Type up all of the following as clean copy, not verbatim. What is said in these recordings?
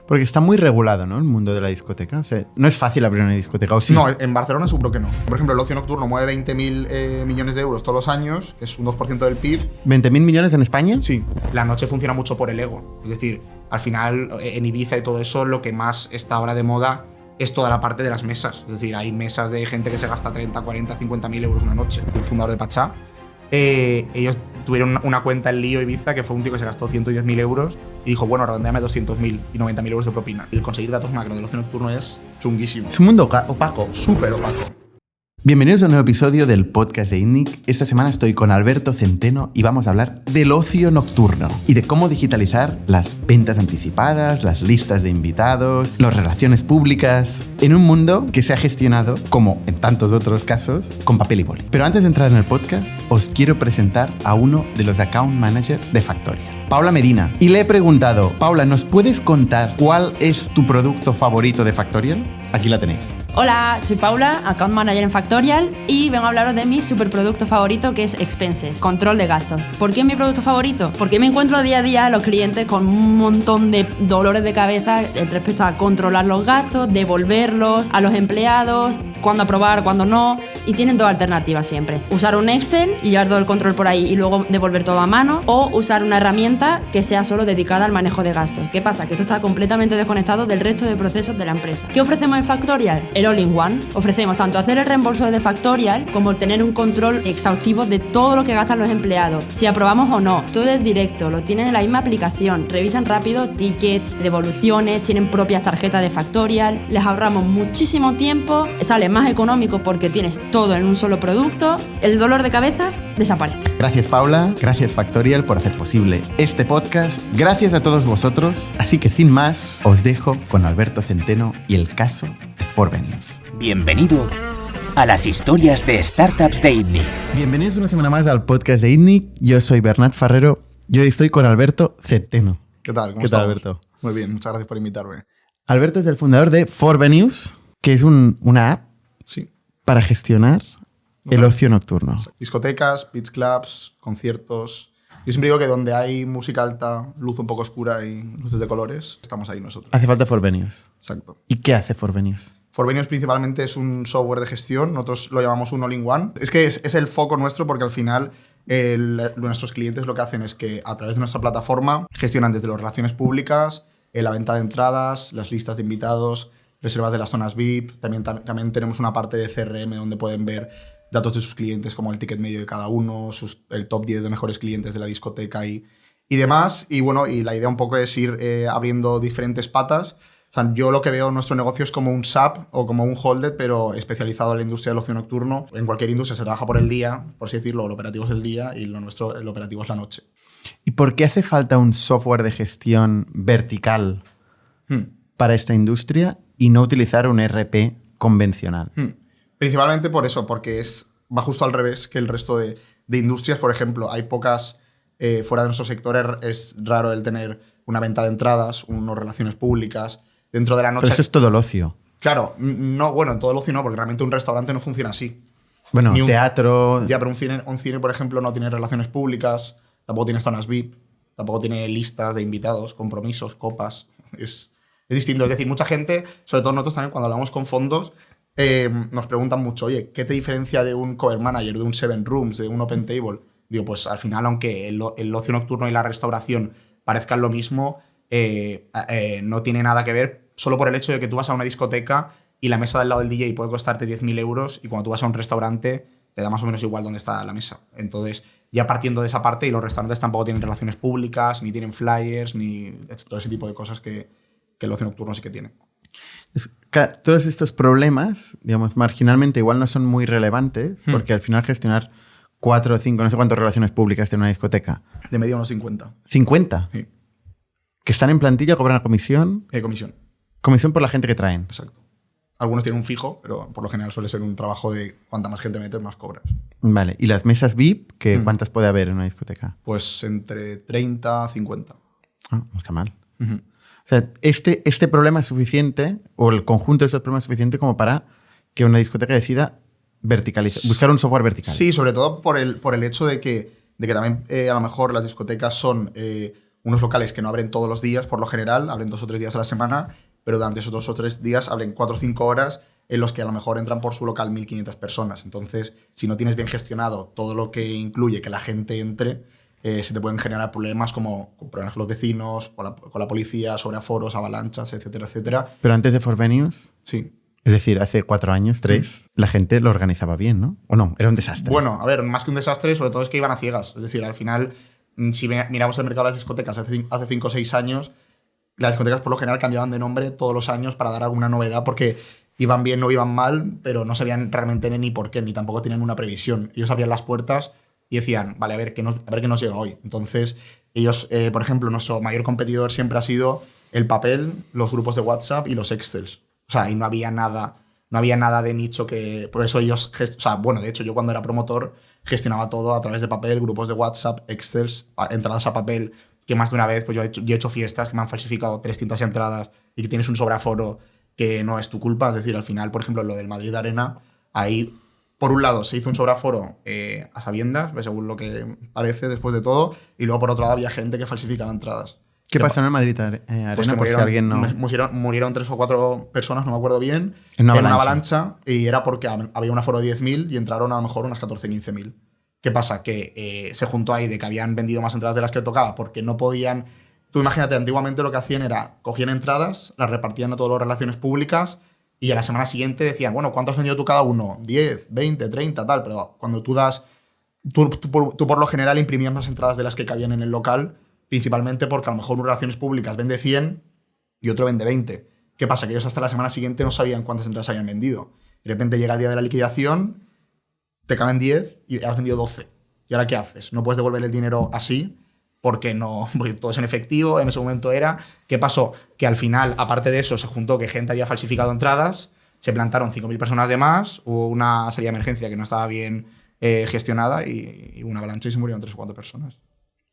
Porque está muy regulado, ¿no? El mundo de la discoteca. O sea, no es fácil abrir una discoteca, ¿o sí? No, en Barcelona seguro que no. Por ejemplo, el ocio nocturno mueve 20.000 millones de euros todos los años, que es un 2% del PIB. ¿20.000 millones en España? Sí. La noche funciona mucho por el ego. Es decir, al final, en Ibiza y todo eso, lo que más está ahora de moda es toda la parte de las mesas. Es decir, hay mesas de gente que se gasta 30, 40, 50.000 euros una noche. El fundador de Pachá, ellos tuvieron una cuenta en Lío Ibiza, que fue un tío que se gastó 110.000 euros y dijo, bueno, redondeame 200.000 y 90.000 euros de propina. El conseguir datos macro del ocio nocturno es chunguísimo. Es un mundo opaco. Súper opaco. Bienvenidos a un nuevo episodio del podcast de ITNIC. Esta semana estoy con Alberto Centeno y vamos a hablar del ocio nocturno y de cómo digitalizar las ventas anticipadas, las listas de invitados, las relaciones públicas, en un mundo que se ha gestionado, como en tantos otros casos, con papel y boli. Pero antes de entrar en el podcast, os quiero presentar a uno de los account managers de Factorial, Paula Medina. Y le he preguntado, Paula, ¿nos puedes contar cuál es tu producto favorito de Factorial? Aquí la tenéis. Hola, soy Paula, Account Manager en Factorial y vengo a hablaros de mi superproducto favorito que es Expenses, control de gastos. ¿Por qué es mi producto favorito? Porque me encuentro día a día a los clientes con un montón de dolores de cabeza respecto a controlar los gastos, devolverlos a los empleados, cuándo aprobar, cuándo no, y tienen dos alternativas siempre. Usar un Excel y llevar todo el control por ahí y luego devolver todo a mano, o usar una herramienta que sea solo dedicada al manejo de gastos. ¿Qué pasa? Que esto está completamente desconectado del resto de procesos de la empresa. ¿Qué ofrecemos en Factorial? El All-in-One. Ofrecemos tanto hacer el reembolso de Factorial como tener un control exhaustivo de todo lo que gastan los empleados, si aprobamos o no. Todo es directo, lo tienen en la misma aplicación, revisan rápido tickets, devoluciones, tienen propias tarjetas de Factorial, les ahorramos muchísimo tiempo, sale más económico porque tienes todo en un solo producto, el dolor de cabeza desaparece. Gracias, Paula, gracias Factorial por hacer posible este podcast, gracias a todos vosotros, así que sin más, os dejo con Alberto Centeno y el caso de Forvenius. Bienvenido a las historias de startups de ITNIC. Bienvenidos una semana más al podcast de ITNIC, yo soy Bernat Ferrero y hoy estoy con Alberto Centeno. ¿Qué tal? ¿Cómo ¿Qué estamos? tal, Alberto? Muy bien, muchas gracias por invitarme. Alberto es el fundador de Forvenius, que es una app Sí. para gestionar el ocio nocturno. Discotecas, beach clubs, conciertos. Yo siempre digo que donde hay música alta, luz un poco oscura y luces de colores, estamos ahí nosotros. Hace falta Forvenius. Exacto. ¿Y qué hace Forvenius? Forvenius principalmente es un software de gestión, nosotros lo llamamos un all-in-one. Es que es el foco nuestro porque al final nuestros clientes lo que hacen es que a través de nuestra plataforma gestionan desde las relaciones públicas, la venta de entradas, las listas de invitados, reservas de las zonas VIP. También tenemos una parte de CRM donde pueden ver datos de sus clientes como el ticket medio de cada uno, el top 10 de mejores clientes de la discoteca y demás. Y bueno, y la idea un poco es ir abriendo diferentes patas. O sea, yo lo que veo en nuestro negocio es como un SaaS o como un Holded, pero especializado en la industria del ocio nocturno. En cualquier industria se trabaja por el día, por así decirlo, el operativo es el día y lo nuestro, el operativo es la noche. ¿Y por qué hace falta un software de gestión vertical para esta industria y no utilizar un ERP convencional? Principalmente por eso, porque va justo al revés que el resto de industrias. Por ejemplo, hay pocas, fuera de nuestro sector es raro el tener una venta de entradas, unas relaciones públicas. Dentro de la noche. Pero eso es todo el ocio. Claro, no, bueno, en todo el ocio no, porque realmente un restaurante no funciona así. Bueno, teatro. Ya, pero un cine, por ejemplo, no tiene relaciones públicas, tampoco tiene zonas VIP, tampoco tiene listas de invitados, compromisos, copas. Es distinto. Es decir, mucha gente, sobre todo nosotros también, cuando hablamos con fondos, nos preguntan mucho, oye, ¿qué te diferencia de un cover manager, de un Seven Rooms, de un Open Table? Digo, pues al final, aunque el ocio nocturno y la restauración parezcan lo mismo, no tiene nada que ver, solo por el hecho de que tú vas a una discoteca y la mesa del lado del DJ puede costarte 10.000 euros y cuando tú vas a un restaurante te da más o menos igual dónde está la mesa. Entonces, ya partiendo de esa parte, y los restaurantes tampoco tienen relaciones públicas, ni tienen flyers, ni todo ese tipo de cosas que el ocio nocturno sí que tiene. Todos estos problemas, digamos, marginalmente igual no son muy relevantes, porque al final gestionar 4 o 5, no sé cuántas relaciones públicas tiene una discoteca. De media unos 50. ¿50? Sí. Que están en plantilla, cobran comisión. Comisión. Comisión por la gente que traen. Exacto. Algunos tienen un fijo, pero por lo general suele ser un trabajo de cuanta más gente metes, más cobras. Vale. ¿Y las mesas VIP, cuántas puede haber en una discoteca? Pues entre 30 a 50. Ah, no está mal. O sea, este problema es suficiente, o el conjunto de estos problemas es suficiente como para que una discoteca decida verticalizar, buscar un software vertical. Sí, sobre todo por el hecho de que también a lo mejor las discotecas son unos locales que no abren todos los días, por lo general, abren 2 o 3 días a la semana, pero durante esos 2 o 3 días abren 4 o 5 horas en los que a lo mejor entran por su local 1.500 personas. Entonces, si no tienes bien gestionado todo lo que incluye que la gente entre, se te pueden generar problemas como problemas con los vecinos, con la policía, sobre aforos, avalanchas, etcétera, etcétera. Pero antes de Forvenius, Sí. es decir, hace 4 años, 3, la gente lo organizaba bien, ¿no? ¿O no? Era un desastre. Bueno, a ver, más que un desastre, sobre todo es que iban a ciegas. Es decir, al final, si miramos el mercado de las discotecas hace 5 o 6 años, las discotecas por lo general cambiaban de nombre todos los años para dar alguna novedad porque iban bien o iban mal, pero no sabían realmente ni por qué, ni tampoco tenían una previsión. Ellos abrían las puertas y decían, vale, a ver qué nos llega hoy. Entonces, ellos, por ejemplo, nuestro mayor competidor siempre ha sido el papel, los grupos de WhatsApp y los Excels. O sea, y no había nada de nicho que... Por eso ellos... O sea, bueno, de hecho, yo cuando era promotor gestionaba todo a través de papel, grupos de WhatsApp, Excels, entradas a papel, que más de una vez pues yo he hecho fiestas que me han falsificado 300 entradas y que tienes un sobreaforo que no es tu culpa. Es decir, al final, por ejemplo, lo del Madrid Arena, ahí, por un lado, se hizo un sobreaforo a sabiendas, según lo que parece después de todo, y luego, por otro lado, había gente que falsificaba entradas. ¿Qué pasó en el Madrid Arena? Pues que por si alguien no... murieron 3 o 4 personas, no me acuerdo bien, En una una avalancha. avalancha, y era porque había un aforo de 10.000 y entraron a lo mejor unas 14, 15.000. ¿Qué pasa? Que se juntó ahí de que habían vendido más entradas de las que tocaba porque no podían... Tú imagínate, antiguamente lo que hacían era, cogían entradas, las repartían a todas las relaciones públicas y a la semana siguiente decían, bueno, ¿cuánto has vendido tú cada uno? 10, 20, 30, tal. Pero cuando tú das... Tú por lo general imprimías más entradas de las que cabían en el local, principalmente porque a lo mejor una relaciones públicas vende 100 y otro vende 20. ¿Qué pasa? Que ellos hasta la semana siguiente no sabían cuántas entradas habían vendido. De repente llega el día de la liquidación, te caben 10 y has vendido 12. ¿Y ahora qué haces? No puedes devolver el dinero así porque todo es en efectivo, en ese momento era. ¿Qué pasó? Que al final, aparte de eso, se juntó que gente había falsificado entradas, se plantaron 5.000 personas de más, hubo una salida de emergencia que no estaba bien gestionada y una avalancha y se murieron 3 o 4 personas.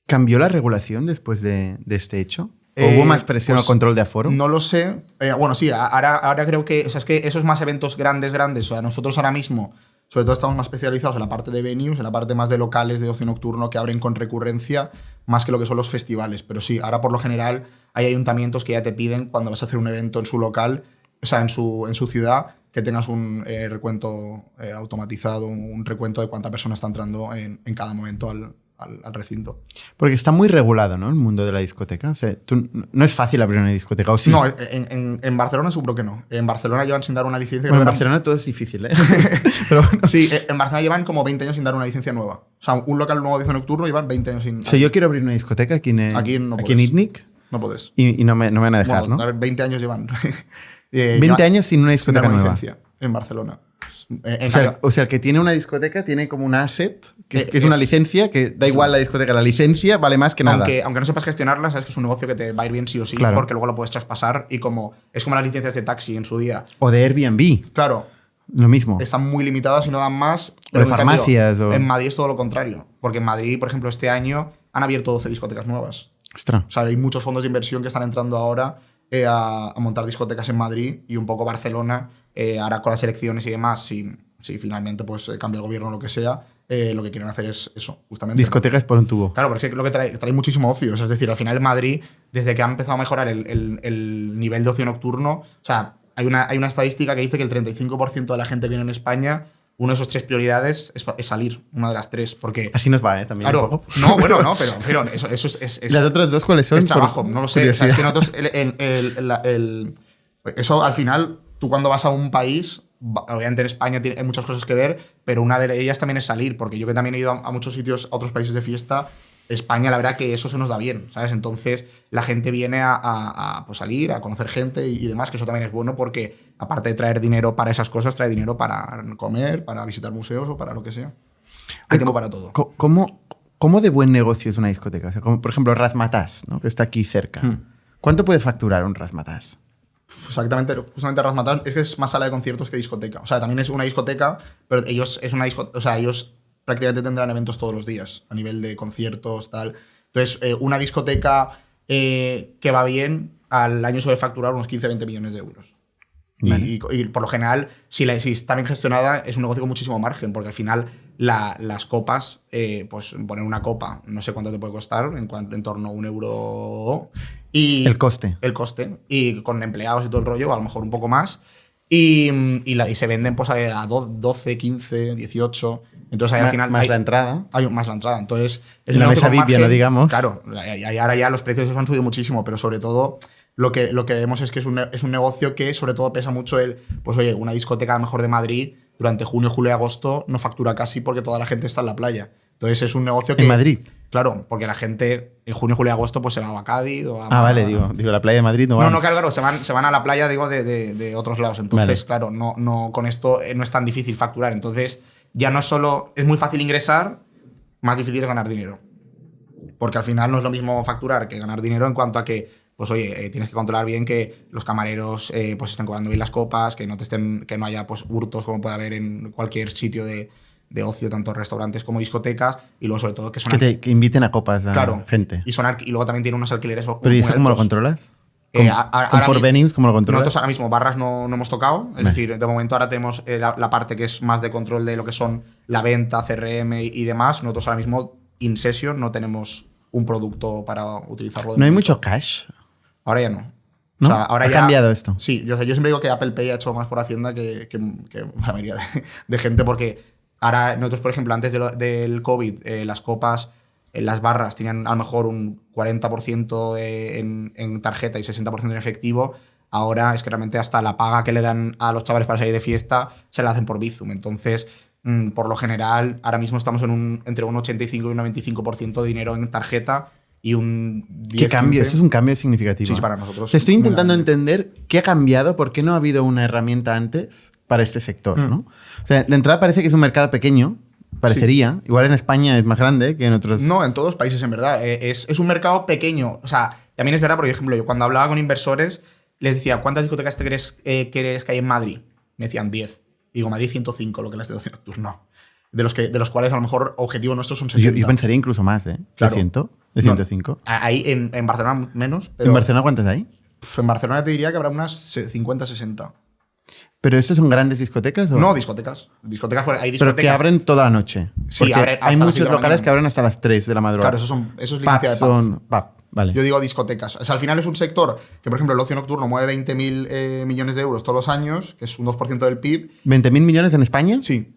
¿Cambió la regulación después de este hecho? ¿O hubo más presión pues, al control de aforo? No lo sé. Bueno, sí, ahora creo que... O sea, es que esos más eventos grandes, o sea, nosotros ahora mismo, sobre todo estamos más especializados en la parte de venues, en la parte más de locales de ocio nocturno que abren con recurrencia, más que lo que son los festivales. Pero sí, ahora por lo general hay ayuntamientos que ya te piden cuando vas a hacer un evento en su local, o sea, en su ciudad, que tengas un recuento automatizado, un recuento de cuánta persona está entrando en cada momento al recinto. Porque está muy regulado, ¿no? El mundo de la discoteca. O sea, no es fácil abrir una discoteca, ¿o sí? No, en Barcelona seguro que no. En Barcelona llevan sin dar una licencia. Bueno, en Barcelona todo es difícil, ¿eh? Pero bueno. Sí, en Barcelona llevan como 20 años sin dar una licencia nueva. O sea, un local nuevo de ocio nocturno llevan 20 años sin... O sea, yo quiero abrir una discoteca aquí en ITNIC No puedes. y no me van a dejar, Bueno, ¿no? A ver, 20 años llevan. 20 años sin una discoteca sin dar una nueva. licencia en Barcelona. O sea, el que tiene una discoteca tiene como un asset, que es una licencia, que da igual la discoteca, la licencia vale más que nada. Aunque no sepas gestionarla, sabes que es un negocio que te va a ir bien sí o sí, Claro. porque luego lo puedes traspasar y es como las licencias de taxi en su día. O de Airbnb, Claro, lo mismo. están muy limitadas y no dan más. O de Pero en cambio, farmacias, o- En Madrid es todo lo contrario, porque en Madrid, por ejemplo, este año han abierto 12 discotecas nuevas. Ostras. O sea, hay muchos fondos de inversión que están entrando ahora a montar discotecas en Madrid y un poco Barcelona, ahora con las elecciones y demás, si finalmente pues, cambia el gobierno o lo que sea, lo que quieren hacer es eso, justamente. Discotecas por un tubo. Claro, pero es que lo que trae muchísimo ocio. O sea, es decir, al final Madrid, desde que ha empezado a mejorar el nivel de ocio nocturno, o sea, hay una estadística que dice que el 35% de la gente que viene en España, una de sus 3 prioridades es salir, una de las 3, porque... Así nos va, ¿eh? También un Claro, poco. no, bueno, no, pero eso es ¿Las otras dos cuáles son? es trabajo, no lo sé. O sea, es que Curiosidad. nosotros, eso al final, tú cuando vas a un país, obviamente en España hay muchas cosas que ver, pero una de ellas también es salir, porque yo que también he ido a muchos sitios, a otros países de fiesta, España, la verdad que eso se nos da bien, ¿sabes? Entonces la gente viene a pues, salir, a conocer gente y demás, que eso también es bueno porque aparte de traer dinero para esas cosas, trae dinero para comer, para visitar museos o para lo que sea. Hay tiempo para todo. ¿Cómo de buen negocio es una discoteca? O sea, como por ejemplo Razzmatazz, ¿no? Que está aquí cerca. ¿Cuánto puede facturar un Razzmatazz? Exactamente, justamente Razzmatazz es que es más sala de conciertos que discoteca. O sea, también es una discoteca, pero ellos ellos prácticamente tendrán eventos todos los días a nivel de conciertos, tal. Entonces, una discoteca que va bien al año suele facturar unos 15-20 millones de euros. Vale. Y por lo general, si está bien gestionada, es un negocio con muchísimo margen, porque al final las copas, pues poner una copa, no sé cuánto te puede costar, en torno a €1. Y El coste. El coste. Y con empleados y todo el rollo, a lo mejor un poco más. Y se venden pues a 12, 15, 18. Entonces ahí al final. Más la entrada. Hay más la entrada. Entonces. Es Una un negocio mesa con VIP, no digamos. Claro, y ahora ya los precios han subido muchísimo, pero sobre todo lo que vemos es que es un negocio que sobre todo pesa mucho pues oye, una discoteca a lo mejor de Madrid durante junio, julio y agosto no factura casi porque toda la gente está en la playa. Entonces es un negocio que. ¿En Madrid? Claro, porque la gente en junio, julio y agosto pues se va a Cádiz o a. Vale, digo, la playa de Madrid no va. No, claro, se van a la playa, digo, de otros lados. Entonces, Vale. claro, no, con esto no es tan difícil facturar. Entonces, ya no es solo. Es muy fácil ingresar, más difícil es ganar dinero. Porque al final no es lo mismo facturar que ganar dinero en cuanto a que, pues oye, tienes que controlar bien que los camareros pues estén cobrando bien las copas, que no haya pues hurtos como puede haber en cualquier sitio de ocio, tanto restaurantes como discotecas, y luego sobre todo que son Que inviten a copas a claro, gente. y luego también tiene unos alquileres. ¿Pero y eso muy cómo lo altos. controlas? Ahora ¿Con For Venues cómo lo controlas? Nosotros ahora mismo barras no hemos tocado. Es decir, de momento ahora tenemos la parte que es más de control de lo que son la venta, CRM y demás. Nosotros ahora mismo, in session, no tenemos un producto para utilizarlo. ¿No hay mucho cash? Ahora ya no. ¿No? O sea, ahora ¿Ha cambiado esto? Sí, yo siempre digo que Apple Pay ha hecho más por Hacienda que la mayoría de gente, porque ahora nosotros, por ejemplo, antes del COVID, las copas, las barras tenían a lo mejor un 40% en tarjeta y 60% en efectivo. Ahora es que realmente hasta la paga que le dan a los chavales para salir de fiesta se la hacen por Bizum. Entonces, por lo general, ahora mismo estamos entre un 85 y un 95% de dinero en tarjeta y un 10%. ¿Qué cambio? Eso es un cambio significativo. Sí, para nosotros. Te estoy muy intentando grande. entender qué ha cambiado, por qué no ha habido una herramienta antes para este sector, ¿no? O sea, de entrada parece que es un mercado pequeño, parecería. Sí. Igual en España es más grande que en otros. No, en todos los países, en verdad. Es un mercado pequeño. O sea, también es verdad, por ejemplo, yo cuando hablaba con inversores, les decía, ¿cuántas discotecas te crees que hay en Madrid? Me decían 10. Y digo, Madrid 105, lo que es de ocio nocturno. De los cuales a lo mejor objetivo nuestro son 70. Yo pensaría incluso más, ¿eh? Claro. De 105. No, ahí en Barcelona menos. Pero ¿En Barcelona cuántas hay? En Barcelona te diría que habrá unas 50, 60. ¿Pero estos son grandes discotecas? ¿O? No, discotecas. Hay discotecas. Pero que abren toda la noche. Sí, porque hay muchos locales que abren hasta las 3 de la madrugada. Claro, eso es licencia de pub. Vale. Yo digo discotecas. O sea, al final es un sector que, por ejemplo, el ocio nocturno mueve 20.000 millones de euros todos los años, que es un 2% del PIB. ¿20.000 millones en España? Sí.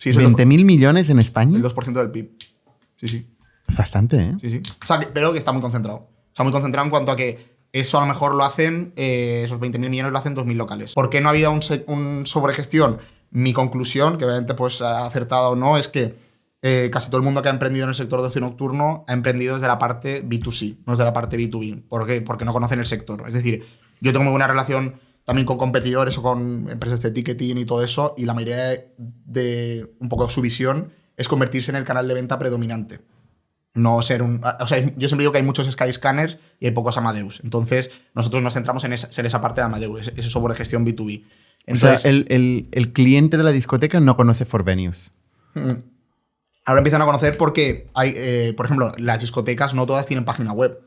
¿20.000 millones en España? El 2% del PIB. Sí. Es bastante, ¿eh? Sí. O sea, pero que está muy concentrado. O sea, muy concentrado en cuanto a que eso a lo mejor lo hacen, esos 20.000 millones lo hacen 2.000 locales. ¿Por qué no ha habido un sobregestión? Mi conclusión, que obviamente pues acertada o no, es que casi todo el mundo que ha emprendido en el sector de ocio nocturno ha emprendido desde la parte B2C, no desde la parte B2B. ¿Por qué? Porque no conocen el sector. Es decir, yo tengo muy buena relación también con competidores o con empresas de ticketing y todo eso, y la mayoría de un poco su visión es convertirse en el canal de venta predominante. No ser o sea, yo siempre digo que hay muchos Skyscanners y hay pocos Amadeus. Entonces, nosotros nos centramos en ser esa parte de Amadeus, ese software de gestión B2B. Entonces, o sea, el cliente de la discoteca no conoce For Venues. Ahora empiezan a conocer porque hay, por ejemplo, las discotecas no todas tienen página web.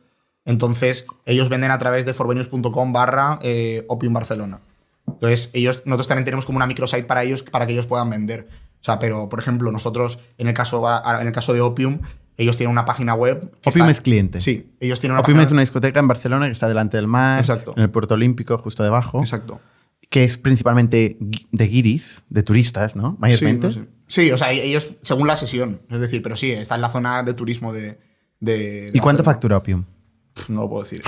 Entonces, ellos venden a través de forvenues.com/Opium Barcelona. Entonces, nosotros también tenemos como una microsite para ellos, para que ellos puedan vender. O sea, pero, por ejemplo, nosotros, en el caso de Opium, ellos tienen una página web. Opium es cliente. Sí, ellos tienen una Opium página. es una discoteca en Barcelona que está delante del mar, Exacto. En el Puerto Olímpico, justo debajo. Exacto. Que es principalmente de guiris, de turistas, ¿no? Mayormente. Sí, no sé. Sí, o sea, ellos, según la sesión, es decir, pero sí, está en la zona de turismo de ¿Y cuánto factura Opium? No lo puedo decir.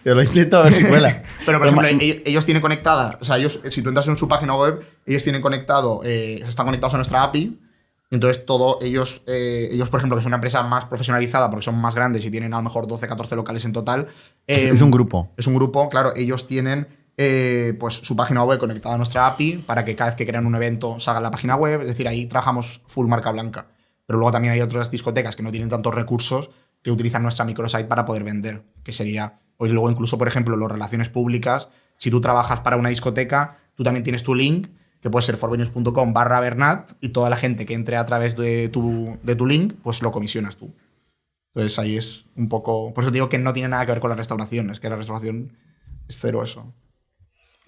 Yo lo intento a ver si cuela. Pero, por ejemplo, ellos tienen conectada, o sea, si tú entras en su página web, ellos tienen conectado, están conectados a nuestra API. Entonces, ellos, por ejemplo, que es una empresa más profesionalizada porque son más grandes y tienen a lo mejor 12, 14 locales en total. Es un grupo. Es un grupo, claro. Ellos tienen pues su página web conectada a nuestra API para que cada vez que crean un evento salga en la página web. Es decir, ahí trabajamos full marca blanca. Pero luego también hay otras discotecas que no tienen tantos recursos que utilizan nuestra microsite para poder vender, que sería... O luego incluso, por ejemplo, las relaciones públicas. Si tú trabajas para una discoteca, tú también tienes tu link, que puede ser forvenues.com/Bernat, y toda la gente que entre a través de tu link, pues lo comisionas tú. Entonces ahí es un poco... Por eso te digo que no tiene nada que ver con la restauración. Es que la restauración es cero eso.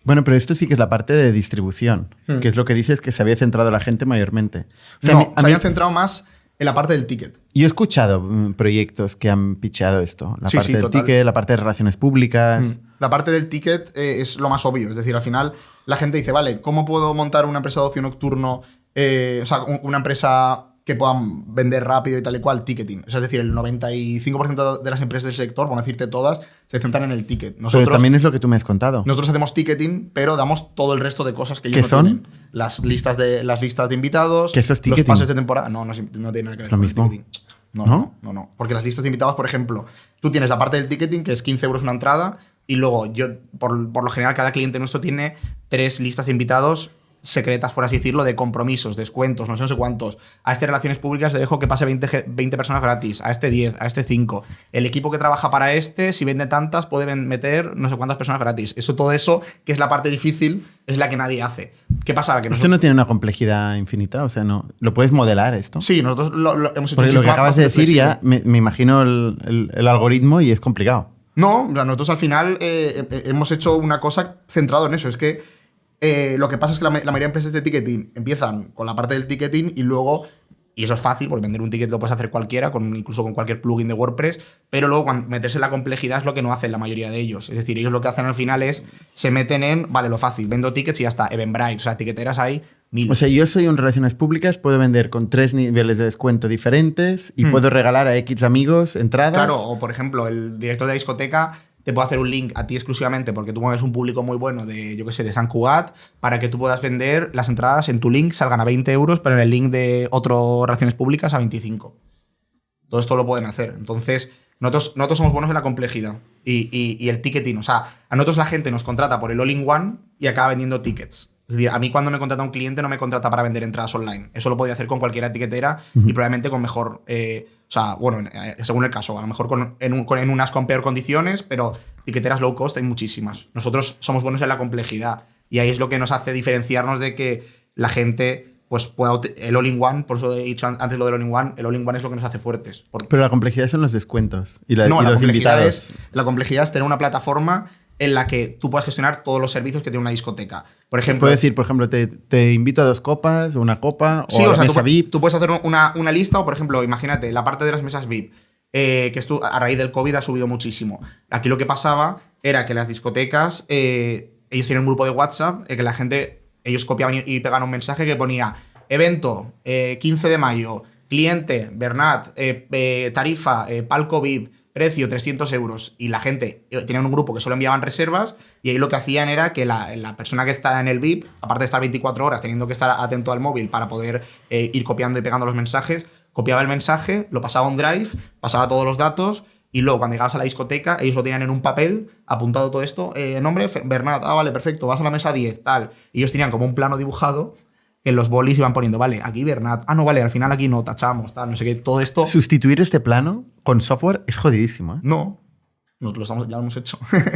Bueno, pero esto sí que es la parte de distribución, que es lo que dices que se había centrado la gente mayormente. O sea, No, a se mí- habían centrado más en la parte del ticket. Yo he escuchado proyectos que han picheado esto. La Sí, parte sí, del total. ticket, la parte de relaciones públicas. La parte del ticket es lo más obvio. Es decir, al final la gente dice, vale, ¿cómo puedo montar una empresa de ocio nocturno? O sea, una empresa que puedan vender rápido y tal y cual, ticketing. O sea, es decir, el 95% de las empresas del sector, por no decirte todas, se centran en el ticket. Pero también es lo que tú me has contado. Nosotros hacemos ticketing, pero damos todo el resto de cosas que ellos ¿Qué no son? tienen. Las listas de invitados, ¿Qué eso es los ticketing? pases de temporada. No tiene nada que ver Lo con mismo. el ticketing. No. Porque las listas de invitados, por ejemplo, tú tienes la parte del ticketing, que es 15 euros una entrada, y luego yo, por lo general, cada cliente nuestro tiene 3 listas de invitados secretas, por así decirlo, de compromisos, descuentos, no sé cuántos. A este relaciones públicas le dejo que pase 20 personas gratis, a este 10, a este 5. El equipo que trabaja para este, si vende tantas, puede meter no sé cuántas personas gratis. Todo eso, que es la parte difícil, es la que nadie hace. ¿Qué pasa? Que Esto no tiene una complejidad infinita, o sea, no. ¿Lo puedes modelar esto? Sí, nosotros lo hemos hecho Porque lo que muchísimo acabas más de decir flexible. ya me imagino el algoritmo y es complicado. No, o sea, nosotros al final hemos hecho una cosa centrado en eso. Es que lo que pasa es que la mayoría de empresas de ticketing empiezan con la parte del ticketing y luego, y eso es fácil, porque vender un ticket lo puedes hacer cualquiera, incluso con cualquier plugin de WordPress, pero luego meterse en la complejidad es lo que no hacen la mayoría de ellos. Es decir, ellos lo que hacen al final es, se meten en, vale, lo fácil, vendo tickets y ya está, Eventbrite, o sea, tiqueteras hay 1000. O sea, yo soy un relaciones públicas, puedo vender con 3 niveles de descuento diferentes y puedo regalar a X amigos entradas. Claro, o por ejemplo, el director de la discoteca te puede hacer un link a ti exclusivamente porque tú mueves un público muy bueno de, yo qué sé, de Sant Cugat, para que tú puedas vender las entradas en tu link, salgan a 20 euros, pero en el link de otro Relaciones Públicas a 25. Todo esto lo pueden hacer. Entonces, nosotros somos buenos en la complejidad y el ticketing. O sea, a nosotros la gente nos contrata por el all-in-one y acaba vendiendo tickets. Es decir, a mí cuando me contrata un cliente no me contrata para vender entradas online. Eso lo podía hacer con cualquier etiquetera y probablemente con mejor... o sea, bueno, según el caso, a lo mejor en unas con peor condiciones, pero etiqueteras low cost hay muchísimas. Nosotros somos buenos en la complejidad y ahí es lo que nos hace diferenciarnos de que la gente pues pueda... El all-in-one, por eso he dicho antes lo del all-in-one, el all-in-one es lo que nos hace fuertes. Pero la complejidad son los descuentos y, No, y la los complejidad invitados. la complejidad es tener una plataforma en la que tú puedas gestionar todos los servicios que tiene una discoteca. Por ejemplo, Puedo decir, por ejemplo, te invito a 2 copas, una copa, sí, o a o sea, mesa VIP. tú puedes hacer una lista, o por ejemplo, imagínate, la parte de las mesas VIP, que a raíz del COVID ha subido muchísimo. Aquí lo que pasaba era que las discotecas, ellos tienen un grupo de WhatsApp, que la gente, ellos copiaban y pegaban un mensaje que ponía evento, 15 de mayo, cliente, Bernat, tarifa, palco VIP, precio 300 euros, y la gente tenía un grupo que solo enviaban reservas, y ahí lo que hacían era que la persona que está en el VIP, aparte de estar 24 horas teniendo que estar atento al móvil para poder ir copiando y pegando los mensajes, copiaba el mensaje, lo pasaba a un drive, pasaba todos los datos, y luego cuando llegabas a la discoteca ellos lo tenían en un papel apuntado todo esto, nombre Bernat, vale, perfecto, vas a la mesa 10, tal, y ellos tenían como un plano dibujado en los bolis iban poniendo, vale, aquí Bernat, no, vale, al final aquí no, tachamos, tal, no sé qué, todo esto. Sustituir este plano con software es jodidísimo, ¿eh? No, ya lo hemos hecho. Pero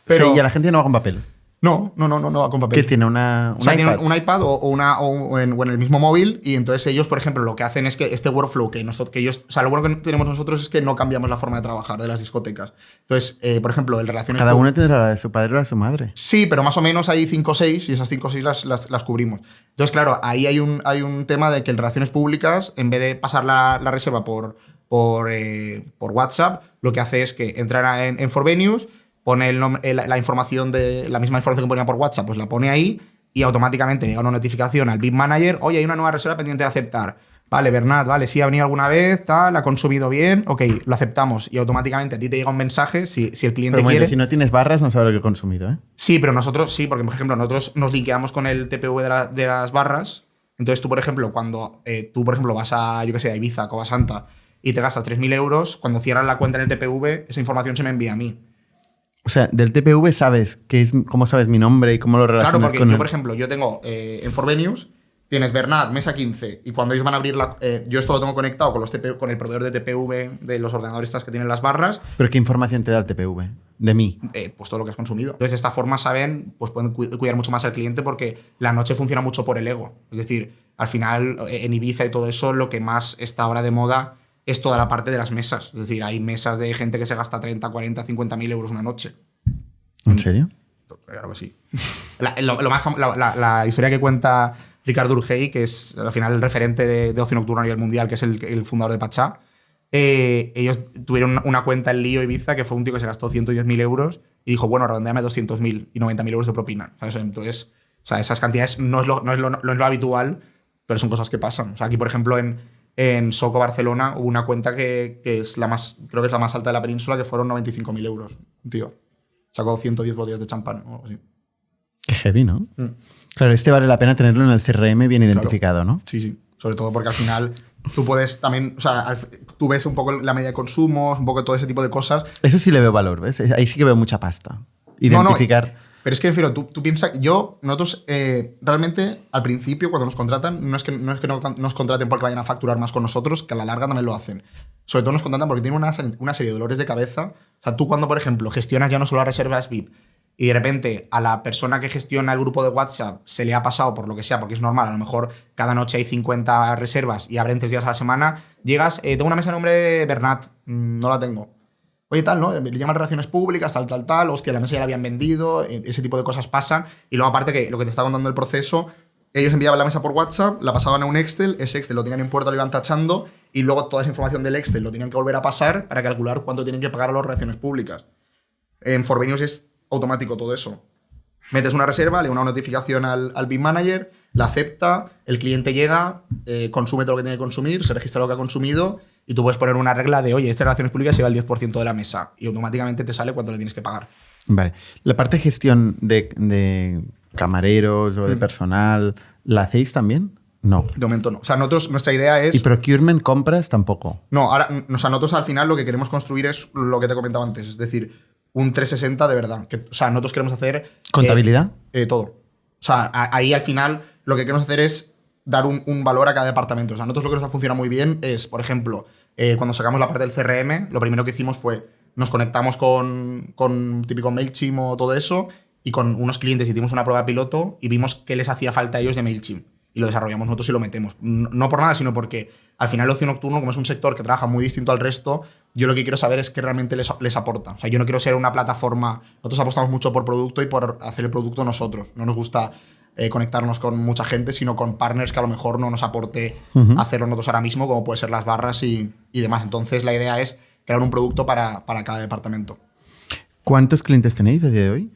Pero y a la gente no va con papel. no va con papel. ¿Qué tiene? Un o sea, iPad. tiene un iPad o en el mismo móvil, y entonces ellos, por ejemplo, lo que hacen es que este workflow que ellos, o sea, lo bueno que tenemos nosotros es que no cambiamos la forma de trabajar de las discotecas. Entonces, por ejemplo, el relaciones Cada uno tendrá la de su padre o la de su madre. Sí, pero más o menos hay 5 o 6 y esas 5 o 6 las cubrimos. Entonces, claro, ahí hay un tema de que en relaciones públicas, en vez de pasar la reserva por WhatsApp, lo que hace es que entra en Forvenues, pone la información la misma información que ponía por WhatsApp, pues la pone ahí y automáticamente llega una notificación al VIP Manager, oye, hay una nueva reserva pendiente de aceptar. Vale, Bernat, vale, sí ha venido alguna vez, tal, ha consumido bien, ok, lo aceptamos. Y automáticamente a ti te llega un mensaje si el cliente Pero bueno, quiere. si no tienes barras, no sabes lo que he consumido, ¿eh? Sí, pero nosotros sí, porque por ejemplo nosotros nos linkeamos con el TPV de las barras. Entonces tú, por ejemplo, cuando vas a, yo qué sé, a Ibiza, a Cova Santa, y te gastas 3.000 euros, cuando cierras la cuenta en el TPV, esa información se me envía a mí. O sea, del TPV sabes cómo sabes mi nombre y cómo lo relacionas Claro, porque con yo, él. por ejemplo, yo tengo en Forvenues, tienes Bernat, mesa 15, y cuando ellos van a abrir yo esto lo tengo conectado con el proveedor de TPV de los ordenadores que tienen las barras. ¿Pero qué información te da el TPV? De mí. Pues todo lo que has consumido. Entonces, de esta forma pues pueden cuidar mucho más al cliente, porque la noche funciona mucho por el ego. Es decir, al final, en Ibiza y todo eso, lo que más está ahora de moda es toda la parte de las mesas. Es decir, hay mesas de gente que se gasta 30, 40, 50.000 euros una noche. ¿En serio? Claro que sí. La historia que cuenta Ricardo Urgell, que es al final el referente de ocio nocturno a nivel mundial, que es el fundador de Pachá, ellos tuvieron una cuenta en Lío Ibiza que fue un tío que se gastó 110.000 euros y dijo, bueno, redondeame 200.000 y 90.000 euros de propina. ¿Sabes? Entonces, o sea, esas cantidades no es lo habitual, pero son cosas que pasan. O sea, aquí, por ejemplo, en Soco Barcelona hubo una cuenta que es creo que es la más alta de la península, que fueron 95.000 euros. Un tío sacó 110 botellas de champán o algo así. Qué heavy, ¿no? Claro, vale la pena tenerlo en el CRM bien identificado, ¿no? Sí. Sobre todo porque al final tú puedes también, o sea, tú ves un poco la media de consumos, un poco todo ese tipo de cosas. Eso sí le veo valor, ¿ves? Ahí sí que veo mucha pasta. Identificar. No, pero es que, tú piensas, nosotros realmente al principio cuando nos contratan, no es que nos contraten porque vayan a facturar más con nosotros, que a la larga también lo hacen. Sobre todo nos contratan porque tienen una serie de dolores de cabeza. O sea, tú cuando, por ejemplo, gestionas ya no solo las reservas VIP, y de repente a la persona que gestiona el grupo de WhatsApp se le ha pasado por lo que sea, porque es normal, a lo mejor cada noche hay 50 reservas y abren 3 días a la semana, llegas, tengo una mesa de nombre de Bernat, no la tengo. Oye, tal, ¿no? Le llaman relaciones públicas, tal, hostia, la mesa ya la habían vendido, ese tipo de cosas pasan. Y luego aparte que lo que te está contando el proceso, ellos enviaban la mesa por WhatsApp, la pasaban a un Excel, ese Excel lo tenían en puerta, lo iban tachando y luego toda esa información del Excel lo tenían que volver a pasar para calcular cuánto tienen que pagar a las relaciones públicas. En Forvenius es automático todo eso. Metes una reserva, le da una notificación al BIM Manager, la acepta, el cliente llega, consume todo lo que tiene que consumir, se registra lo que ha consumido y tú puedes poner una regla de, oye, estas relaciones públicas lleva el 10% de la mesa y automáticamente te sale cuánto le tienes que pagar. Vale. La parte de gestión de camareros o de personal, ¿la hacéis también? No. De momento no. O sea, nuestra idea es... ¿Y procurement, compras tampoco? No, ahora, o sea, nosotros al final lo que queremos construir es lo que te comentaba antes, es decir, un 360 de verdad. O sea, nosotros queremos hacer... ¿Contabilidad? Todo. O sea, ahí al final lo que queremos hacer es dar un valor a cada departamento. O sea, nosotros lo que nos ha funcionado muy bien es, por ejemplo, cuando sacamos la parte del CRM, lo primero que hicimos fue nos conectamos con típico MailChimp o todo eso y con unos clientes hicimos una prueba piloto y vimos qué les hacía falta a ellos de MailChimp. Y lo desarrollamos nosotros y lo metemos. No por nada, sino porque al final el ocio nocturno, como es un sector que trabaja muy distinto al resto, yo lo que quiero saber es qué realmente les aporta. O sea, yo no quiero ser una plataforma... Nosotros apostamos mucho por producto y por hacer el producto nosotros. No nos gusta conectarnos con mucha gente, sino con partners que a lo mejor no nos aporte hacerlo nosotros ahora mismo, como puede ser las barras y demás. Entonces, la idea es crear un producto para cada departamento. ¿Cuántos clientes tenéis a día de hoy?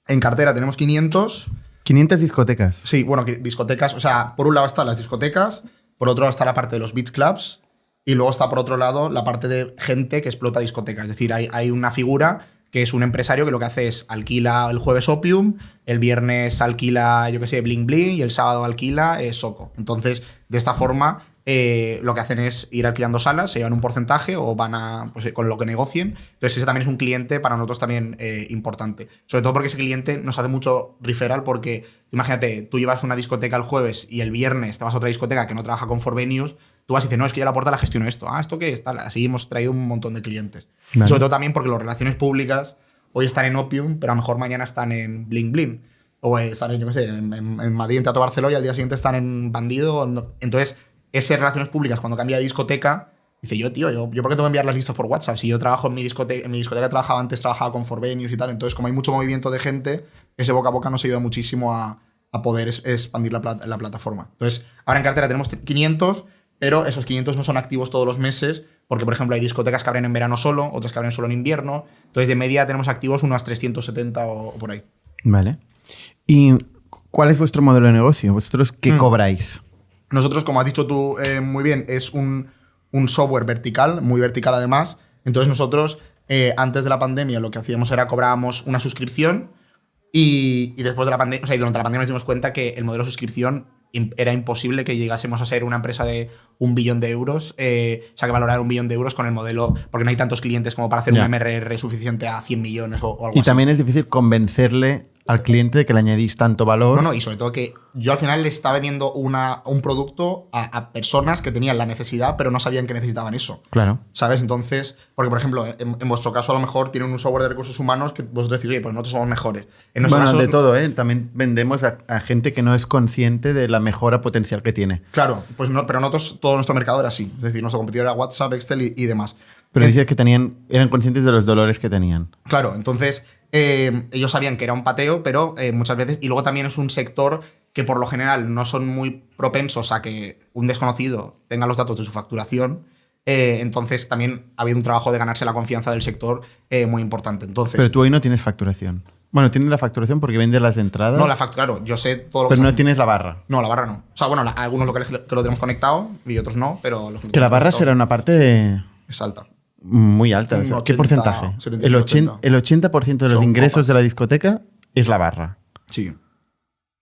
En cartera tenemos 500... 500 discotecas. Sí, bueno, discotecas. O sea, por un lado están las discotecas, por otro lado está la parte de los beach clubs y luego está por otro lado la parte de gente que explota discotecas. Es decir, hay una figura que es un empresario que lo que hace es alquila el jueves Opium, el viernes alquila, yo qué sé, Bling Bling y el sábado alquila Soco. Entonces, de esta forma, lo que hacen es ir alquilando salas, se llevan un porcentaje o van a, pues, con lo que negocien. Entonces, ese también es un cliente para nosotros también importante. Sobre todo porque ese cliente nos hace mucho referral porque, imagínate, tú llevas una discoteca el jueves y el viernes te vas a otra discoteca que no trabaja con Forvenius, tú vas y dices, no, es que yo la puerta la gestiono esto. Ah, ¿esto qué es? Tal. Así hemos traído un montón de clientes. Vale. Sobre todo también porque las relaciones públicas hoy están en Opium, pero a lo mejor mañana están en Bling Bling. O están en, yo qué sé, en Madrid, en Teatro Barceló y al día siguiente están en Bandido. Entonces, esas relaciones públicas, cuando cambia de discoteca, dice yo por qué tengo que enviar las listas por WhatsApp si yo trabajo en mi discoteca trabajaba con Forvenius y tal. Entonces, como hay mucho movimiento de gente, ese boca a boca nos ayuda muchísimo a poder expandir la plataforma. Entonces, ahora en cartera tenemos 500, pero esos 500 no son activos todos los meses, porque, por ejemplo, hay discotecas que abren en verano solo, otras que abren solo en invierno. Entonces, de media tenemos activos unas 370 o por ahí. Vale. ¿Y cuál es vuestro modelo de negocio? ¿Vosotros qué cobráis? Nosotros, como has dicho tú muy bien, es un software vertical, muy vertical además. Entonces nosotros, antes de la pandemia, lo que hacíamos era cobrábamos una suscripción y después de la pandemia, o sea, y durante la pandemia nos dimos cuenta que el modelo de suscripción era imposible que llegásemos a ser una empresa de 1 billón de euros, o sea, que valorar 1 billón de euros con el modelo, porque no hay tantos clientes como para hacer un MRR suficiente a 100 millones o algo así. Y también es difícil convencerle al cliente de que le añadís tanto valor. No, y sobre todo que yo al final le estaba vendiendo un producto a personas que tenían la necesidad, pero no sabían que necesitaban eso. Claro. ¿Sabes? Entonces, porque por ejemplo, en vuestro caso a lo mejor tienen un software de recursos humanos que vosotros decís, oye, pues nosotros somos mejores. En nuestro bueno, caso, de todo, ¿eh? También vendemos a gente que no es consciente de la mejora potencial que tiene. Claro, pues no, pero nosotros, todo nuestro mercado era así. Es decir, nuestro competidor era WhatsApp, Excel y demás. Pero decías que eran conscientes de los dolores que tenían. Claro, entonces ellos sabían que era un pateo, pero muchas veces... Y luego también es un sector que por lo general no son muy propensos a que un desconocido tenga los datos de su facturación. Entonces también ha habido un trabajo de ganarse la confianza del sector muy importante. Entonces, pero tú hoy no tienes facturación. Bueno, tienes la facturación porque vendes las entradas. No, claro, yo sé todo lo que... Pero no tienes la barra. No, la barra no. O sea, bueno, algunos locales que lo tenemos conectado y otros no, pero... Que la barra será una parte... Es alta. Muy alta. Un 80, ¿Qué porcentaje? 70, el 80% de los son ingresos copas de la discoteca es la barra. Sí.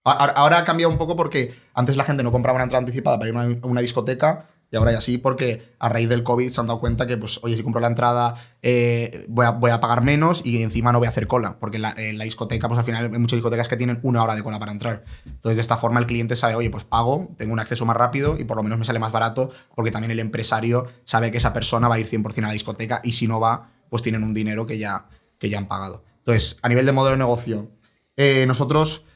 Ahora ha cambiado un poco porque antes la gente no compraba una entrada anticipada para ir a una discoteca y ahora ya sí, porque a raíz del COVID se han dado cuenta que, pues, oye, si compro la entrada voy a pagar menos y encima no voy a hacer cola, porque en la discoteca, pues al final hay muchas discotecas que tienen 1 hora de cola para entrar. Entonces, de esta forma el cliente sabe, oye, pues pago, tengo un acceso más rápido y por lo menos me sale más barato, porque también el empresario sabe que esa persona va a ir 100% a la discoteca y si no va, pues tienen un dinero que ya han pagado. Entonces, a nivel de modelo de negocio, nosotros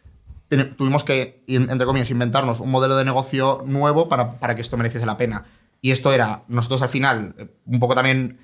tuvimos que, entre comillas, inventarnos un modelo de negocio nuevo para que esto mereciese la pena. Y esto era, nosotros al final, un poco también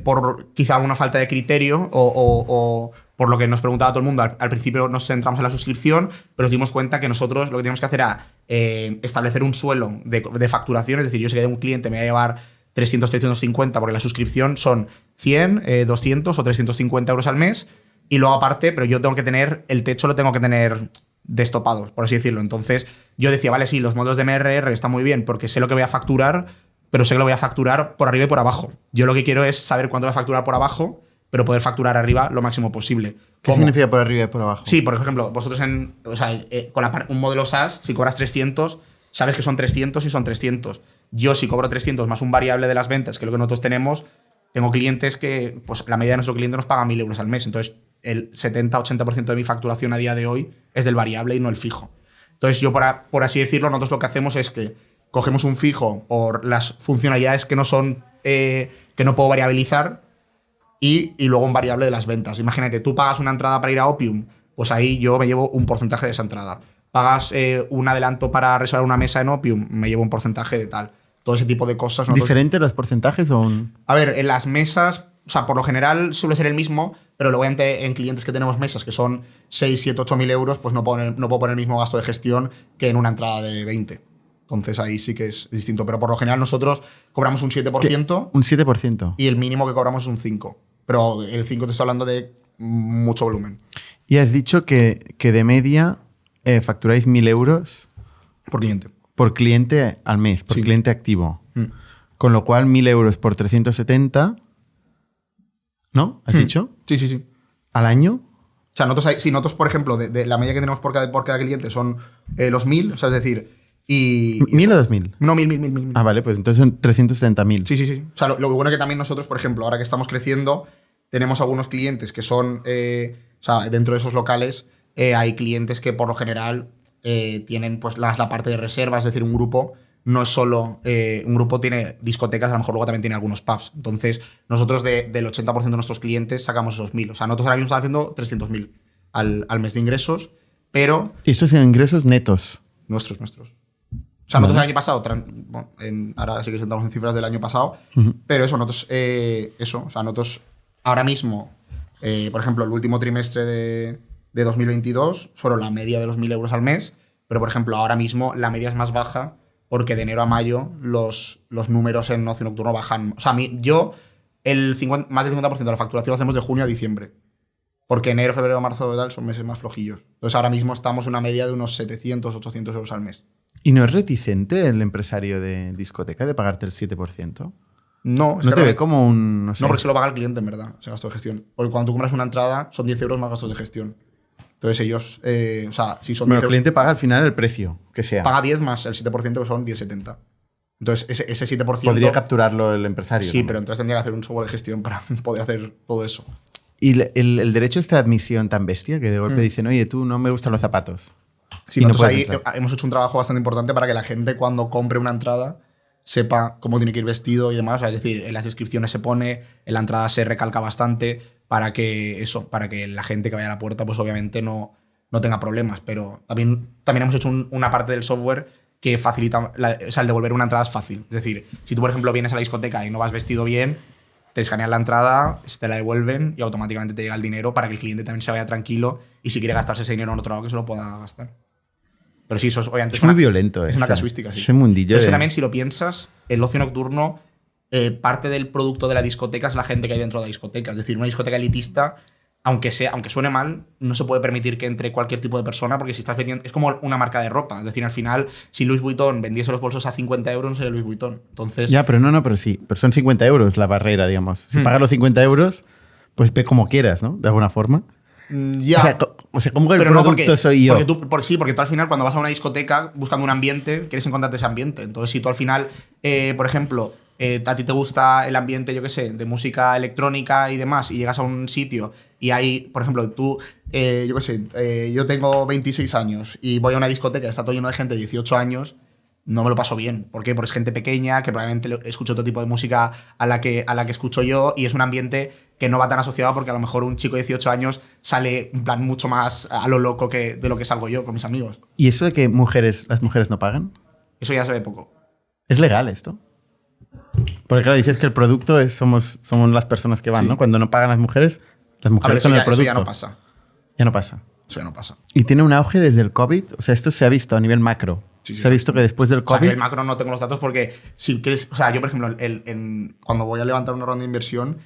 por quizá una falta de criterio o por lo que nos preguntaba todo el mundo, al principio nos centramos en la suscripción, pero nos dimos cuenta que nosotros lo que teníamos que hacer era establecer un suelo de facturación, es decir, yo sé que de un cliente me voy a llevar 300, 350, porque la suscripción son 100, 200 o 350 euros al mes, y luego aparte, pero yo tengo que tener, el techo lo tengo que tener destopado, por así decirlo. Entonces yo decía, vale, sí, los modelos de MRR están muy bien porque sé lo que voy a facturar, pero sé que lo voy a facturar por arriba y por abajo. Yo lo que quiero es saber cuánto voy a facturar por abajo, pero poder facturar arriba lo máximo posible. ¿Qué significa por arriba y por abajo? Sí, por ejemplo, vosotros con un modelo SaaS, si cobras 300, sabes que son 300 y son 300. Yo, si cobro 300 más un variable de las ventas, que es lo que nosotros tenemos, tengo clientes que, pues la media de nuestro cliente nos paga 1.000 euros al mes. Entonces, el 70-80% de mi facturación a día de hoy es del variable y no el fijo. Entonces, yo, por así decirlo, nosotros lo que hacemos es que cogemos un fijo por las funcionalidades que no son que no puedo variabilizar y luego un variable de las ventas. Imagínate, tú pagas una entrada para ir a Opium, pues ahí yo me llevo un porcentaje de esa entrada. Pagas un adelanto para reservar una mesa en Opium, me llevo un porcentaje de tal. Todo ese tipo de cosas. ¿Diferentes los porcentajes o un...? A ver, en las mesas, o sea, por lo general suele ser el mismo, pero luego en clientes que tenemos mesas que son 6, 7, 8.000 euros, pues no puedo poner el mismo gasto de gestión que en una entrada de 20. Entonces ahí sí que es distinto. Pero por lo general nosotros cobramos un 7%. ¿Qué? Un 7%. Y el mínimo que cobramos es un 5%. Pero el 5% te estoy hablando de mucho volumen. Y has dicho que de media facturáis 1.000 euros por cliente. Por cliente al mes, por cliente activo. Con lo cual, 1.000 euros por 370, ¿no? ¿Has dicho? Sí. ¿Al año? O sea, nosotros, por ejemplo, de la media que tenemos por cada cliente son los 1.000, o sea, es decir... ¿1.000 o 2.000? No, 1.000. Ah, vale, pues entonces son 370.000. Sí. O sea, lo bueno es que también nosotros, por ejemplo, ahora que estamos creciendo, tenemos algunos clientes que son... o sea, dentro de esos locales hay clientes que por lo general... tienen pues la parte de reservas, es decir, un grupo no es solo un grupo, tiene discotecas, a lo mejor luego también tiene algunos pubs. Entonces, nosotros del 80% de nuestros clientes sacamos esos 1.000. O sea, nosotros ahora mismo estamos haciendo 300.000 al mes de ingresos, pero... ¿Y estos son ingresos netos? Nuestros. O sea, nosotros el año pasado, ahora sí que sentamos en cifras del año pasado, pero eso, nosotros, o sea, nosotros ahora mismo, por ejemplo, el último trimestre de 2022, solo la media de los 1.000 euros al mes, pero por ejemplo ahora mismo la media es más baja porque de enero a mayo los números en ocio nocturno bajan. O sea, más del 50% de la facturación lo hacemos de junio a diciembre, porque enero, febrero, marzo tal son meses más flojillos. Entonces ahora mismo estamos en una media de unos 700, 800 euros al mes. ¿Y no es reticente el empresario de discoteca de pagarte el 7%? No, ¿No te ve como un...? No, sé. No, porque se lo paga el cliente, en verdad, ese gasto de gestión. Porque cuando tú compras una entrada son 10 euros más gastos de gestión. Entonces ellos, o sea, si son... Bueno, el cliente paga al final el precio que sea. Paga 10 más el 7%, que son 10,70. Entonces ese 7%... Podría capturarlo el empresario. Sí, pero entonces tendría que hacer un software de gestión para poder hacer todo eso. ¿Y el derecho a esta admisión tan bestia que de golpe dicen, oye, tú no me gustan los zapatos? Sí, nosotros ahí hemos hecho un trabajo bastante importante para que la gente cuando compre una entrada sepa cómo tiene que ir vestido y demás. O sea, es decir, en las descripciones se pone, en la entrada se recalca bastante para que la gente que vaya a la puerta, pues obviamente no tenga problemas. Pero también hemos hecho una parte del software que facilita, o sea, el devolver una entrada es fácil. Es decir, si tú, por ejemplo, vienes a la discoteca y no vas vestido bien, te escanean la entrada, te la devuelven y automáticamente te llega el dinero para que el cliente también se vaya tranquilo y si quiere gastarse ese dinero en otro lado que se lo pueda gastar. Pero sí, eso es, obviamente, es muy violento. Es una casuística, sí. Ese mundillo. Pero es que también, si lo piensas, el ocio nocturno, parte del producto de la discoteca es la gente que hay dentro de la discoteca. Es decir, una discoteca elitista, aunque suene mal, no se puede permitir que entre cualquier tipo de persona, porque si estás vendiendo. Es como una marca de ropa. Es decir, al final, si Louis Vuitton vendiese los bolsos a 50 euros, no sería Louis Vuitton. Entonces. Ya, pero pero sí. Pero son 50 euros la barrera, digamos. Si pagas los 50 euros, pues ve como quieras, ¿no? De alguna forma. Ya. O sea, ¿cómo que el pero producto no soy yo? Porque tú al final, cuando vas a una discoteca buscando un ambiente, quieres encontrarte ese ambiente. Entonces, si tú al final, por ejemplo, a ti te gusta el ambiente, yo qué sé, de música electrónica y demás, y llegas a un sitio y hay, por ejemplo, tú, yo qué sé, yo tengo 26 años y voy a una discoteca y está todo lleno de gente de 18 años, no me lo paso bien. ¿Por qué? Porque es gente pequeña, que probablemente escucha otro tipo de música a la que escucho yo, y es un ambiente que no va tan asociado porque a lo mejor un chico de 18 años sale en plan mucho más a lo loco que de lo que salgo yo con mis amigos. ¿Y eso de que las mujeres no pagan? Eso ya se ve poco. ¿Es legal esto? Porque claro, dices que el producto somos las personas que van, Sí. ¿no? Cuando no pagan las mujeres son el producto. Eso ya no pasa. Ya no pasa. Eso ya no pasa. Y tiene un auge desde el COVID. O sea, esto se ha visto a nivel macro. Sí, se ha visto que después del O sea, a COVID... nivel macro no tengo los datos porque si quieres, o sea, yo por ejemplo, cuando voy a levantar una ronda de inversión,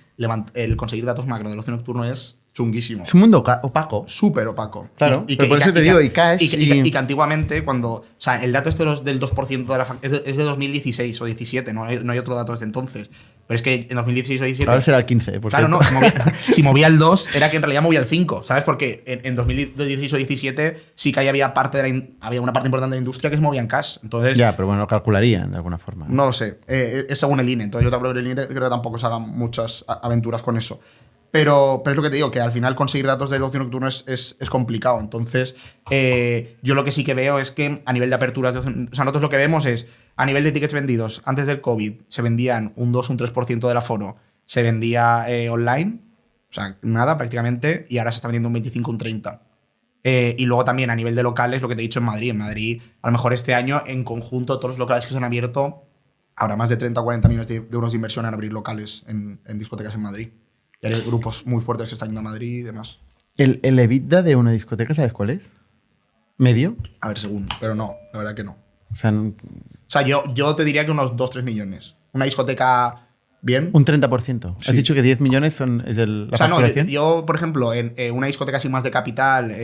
el conseguir datos macro del ocio nocturno es chunguísimo. Es un mundo opaco. Súper opaco. Claro, pero por eso te digo, y caes y que antiguamente, o sea, el dato del 2% de la es de 2016 o 17, no hay otro dato desde entonces. Pero es que en 2016 o 2017... Ahora será el 15, por Claro, cierto. no, si movía el 2, era que en realidad movía el 5, ¿sabes? Porque en 2016 o 17 sí que había una parte importante de la industria que se movía en cash. Entonces, Ya, pero bueno, lo calcularían de alguna forma. no lo sé. Es según el INE. Entonces yo creo que el INE creo que tampoco se hagan muchas aventuras con eso. Pero es lo que te digo, que al final conseguir datos del ocio nocturno es complicado. Entonces, yo lo que sí que veo es que a nivel de aperturas, o sea, nosotros lo que vemos es, a nivel de tickets vendidos, antes del COVID se vendían un 2, un 3% del aforo, se vendía online, o sea, nada prácticamente, y ahora se está vendiendo un 25, un 30. Y luego también a nivel de locales, lo que te he dicho en Madrid. En Madrid, a lo mejor este año, en conjunto, todos los locales que se han abierto, habrá más de 30 o 40 millones de euros de inversión en abrir locales en discotecas en Madrid. Y hay grupos muy fuertes que están yendo a Madrid y demás. ¿El EBITDA de una discoteca, sabes cuál es? ¿Medio? A ver, según. Pero no, la verdad que no. O sea, O sea, yo te diría que unos 2-3 millones. Una discoteca bien. un 30%. Sí. Has dicho que 10 millones la O sea, no, facturación. yo, por ejemplo, en una discoteca así más de capital,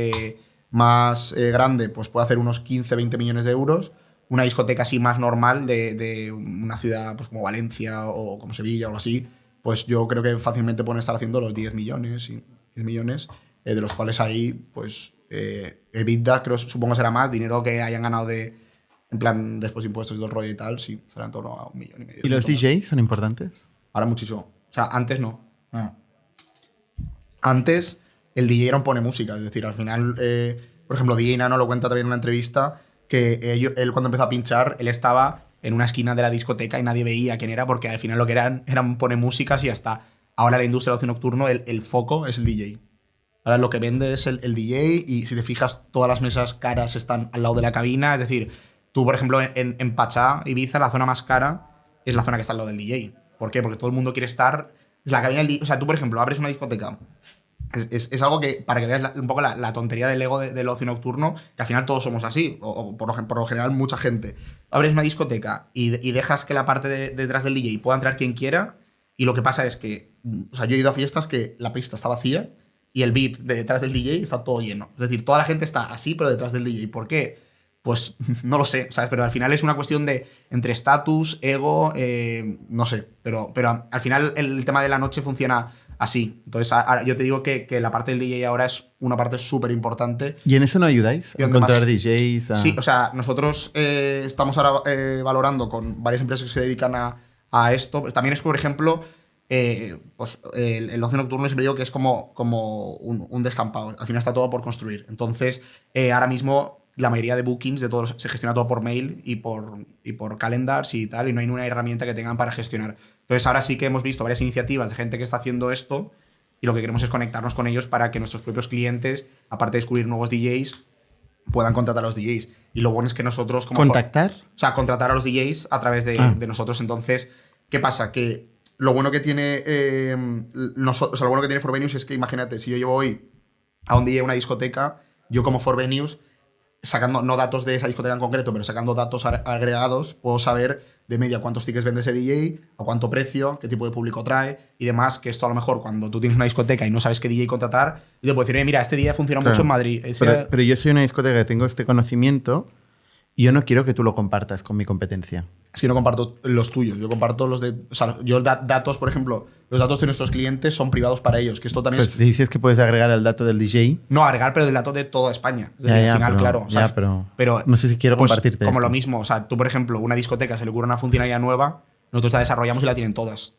más grande, pues puede hacer unos 15-20 millones de euros. Una discoteca así más normal de una ciudad pues, como Valencia o como Sevilla o algo así, pues yo creo que fácilmente pueden estar haciendo los 10 millones, de los cuales ahí, pues, EBITDA, supongo será más, dinero que hayan ganado en plan, después de impuestos y todo el rollo y tal, sí, será en torno a 1,5 millones. ¿Y los más. DJs son importantes? Ahora muchísimo. O sea, antes no. Antes el DJ no pone música, es decir, al final, por ejemplo, DJ Nano lo cuenta también en una entrevista, que él cuando empezó a pinchar, él estaba en una esquina de la discoteca y nadie veía quién era, porque al final lo que eran pone músicas y ya está. Ahora la industria del ocio nocturno, el foco es el DJ. Ahora lo que vende es el DJ, y si te fijas, todas las mesas caras están al lado de la cabina. Es decir, tú, por ejemplo, en Pachá, Ibiza, la zona más cara es la zona que está al lado del DJ. ¿Por qué? Porque todo el mundo quiere estar... Es la cabina del DJ. O sea, tú, por ejemplo, abres una discoteca. Es algo que, para que veas un poco la tontería del ego del ocio nocturno, que al final todos somos así, o por lo general mucha gente. Abres una discoteca y dejas que la parte detrás del DJ pueda entrar quien quiera, y lo que pasa es que, o sea, yo he ido a fiestas que la pista está vacía y el VIP de detrás del DJ está todo lleno. Es decir, toda la gente está así, pero detrás del DJ. ¿Por qué? Pues no lo sé, ¿sabes? Pero al final es una cuestión entre estatus, ego, no sé. Pero al final el tema de la noche funciona así. Entonces, yo te digo que la parte del DJ ahora es una parte súper importante. ¿Y en eso no ayudáis? ¿A encontrar DJs? Sí, o sea, nosotros estamos ahora valorando con varias empresas que se dedican a esto. También es, por ejemplo, pues, el ocio nocturno siempre digo que es como un descampado. Al final está todo por construir. Entonces, ahora mismo la mayoría de bookings de todos se gestiona todo por mail y por calendars y tal, y no hay ninguna herramienta que tengan para gestionar. Entonces, ahora sí que hemos visto varias iniciativas de gente que está haciendo esto, y lo que queremos es conectarnos con ellos para que nuestros propios clientes, aparte de descubrir nuevos DJs, puedan contratar a los DJs. Y lo bueno es que nosotros... ¿Contactar? O sea, contratar a los DJs a través de nosotros. Entonces, ¿qué pasa? Que lo bueno que tiene nosotros, lo bueno que tiene Forvenues es que, imagínate, si yo llevo hoy a un DJ a una discoteca, yo como Forvenues, sacando no datos de esa discoteca en concreto, pero sacando datos agregados, puedo saber de media cuántos tickets vende ese DJ, a cuánto precio, qué tipo de público trae y demás, que esto a lo mejor cuando tú tienes una discoteca y no sabes qué DJ contratar, yo te puedo decir, oye, mira, este DJ funciona mucho en Madrid. Pero yo soy una discoteca que tengo este conocimiento y yo no quiero que tú lo compartas con mi competencia. Es que no comparto los tuyos, yo comparto los de... O sea, yo datos, por ejemplo, los datos de nuestros clientes son privados para ellos, que esto también Pues si dices que puedes agregar el dato del DJ... No, agregar, pero del dato de toda España. Al final, pero, claro. O sea, pero no sé si quiero pues, compartirte como esto. lo mismo, o sea, tú, por ejemplo, una discoteca se le ocurre una funcionalidad nueva, nosotros la desarrollamos y la tienen todas.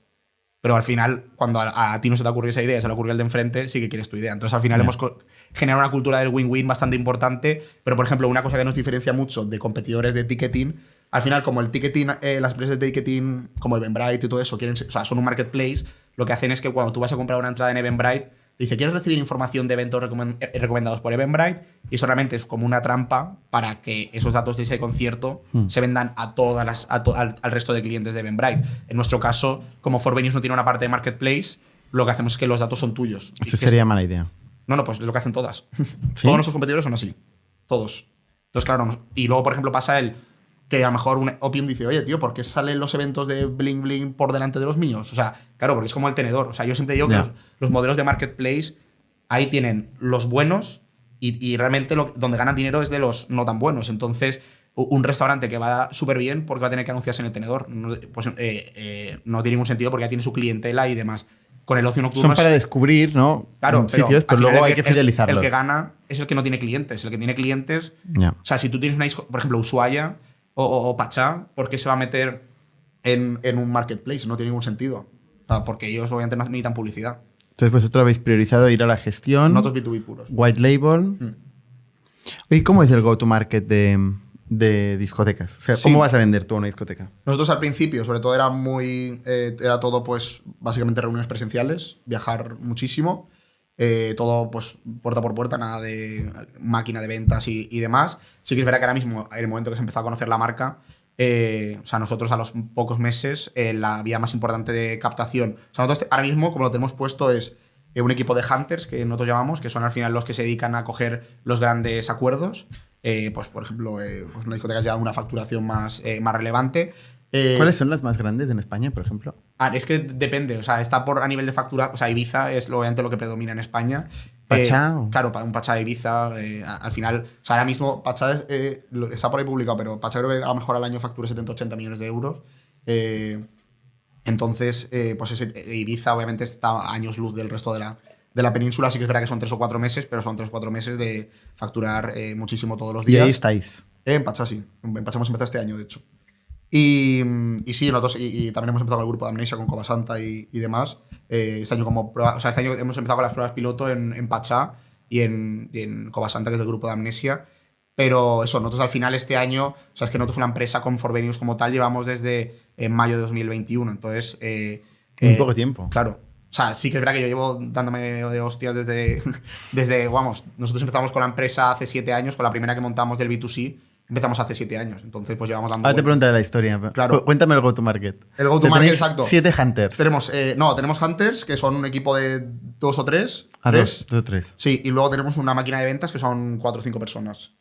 Pero al final, cuando a ti no se te ocurre esa idea, se le ocurre el de enfrente, sí que quieres tu idea. Entonces, al final hemos generado una cultura del win-win bastante importante. Pero, por ejemplo, una cosa que nos diferencia mucho de competidores de ticketing, al final, como el ticketing, las empresas de ticketing, como Eventbrite y todo eso, son un marketplace, lo que hacen es que cuando tú vas a comprar una entrada en Eventbrite, dice, ¿quieres recibir información de eventos recomendados por Eventbrite? Y eso realmente es como una trampa para que esos datos de ese concierto se vendan a al resto de clientes de Eventbrite. En nuestro caso, como Forvenues no tiene una parte de marketplace, lo que hacemos es que los datos son tuyos. Eso sería mala idea. No, pues es lo que hacen todas. ¿Sí? Todos nuestros competidores son así. Todos. Entonces, claro, y luego, por ejemplo, pasa que a lo mejor un Opium dice, oye, tío, ¿por qué salen los eventos de Bling Bling por delante de los míos? O sea, claro, porque es como el tenedor. O sea, yo siempre digo que los modelos de marketplace ahí tienen los buenos y realmente donde ganan dinero es de los no tan buenos. Entonces, un restaurante que va súper bien, ¿por qué va a tener que anunciarse en el tenedor? No tiene ningún sentido porque ya tiene su clientela y demás. Con el ocio nocturno son para descubrir, ¿no? Claro, sitios, pero luego hay que fidelizarlos. El que gana es el que no tiene clientes. El que tiene clientes... O sea, si tú tienes por ejemplo, Ushuaia o Pachá, ¿por qué se va a meter en un marketplace? No tiene ningún sentido. O sea, porque ellos obviamente no necesitan publicidad. Entonces vosotros habéis priorizado ir a la gestión. Nosotros B2B puros. White label. Oye, ¿cómo es el go-to-market de discotecas? O sea, ¿cómo vas a vender tú a una discoteca? Nosotros al principio, sobre todo, era todo, pues, básicamente reuniones presenciales, viajar muchísimo, todo, pues, puerta por puerta, nada de máquina de ventas y demás. Sí que es verdad que ahora mismo, en el momento que se empezó a conocer la marca, o sea, nosotros a los pocos meses, la vía más importante de captación. O sea, nosotros ahora mismo, como lo tenemos puesto, es un equipo de hunters, que nosotros llamamos, que son al final los que se dedican a coger los grandes acuerdos. Pues, por ejemplo, pues una discoteca ya una facturación más relevante. ¿Cuáles son las más grandes en España, por ejemplo? Es que depende, o sea, está a nivel de factura, o sea, Ibiza es obviamente lo que predomina en España. ¿Pachá? Claro, un Pachá de Ibiza, al final, o sea, ahora mismo Pachá está por ahí publicado, pero Pachá creo que a lo mejor al año factura 70-80 millones de euros. Entonces, pues Ibiza obviamente está a años luz del resto de la península. Sí que es verdad que son 3 o 4 meses, pero son 3 o 4 meses de facturar muchísimo todos los días. ¿Y ahí estáis? En Pachá sí. En Pachá hemos empezado este año, de hecho. Y sí, nosotros y también hemos empezado con el grupo de Amnesia, con Cobasanta y demás. Este año este año hemos empezado con las pruebas piloto en Pachá y en Cobasanta, que es el grupo de Amnesia. Pero eso, nosotros al final este año, o sea, es que nosotros una empresa con Forvenues como tal llevamos desde mayo de 2021. Entonces... muy poco tiempo. Claro. O sea, sí que es verdad que yo llevo dándome de hostias desde vamos, nosotros empezamos con la empresa hace 7 años, con la primera que montamos del B2C, empezamos hace 7 años. Entonces, pues llevamos dando... Ahora te preguntaré la historia. Claro. Cuéntame el go-to-market. El go-to-market, exacto. 7 hunters. Tenemos hunters, que son un equipo de 2 o 3. Ah, 2 o 3. Sí, y luego tenemos una máquina de ventas que son 4 o 5 personas.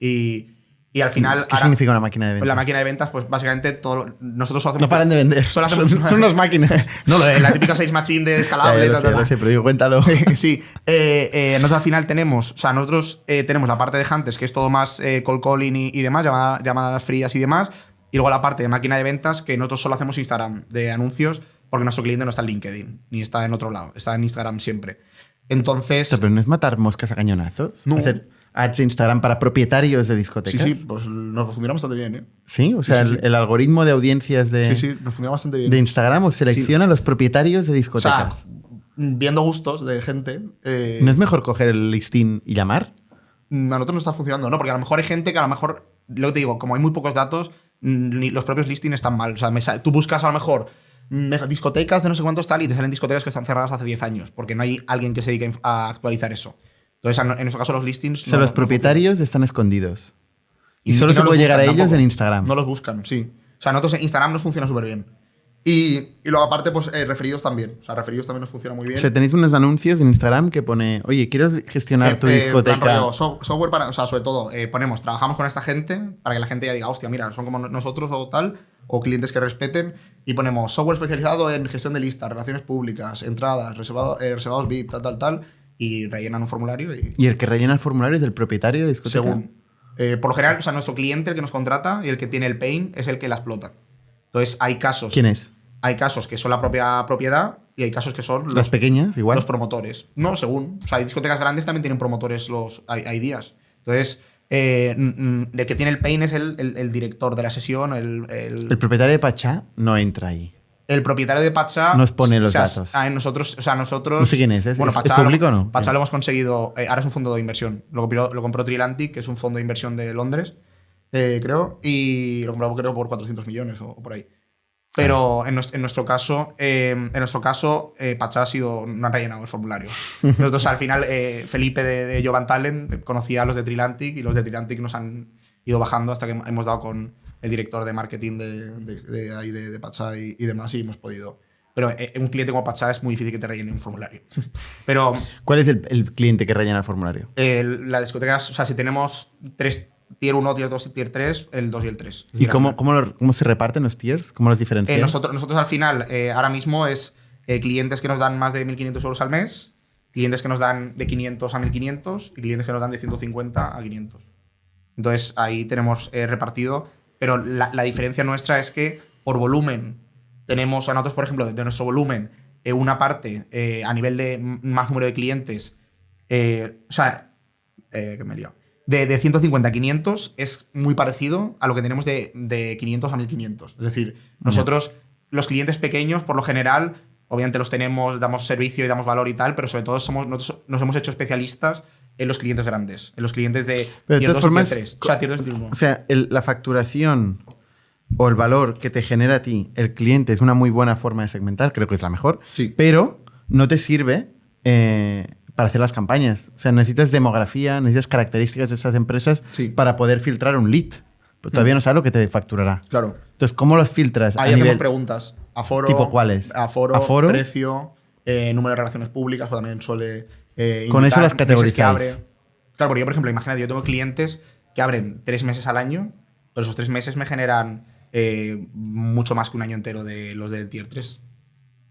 Y al final... ¿Qué significa una máquina de ventas? La máquina de ventas, pues básicamente nosotros solo hacemos... No paran de vender. Solo hacemos, son unas máquinas. No, la típica 6 machine de escalable. Lo sé, pero digo, cuéntalo. Sí. Nosotros al final tenemos... O sea, nosotros tenemos la parte de hunters, que es todo más cold calling y demás, llamadas frías y demás. Y luego la parte de máquina de ventas, que nosotros solo hacemos Instagram de anuncios, porque nuestro cliente no está en LinkedIn, ni está en otro lado. Está en Instagram siempre. Entonces... Pero no es matar moscas a cañonazos. No. Hacer ads de Instagram para propietarios de discotecas. Sí, pues nos funciona bastante bien, ¿eh? Sí, o sea, sí. El algoritmo de audiencias de, sí, nos funciona bastante bien. de Instagram os selecciona a los propietarios de discotecas. O sea, viendo gustos de gente... ¿No es mejor coger el listín y llamar? A nosotros no está funcionando, ¿no? Porque a lo mejor hay gente que a lo mejor, lo que te digo, como hay muy pocos datos, ni los propios listings están mal. O sea, tú buscas a lo mejor discotecas de no sé cuántos tal y te salen discotecas que están cerradas hace 10 años, porque no hay alguien que se dedique a actualizar eso. Entonces, en nuestro caso, los listings... O sea, los propietarios están escondidos. Y Y solo no se los puede llegar a buscan ellos tampoco. en Instagram. No los buscan, sí. O sea, nosotros en Instagram nos funciona súper bien. Y luego aparte, pues referidos también. O sea, referidos también nos funciona muy bien. O sea, tenéis unos anuncios en Instagram que pone, oye, quiero gestionar tu discoteca. Plan rollo, software para, o sea, sobre todo, trabajamos con esta gente para que la gente ya diga, hostia, mira, son como nosotros o tal, o clientes que respeten, y ponemos software especializado en gestión de listas, relaciones públicas, entradas, reservados VIP, tal, y rellenan un formulario. ¿Y el que rellena el formulario es el propietario de discoteca? Según. Por lo general, o sea, nuestro cliente, el que nos contrata y el que tiene el pain, es el que la explota. Entonces, hay casos. ¿Quién es? Hay casos que son la propia propiedad y hay casos que son las pequeñas, igual. Los promotores. No, según. O sea, hay discotecas grandes también tienen promotores, hay días. Entonces, el que tiene el pain es el director de la sesión. El propietario de Pachá no entra ahí. El propietario de Pachá nos pone los datos. Nosotros. No sé quién es. Bueno, ¿Es público o no? Pachá lo hemos conseguido. Ahora es un fondo de inversión. Lo compró Trilantic, que es un fondo de inversión de Londres, creo. Y lo compró, creo, por 400 millones o por ahí. Pero en nuestro caso, Pachá no han rellenado el formulario. Nosotros, al final, Felipe de Jovan Talent conocía a los de Trilantic y los de Trilantic nos han ido bajando hasta que hemos dado con el director de marketing de Pachá y demás y hemos podido. Pero un cliente como Pachá es muy difícil que te rellene un formulario. Pero, ¿cuál es el cliente que rellena el formulario? Las discotecas, o sea, si tenemos 3 Tier 1, Tier 2 y Tier 3, el 2 y el 3. ¿Y cómo se reparten los tiers? ¿Cómo los diferencian? Nosotros al final, ahora mismo es clientes que nos dan más de 1.500 euros al mes, clientes que nos dan de 500 a 1.500 y clientes que nos dan de 150 a 500. Entonces ahí tenemos repartido, pero la diferencia nuestra es que por volumen tenemos, a nosotros por ejemplo, de nuestro volumen, una parte a nivel de más número de clientes, que me he liado. De 150 a 500 es muy parecido a lo que tenemos de 500 a 1500. Es decir, nosotros, los clientes pequeños, por lo general, obviamente los tenemos, damos servicio y damos valor y tal, pero sobre todo nosotros nos hemos hecho especialistas en los clientes grandes, en los clientes de Tier 2 y Tier 3. O sea, Tier 2 y Tier 1. O sea, la facturación o el valor que te genera a ti el cliente es una muy buena forma de segmentar, creo que es la mejor, sí. Pero no te sirve para hacer las campañas. O sea, necesitas demografía, necesitas características de estas empresas para poder filtrar un lead. Pero todavía no sabes lo que te facturará. Claro. Entonces, ¿cómo los filtras? Ahí hacemos preguntas. Aforo. ¿Tipo cuáles? Aforo, precio, número de relaciones públicas, o también suele con eso las categorizáis. Claro, porque yo, por ejemplo, imagínate, yo tengo clientes que abren 3 meses al año, pero esos 3 meses me generan mucho más que un año entero de los del Tier 3.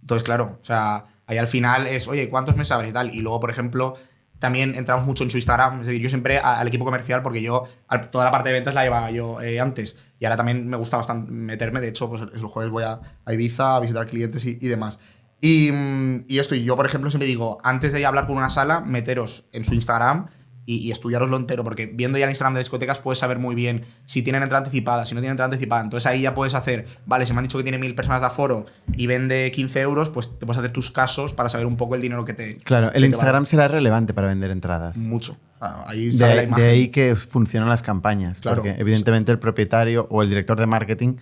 Entonces, claro, o sea, ahí al final es, oye, ¿cuántos meses abres y tal? Y luego, por ejemplo, también entramos mucho en su Instagram. Es decir, yo siempre al equipo comercial, porque yo toda la parte de ventas la llevaba yo antes. Y ahora también me gusta bastante meterme. De hecho, pues el jueves voy a Ibiza a visitar clientes y demás. Y yo, por ejemplo, siempre digo, antes de hablar con una sala, meteros en su Instagram y estudiaroslo entero, porque viendo ya el Instagram de discotecas puedes saber muy bien si tienen entrada anticipada, si no tienen entrada anticipada. Entonces ahí ya puedes hacer, vale, si me han dicho que tiene 1.000 personas de aforo y vende 15 euros, pues te puedes hacer tus casos para saber un poco el dinero que te... Claro, el Instagram será relevante para vender entradas. Mucho. Ahí sale la imagen. De ahí que funcionan las campañas. Claro. Porque evidentemente el propietario o el director de marketing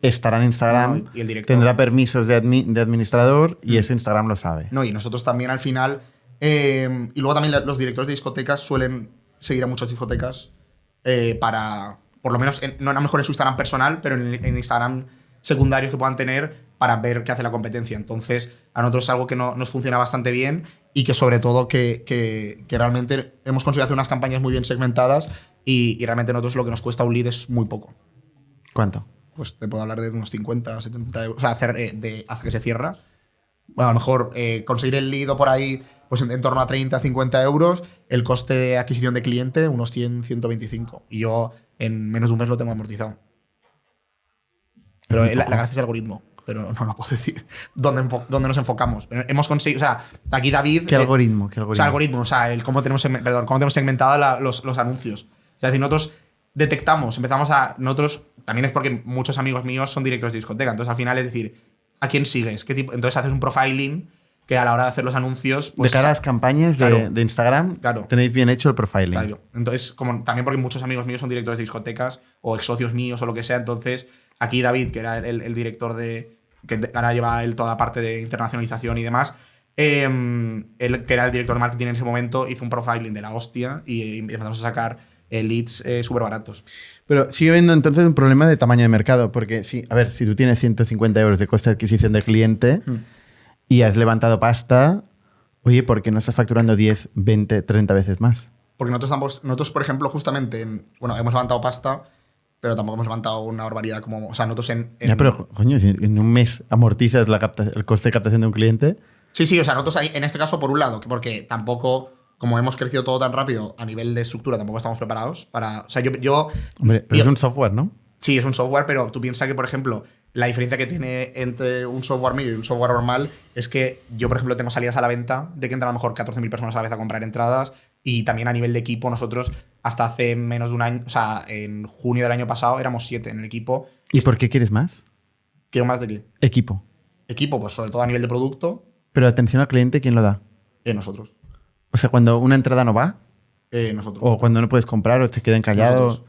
estará en Instagram, y el director tendrá permisos de administrador y eso Instagram lo sabe. No, y nosotros también al final... y luego también los directores de discotecas suelen seguir a muchas discotecas para, por lo menos, no a lo mejor en su Instagram personal, pero en Instagram secundarios que puedan tener para ver qué hace la competencia. Entonces, a nosotros es algo que nos funciona bastante bien y que sobre todo que realmente hemos conseguido hacer unas campañas muy bien segmentadas y realmente a nosotros lo que nos cuesta un lead es muy poco. ¿Cuánto? Pues te puedo hablar de unos 50, 70 euros. O sea, hacer hasta que se cierra. Bueno, a lo mejor conseguir el lead o por ahí pues en torno a 30, 50 euros. El coste de adquisición de cliente, unos 100, 125. Y yo en menos de un mes lo tengo amortizado. Pero la gracia es el algoritmo. Pero no puedo decir dónde nos enfocamos. Pero hemos conseguido... O sea, aquí David... ¿Qué algoritmo? O sea, algoritmo. O sea, cómo tenemos segmentado los anuncios. O sea, es decir, nosotros detectamos, nosotros... También es porque muchos amigos míos son directores de discoteca. Entonces, al final es decir, ¿a quién sigues? ¿Qué tipo? Entonces haces un profiling que a la hora de hacer los anuncios... Pues, de cara a las campañas de Instagram, tenéis bien hecho el profiling. Claro. Entonces, también porque muchos amigos míos son directores de discotecas o ex socios míos o lo que sea. Entonces, aquí David, que era el director que ahora lleva toda la parte de internacionalización y demás, él, que era el director de marketing en ese momento, hizo un profiling de la hostia y empezamos a sacar leads súper baratos. Pero sigue habiendo entonces un problema de tamaño de mercado, porque sí, a ver, si tú tienes 150 euros de coste de adquisición de cliente y has levantado pasta, oye, ¿por qué no estás facturando 10, 20, 30 veces más? Porque nosotros por ejemplo, justamente, hemos levantado pasta, pero tampoco hemos levantado una barbaridad como... O sea, nosotros Ya, pero, coño, si en un mes amortizas el coste de captación de un cliente... Sí, o sea, nosotros en este caso, por un lado, porque tampoco, como hemos crecido todo tan rápido a nivel de estructura, tampoco estamos preparados para... O sea, Hombre, pero es un software, ¿no? Sí, es un software, pero tú piensas que, por ejemplo, la diferencia que tiene entre un software mío y un software normal es que yo, por ejemplo, tengo salidas a la venta de que entran a lo mejor 14.000 personas a la vez a comprar entradas, y también a nivel de equipo nosotros hasta hace menos de un año, o sea, en junio del año pasado éramos 7 en el equipo. ¿Y por qué quieres más? ¿Quiero más de qué? Equipo. Equipo, pues sobre todo a nivel de producto, Pero atención al cliente, ¿quién lo da? nosotros. O sea, cuando una entrada no va, Nosotros. o cuando no puedes comprar o te quedan callados. Nosotros.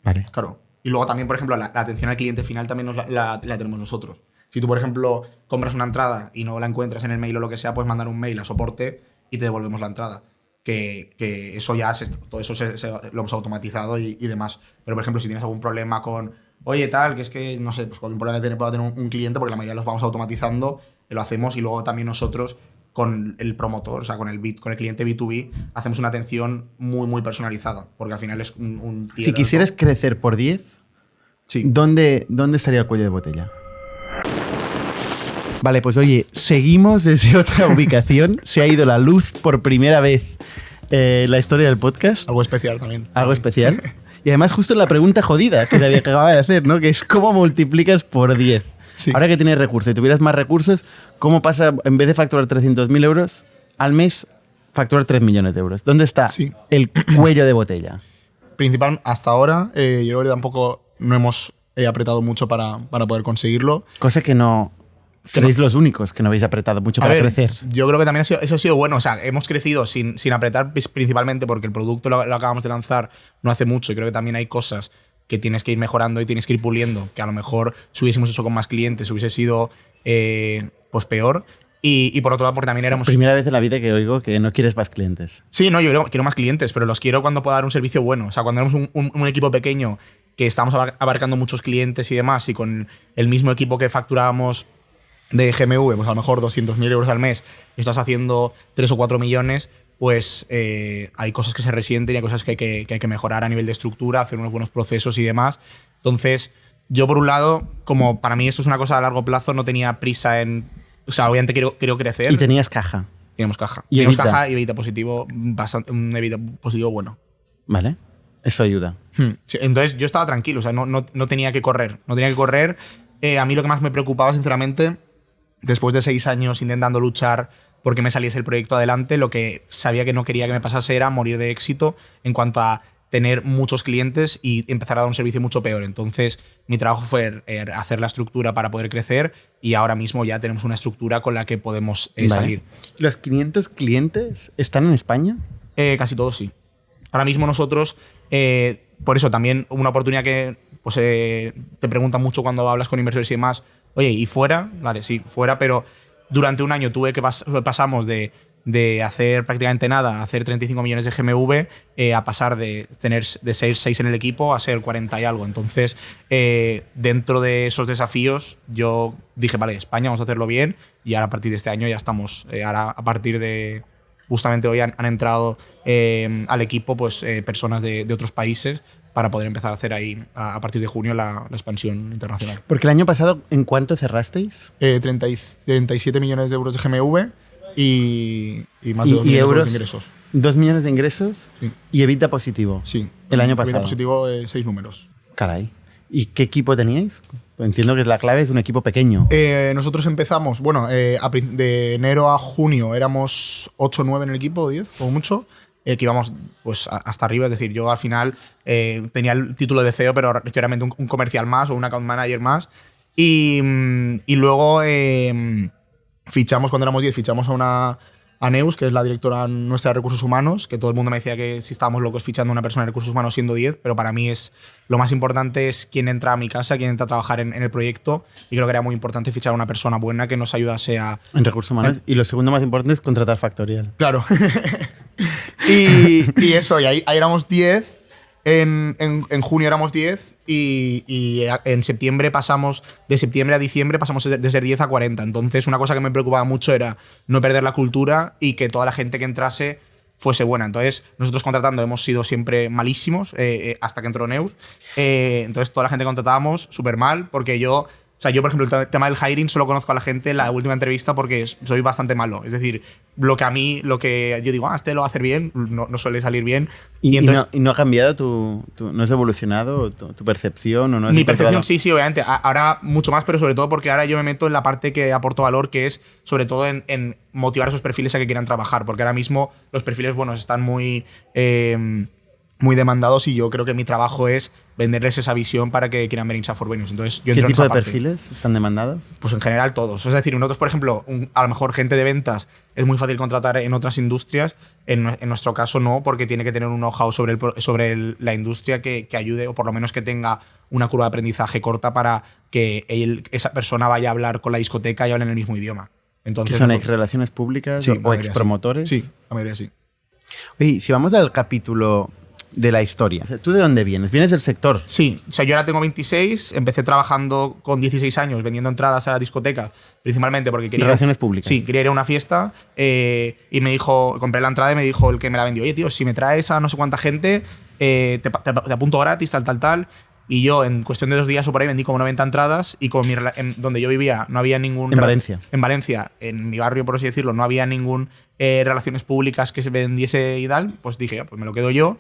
Vale. Claro. Y luego también, por ejemplo, la atención al cliente final también la tenemos nosotros. Si tú, por ejemplo, compras una entrada y no la encuentras en el mail o lo que sea, puedes mandar un mail a soporte y te devolvemos la entrada. Que eso ya, todo eso lo hemos automatizado y demás. Pero, por ejemplo, si tienes algún problema con, oye, tal, que es que, no sé, pues cualquier problema que pueda tener un cliente, porque la mayoría los vamos automatizando, lo hacemos, y luego también nosotros con el promotor, o sea, con el cliente B2B, hacemos una atención muy, muy personalizada, porque al final es un tier. Si quisieras crecer por 10, Sí. ¿dónde estaría el cuello de botella? Vale, pues oye, seguimos desde otra ubicación. Se ha ido la luz por primera vez en la historia del podcast. Algo especial también. Algo especial. Y además justo la pregunta jodida que te acababa de hacer, ¿no? Que es ¿cómo multiplicas por 10? Sí. Ahora que tienes recursos y tuvieras más recursos, ¿cómo pasa, en vez de facturar 300.000 euros al mes, facturar 3 millones de euros? ¿Dónde está Sí. el cuello de botella? Principal, hasta ahora, yo creo que tampoco no hemos apretado mucho para poder conseguirlo. Cosa que no... Seréis los únicos que no habéis apretado mucho para crecer. Yo creo que también eso ha sido bueno. O sea, hemos crecido sin apretar, principalmente porque el producto lo acabamos de lanzar no hace mucho, y creo que también hay cosas que tienes que ir mejorando y tienes que ir puliendo, que a lo mejor si hubiésemos hecho con más clientes hubiese sido pues peor. Y por otro lado, porque también éramos... Primera vez en la vida que oigo que no quieres más clientes. Sí, no, yo quiero más clientes, pero los quiero cuando pueda dar un servicio bueno. O sea, cuando éramos un equipo pequeño que estamos abarcando muchos clientes y demás, y con el mismo equipo que facturábamos de GMV, pues a lo mejor 200.000 euros al mes, y estás haciendo 3 o 4 millones, pues hay cosas que se resienten y hay cosas que hay que mejorar a nivel de estructura, hacer unos buenos procesos y demás. Entonces, yo por un lado, como para mí esto es una cosa a largo plazo, no tenía prisa en... O sea, obviamente quiero crecer. Y tenías caja. Tenemos caja. ¿Y Tenemos evita? caja y evita positivo, un evita positivo bueno. Vale. Eso ayuda. Sí, entonces yo estaba tranquilo, o sea, no tenía que correr. No tenía que correr. A mí lo que más me preocupaba, sinceramente, después de 6 años intentando luchar porque me saliese el proyecto adelante, lo que sabía que no quería que me pasase era morir de éxito en cuanto a tener muchos clientes y empezar a dar un servicio mucho peor. Entonces, mi trabajo fue hacer la estructura para poder crecer, y ahora mismo ya tenemos una estructura con la que podemos salir. ¿Los 500 clientes están en España? Casi todos sí. Ahora mismo nosotros, por eso también una oportunidad que pues, te preguntan mucho cuando hablas con inversores y demás, oye, ¿y fuera? Vale, sí, fuera, pero durante un año pasamos de hacer prácticamente nada a hacer 35 millones de GMV, a pasar de tener de ser 6 en el equipo a ser 40 y algo. Entonces, dentro de esos desafíos, yo dije, vale, España, vamos a hacerlo bien, y ahora a partir de este año ya estamos, ahora a partir de... Justamente hoy han entrado al equipo pues, personas de otros países para poder empezar a hacer ahí, a partir de junio, la expansión internacional. Porque el año pasado, ¿en cuánto cerrasteis? 37 millones de euros de GMV y más de 2 millones de euros de ingresos. 2 millones de ingresos, Sí. Y EBITDA positivo. Sí. El año pasado. EBITDA positivo, 6 números. Caray. ¿Y qué equipo teníais? Pues entiendo que la clave es un equipo pequeño. Nosotros empezamos, bueno, de enero a junio éramos 8 o 9 en el equipo, 10 como mucho, que íbamos pues, hasta arriba. Es decir, yo al final tenía el título de CEO, pero realmente un comercial más o un account manager más. Y luego fichamos, cuando éramos 10, fichamos a Neus, que es la directora nuestra de recursos humanos, que todo el mundo me decía que si estábamos locos fichando a una persona de recursos humanos siendo 10, pero para mí lo más importante es quién entra a mi casa, quién entra a trabajar en el proyecto, y creo que era muy importante fichar a una persona buena que nos ayudase a... En recursos humanos. Y lo segundo más importante es contratar Factorial. Claro. y eso, y ahí éramos 10, En junio éramos 10 y en septiembre de septiembre a diciembre pasamos de ser 10 a 40. Entonces, una cosa que me preocupaba mucho era no perder la cultura y que toda la gente que entrase fuese buena. Entonces, nosotros contratando hemos sido siempre malísimos hasta que entró Neus. Entonces, toda la gente que contratábamos súper mal porque yo, por ejemplo, el tema del hiring solo conozco a la gente en la última entrevista porque soy bastante malo. Es decir, lo que yo digo, este lo va a hacer bien, no suele salir bien. ¿Y entonces, no ha cambiado no has evolucionado tu percepción? ¿O no has mi encontrado? percepción sí, obviamente. Ahora mucho más, pero sobre todo porque ahora yo me meto en la parte que aporto valor, que es sobre todo en motivar a esos perfiles a que quieran trabajar. Porque ahora mismo los perfiles buenos están muy demandados y yo creo que mi trabajo es venderles esa visión para que quieran venirse a Fort Venus. Entonces, yo ¿Qué entro en tipo esa de parte. perfiles están demandados? Pues en general todos. Es decir, nosotros, por ejemplo, a lo mejor gente de ventas es muy fácil contratar en otras industrias. En nuestro caso no, porque tiene que tener un know-how sobre la industria que ayude, o por lo menos que tenga una curva de aprendizaje corta para que esa persona vaya a hablar con la discoteca y hablen el mismo idioma. Entonces, ¿Qué son relaciones públicas Sí, la o mayoría expromotores? Sí, la mayoría sí. Oye, si vamos al capítulo de la historia, ¿tú de dónde vienes? ¿Vienes del sector? Sí, yo ahora tengo 26, empecé trabajando con 16 años vendiendo entradas a la discoteca, principalmente porque quería… Relaciones públicas. Sí, quería ir a una fiesta y me dijo, compré la entrada y me dijo el que me la vendió, oye tío, si me traes a no sé cuánta gente, te apunto gratis, tal. Y yo en cuestión de 2 días o por ahí vendí como 90 entradas y donde yo vivía no había ningún… ¿En Valencia? En Valencia, en mi barrio por así decirlo, no había ningún relaciones públicas que se vendiese y tal, pues dije, pues me lo quedo yo.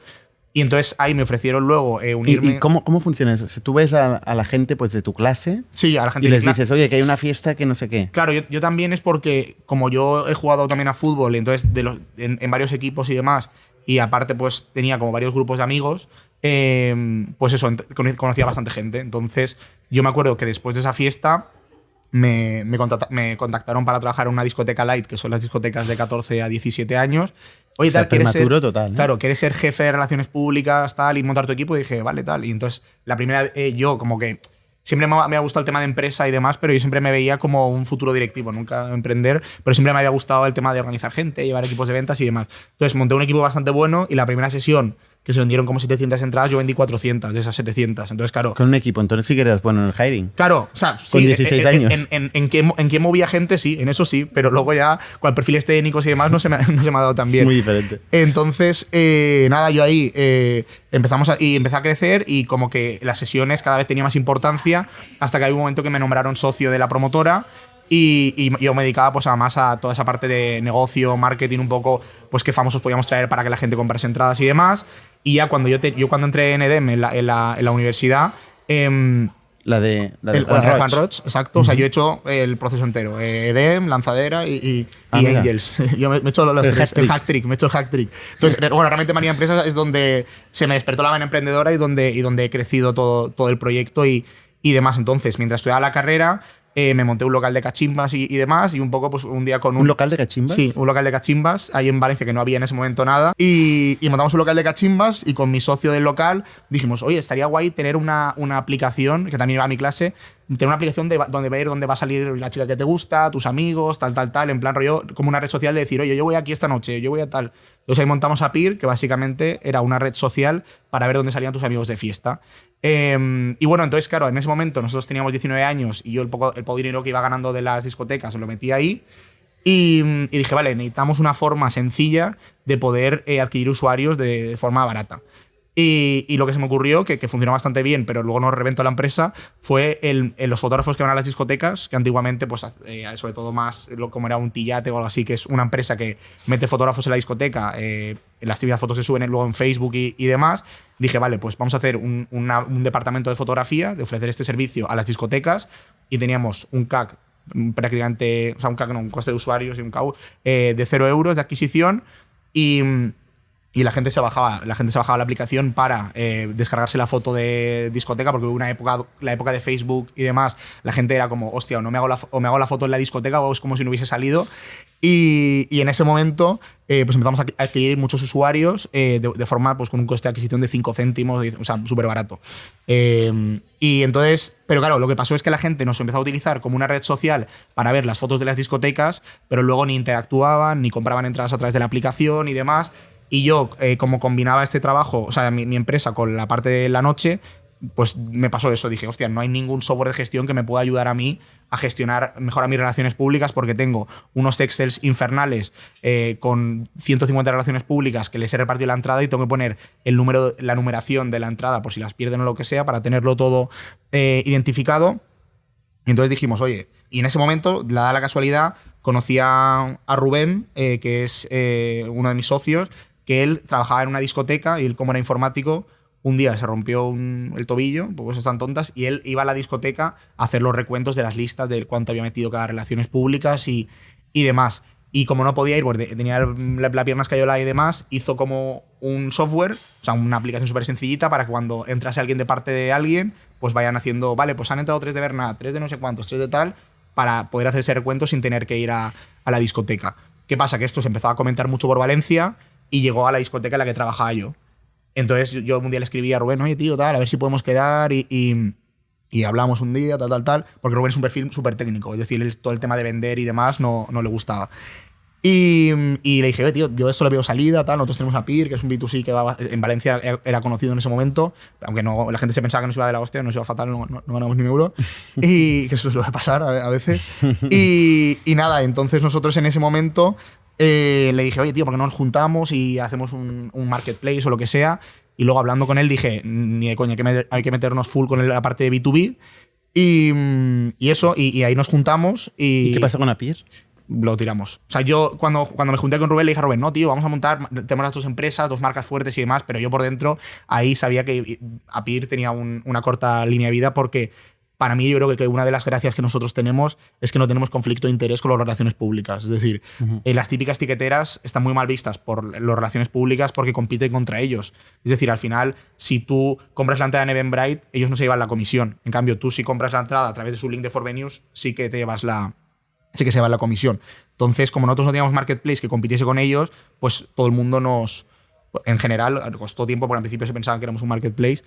Y entonces ahí me ofrecieron luego unirme… ¿Y cómo funciona eso? Si tú ves a la gente pues, de tu clase Sí, a la gente y les de dices, oye, que hay una fiesta que no sé qué. Claro, yo también es porque como yo he jugado también a fútbol y entonces en varios equipos y demás, y aparte pues tenía como varios grupos de amigos, pues eso, conocía bastante gente. Entonces yo me acuerdo que después de esa fiesta me contactaron para trabajar en una discoteca light, que son las discotecas de 14 a 17 años. Oye, tal, ¿quieres ser, total, ¿eh? Claro, ¿quieres ser jefe de relaciones públicas tal y montar tu equipo? Y dije, vale, tal. Y entonces la primera, yo como que siempre me ha gustado el tema de empresa y demás, pero yo siempre me veía como un futuro directivo, nunca emprender, pero siempre me había gustado el tema de organizar gente, llevar equipos de ventas y demás. Entonces monté un equipo bastante bueno y la primera sesión, que se vendieron como 700 entradas, yo vendí 400 de esas 700. Entonces, claro… Con un equipo, entonces sí que eras bueno en el hiring. Claro, o sea, sí, Con 16 años. En que movía gente, sí, en eso sí, pero luego ya con perfiles técnicos y demás no se me ha dado tan bien. Es muy diferente. Entonces, nada, yo ahí empecé a crecer y como que las sesiones cada vez tenían más importancia hasta que hay un momento que me nombraron socio de la promotora. Y yo me dedicaba pues más a toda esa parte de negocio, marketing, un poco, pues qué famosos podíamos traer para que la gente comprase entradas y demás. Y ya cuando yo cuando entré en EDEM, en la universidad… La de Juan Roch, exacto. O sea, yo he hecho el proceso entero. EDEM, lanzadera y Angels. Yo me he hecho los tres. El hack trick. Me he hecho el hack trick. Entonces, bueno, realmente María Empresas es donde se me despertó la vena emprendedora y donde he crecido todo el proyecto y demás. Entonces, mientras estudiaba la carrera… me monté un local de cachimbas y demás, y un poco pues un día con ¿Un local de cachimbas? Sí, un local de cachimbas, ahí en Valencia, que no había en ese momento nada, y montamos un local de cachimbas y con mi socio del local dijimos, oye, estaría guay tener una aplicación, que también iba a mi clase, tener una aplicación donde ver dónde va a salir la chica que te gusta, tus amigos, tal, en plan rollo, como una red social de decir, oye, yo voy aquí esta noche, yo voy a tal. Entonces ahí montamos Appear, que básicamente era una red social para ver dónde salían tus amigos de fiesta. Y bueno, entonces, claro, en ese momento nosotros teníamos 19 años y yo el poco dinero que iba ganando de las discotecas lo metí ahí. Y dije, vale, necesitamos una forma sencilla de poder adquirir usuarios de forma barata. Y lo que se me ocurrió, que funcionó bastante bien, pero luego nos reventó la empresa, fue los fotógrafos que van a las discotecas, que antiguamente, pues sobre todo más como era un Tillate o algo así, que es una empresa que mete fotógrafos en la discoteca, las típicas fotos que suben luego en Facebook y demás. Dije, vale, pues vamos a hacer un departamento de fotografía, de ofrecer este servicio a las discotecas, y teníamos un CAC prácticamente, o sea, un CAC no, un coste de usuarios y un CAU de 0 euros de adquisición, y la gente se bajaba la aplicación para descargarse la foto de discoteca, porque hubo una época, la época de Facebook y demás, la gente era como, hostia, o me hago la foto en la discoteca o es como si no hubiese salido. Y en ese momento pues empezamos a adquirir muchos usuarios de forma pues con un coste de adquisición de 5 céntimos, o sea, súper barato. Y entonces, pero claro, lo que pasó es que la gente nos empezó a utilizar como una red social para ver las fotos de las discotecas, pero luego ni interactuaban, ni compraban entradas a través de la aplicación y demás. Y yo, como combinaba este trabajo, o sea, mi empresa con la parte de la noche, pues me pasó eso. Dije, hostia, no hay ningún software de gestión que me pueda ayudar a mí a gestionar mejor a mis relaciones públicas, porque tengo unos Excels infernales con 150 relaciones públicas que les he repartido la entrada y tengo que poner el número, la numeración de la entrada por si las pierden o lo que sea, para tenerlo todo identificado. Y entonces dijimos, oye, y en ese momento, dada la casualidad, conocí a Rubén, que es uno de mis socios, que él trabajaba en una discoteca y él, como era informático, un día se rompió el tobillo, pues están tontas, y él iba a la discoteca a hacer los recuentos de las listas de cuánto había metido cada relaciones públicas y demás. Y como no podía ir, porque tenía la pierna escayola y demás, hizo como un software, o sea, una aplicación súper sencillita para que cuando entrase alguien de parte de alguien, pues vayan haciendo, vale, pues han entrado 3 de Bernat, 3 de no sé cuántos, 3 de tal, para poder hacer ese recuento sin tener que ir a la discoteca. ¿Qué pasa? Que esto se empezó a comentar mucho por Valencia y llegó a la discoteca en la que trabajaba yo. Entonces yo un día le escribí a Rubén, oye, tío, tal, a ver si podemos quedar y hablamos un día, tal, porque Rubén es un perfil súper técnico, es decir, todo el tema de vender y demás no le gustaba. Y le dije, oye, tío, yo esto le veo salida, tal, nosotros tenemos APIR, que es un B2C que va, en Valencia era conocido en ese momento, aunque no, la gente se pensaba que nos iba de la hostia, nos iba fatal, no ganamos ni un euro, y que eso suele pasar a veces. Y nada, entonces nosotros en ese momento le dije, oye, tío, ¿por qué no nos juntamos y hacemos un marketplace o lo que sea? Y luego hablando con él dije, ni de coña, hay que meternos full con la parte de B2B. Y eso, y ahí nos juntamos. ¿Y qué pasa con APIR? Lo tiramos. O sea, yo cuando me junté con Rubén le dije a Rubén, no, tío, vamos a montar, tenemos las 2 empresas, 2 marcas fuertes y demás, pero yo por dentro ahí sabía que APIR tenía una corta línea de vida, porque para mí yo creo que una de las gracias que nosotros tenemos es que no tenemos conflicto de interés con las relaciones públicas. Es decir, las típicas tiqueteras están muy mal vistas por las relaciones públicas porque compiten contra ellos. Es decir, al final, si tú compras la entrada en Eventbrite, ellos no se llevan la comisión. En cambio, tú si compras la entrada a través de su link de ForVenues, sí que se lleva la comisión. Entonces, como nosotros no teníamos marketplace que compitiese con ellos, pues todo el mundo en general, costó tiempo porque al principio se pensaba que éramos un marketplace.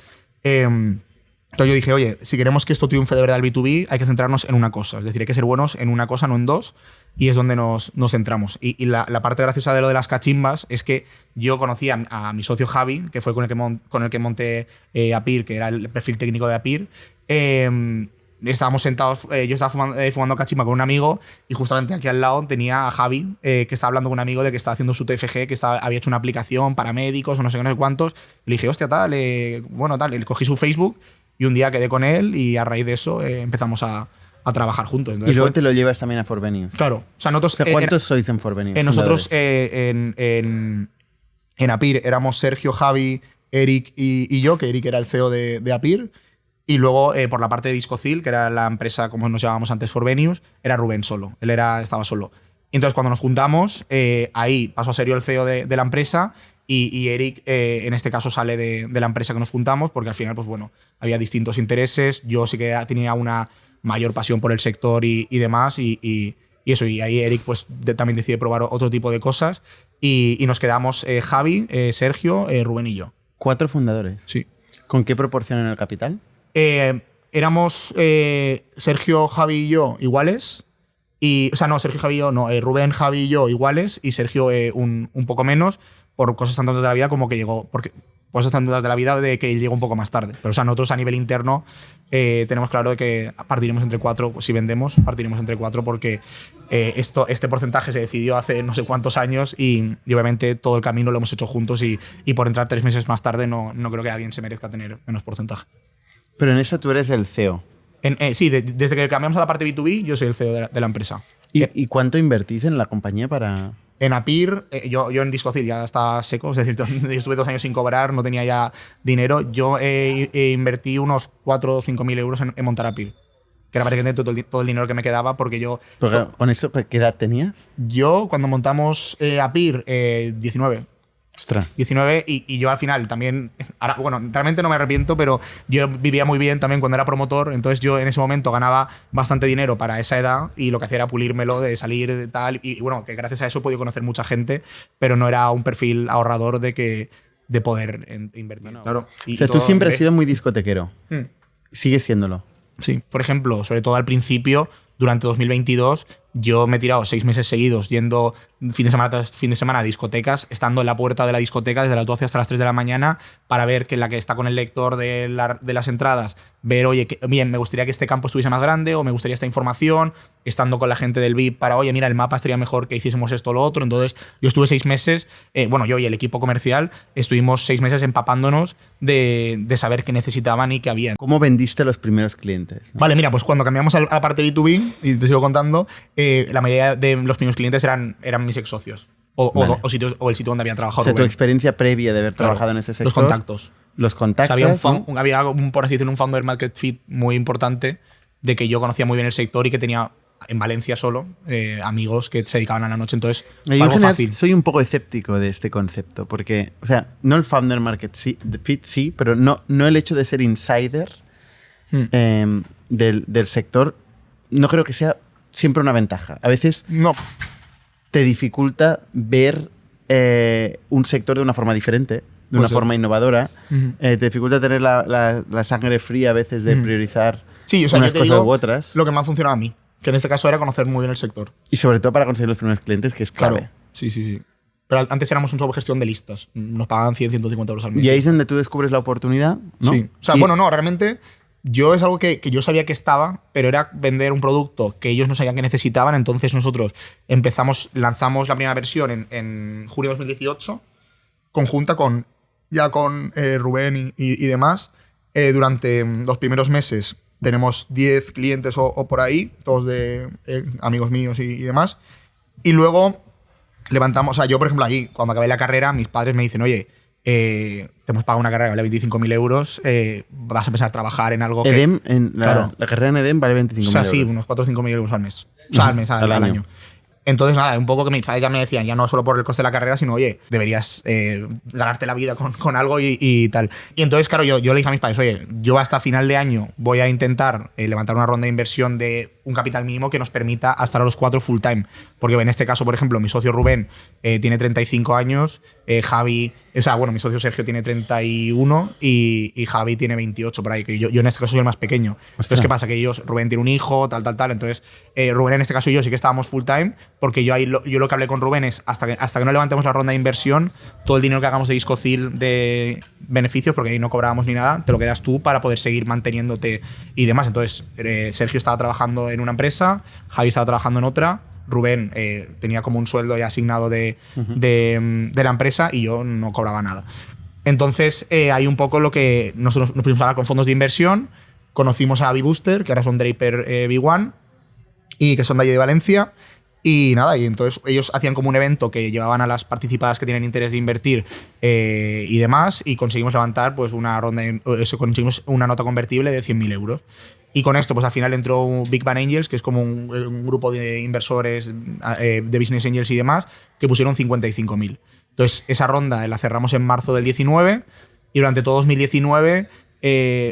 Entonces yo dije, oye, si queremos que esto triunfe de verdad el B2B, hay que centrarnos en una cosa. Es decir, hay que ser buenos en una cosa, no en 2, y es donde nos centramos. Y la parte graciosa de lo de las cachimbas es que yo conocí a mi socio Javi, que fue con el que monté APIR, que era el perfil técnico de APIR. Estábamos sentados, yo estaba fumando cachimba con un amigo, y justamente aquí al lado tenía a Javi, que estaba hablando con un amigo de que estaba haciendo su TFG, que había hecho una aplicación para médicos o no sé qué, no sé cuántos. Y le dije, hostia, tal, bueno, tal. Le cogí su Facebook y un día quedé con él y a raíz de eso empezamos a trabajar juntos. Entonces y luego te lo llevas también a ForVenues. Claro. O sea, nosotros, ¿cuántos sois en ForVenues? Nosotros en APIR éramos Sergio, Javi, Eric y yo, que Eric era el CEO de APIR. Y luego, por la parte de Discocil, que era la empresa, como nos llamábamos antes, ForVenues, era Rubén solo. Él estaba solo. Y entonces, cuando nos juntamos, ahí pasó a ser yo el CEO de la empresa, y Eric, en este caso, sale de la empresa que nos juntamos, porque al final, pues bueno, había distintos intereses. Yo sí que tenía una mayor pasión por el sector y demás, y eso. Y ahí Eric pues también decide probar otro tipo de cosas, y nos quedamos Javi, Sergio, Rubén y yo. 4 fundadores. Sí. ¿Con qué proporción en el capital? Éramos Sergio, Javi y yo iguales. O sea, no, Sergio, Javi y yo, no. Rubén, Javi y yo iguales, y Sergio un poco menos, por cosas tanto de la vida como que llegó. Porque cosas tanto de la vida de que llegó un poco más tarde. Pero o sea, nosotros a nivel interno tenemos claro de que partiremos entre 4. Si vendemos, partiremos entre 4, porque este porcentaje se decidió hace no sé cuántos años, y obviamente todo el camino lo hemos hecho juntos, y por entrar 3 meses más tarde no creo que alguien se merezca tener menos porcentaje. Pero en esa tú eres el CEO. Sí, desde que cambiamos a la parte B2B, yo soy el CEO de la empresa. ¿Y cuánto invertís en la compañía para...? En APIR, yo en Discocil ya estaba seco, es decir, yo estuve 2 años sin cobrar, no tenía ya dinero. Yo invertí unos 4 o 5 mil euros en montar APIR, que era prácticamente todo el dinero que me quedaba, porque yo... Pero, ¿con eso qué edad tenías? Yo, cuando montamos APIR, 19. Ostras. 19, y yo al final también, ahora, bueno, realmente no me arrepiento, pero yo vivía muy bien también cuando era promotor. Entonces yo en ese momento ganaba bastante dinero para esa edad, y lo que hacía era pulírmelo, de salir de tal, y bueno, que gracias a eso he podido conocer mucha gente, pero no era un perfil ahorrador de poder invertir. No. Claro. O sea, tú siempre has sido muy discotequero. Sigues siéndolo. Sí, por ejemplo, sobre todo al principio, durante 2022, yo me he tirado 6 meses seguidos yendo fin de semana tras fin de semana a discotecas, estando en la puerta de la discoteca desde las 12 hasta las 3 de la mañana para ver que la que está con el lector de las entradas, ver, oye, bien, me gustaría que este campo estuviese más grande o me gustaría esta información, estando con la gente del VIP para, oye, mira, el mapa estaría mejor que hiciésemos esto o lo otro. Entonces, yo estuve 6 meses, yo y el equipo comercial estuvimos 6 meses empapándonos de saber qué necesitaban y qué había. ¿Cómo vendiste a los primeros clientes? Vale, mira, pues cuando cambiamos a la parte B2B, y te sigo contando, la mayoría de los primeros clientes eran mis ex socios o el sitio donde habían trabajado. O sea, Rubén. tu experiencia previa de haber trabajado en ese sector. Los contactos. Los contactos. O sea, ¿no? había por así decirlo, un founder market fit muy importante de que yo conocía muy bien el sector y que tenía en Valencia solo amigos que se dedicaban a la noche. Entonces, fue Yo en algo general fácil. soy un poco escéptico de este concepto porque, o sea, no el founder market fit sí, pero no el hecho de ser insider del sector, no creo que sea siempre una ventaja. A veces No. te dificulta ver un sector de una forma diferente, de una forma innovadora. Te dificulta tener la sangre fría a veces de priorizar Sí, o sea, unas yo te cosas digo u otras. lo que me ha funcionado a mí, que en este caso era conocer muy bien el sector. Y sobre todo para conseguir los primeros clientes, que es clave. Claro. Sí. Pero antes éramos un software de gestión de listas. Nos pagaban 100, 150 euros al mes. Y ahí es donde tú descubres la oportunidad, ¿no? Sí. O sea, realmente yo es algo que yo sabía que estaba, pero era vender un producto que ellos no sabían que necesitaban. Entonces nosotros lanzamos la primera versión en junio de 2018, conjunta con Rubén y demás. Durante los primeros meses tenemos 10 clientes o por ahí, todos de amigos míos y demás. Y luego levantamos, o sea, yo por ejemplo ahí, cuando acabé la carrera, mis padres me dicen, oye, te hemos pagado una carrera que vale 25.000 euros, vas a empezar a trabajar en algo EDEM, que… la carrera en EDEM vale 25.000 O sea, euros. sí, unos 4 o 5.000 euros al mes. O sea, al año. Entonces, nada, un poco que mis padres ya me decían, ya no solo por el coste de la carrera, sino, oye, deberías ganarte la vida con algo y tal. Y entonces, claro, yo le dije a mis padres, oye, yo hasta final de año voy a intentar levantar una ronda de inversión de un capital mínimo que nos permita estar a los 4 full time. Porque en este caso, por ejemplo, mi socio Rubén tiene 35 años, mi socio Sergio tiene 31 y Javi tiene 28 por ahí, que yo en este caso soy el más pequeño. Entonces, ¿qué pasa? Que Rubén tiene un hijo, tal. Entonces, Rubén en este caso y yo sí que estábamos full time, porque yo lo que hablé con Rubén es hasta que no levantemos la ronda de inversión, todo el dinero que hagamos de Discocil de beneficios, porque ahí no cobrábamos ni nada, te lo quedas tú para poder seguir manteniendo,te y demás. Entonces, Sergio estaba trabajando en una empresa, Javi estaba trabajando en otra, Rubén tenía como un sueldo ya asignado de la empresa y yo no cobraba nada. Entonces, hay un poco lo que nosotros nos pusimos a hablar con fondos de inversión, conocimos a B-Booster, que ahora son Draper B1, y que son de allí de Valencia. Y nada, y entonces ellos hacían como un evento que llevaban a las participadas que tienen interés de invertir y demás, y conseguimos levantar pues una conseguimos una nota convertible de 100.000 euros. Y con esto, pues al final entró Big Bang Angels, que es como un grupo de inversores, de business angels y demás, que pusieron 55.000. Entonces, esa ronda la cerramos en marzo del 19 y durante todo 2019,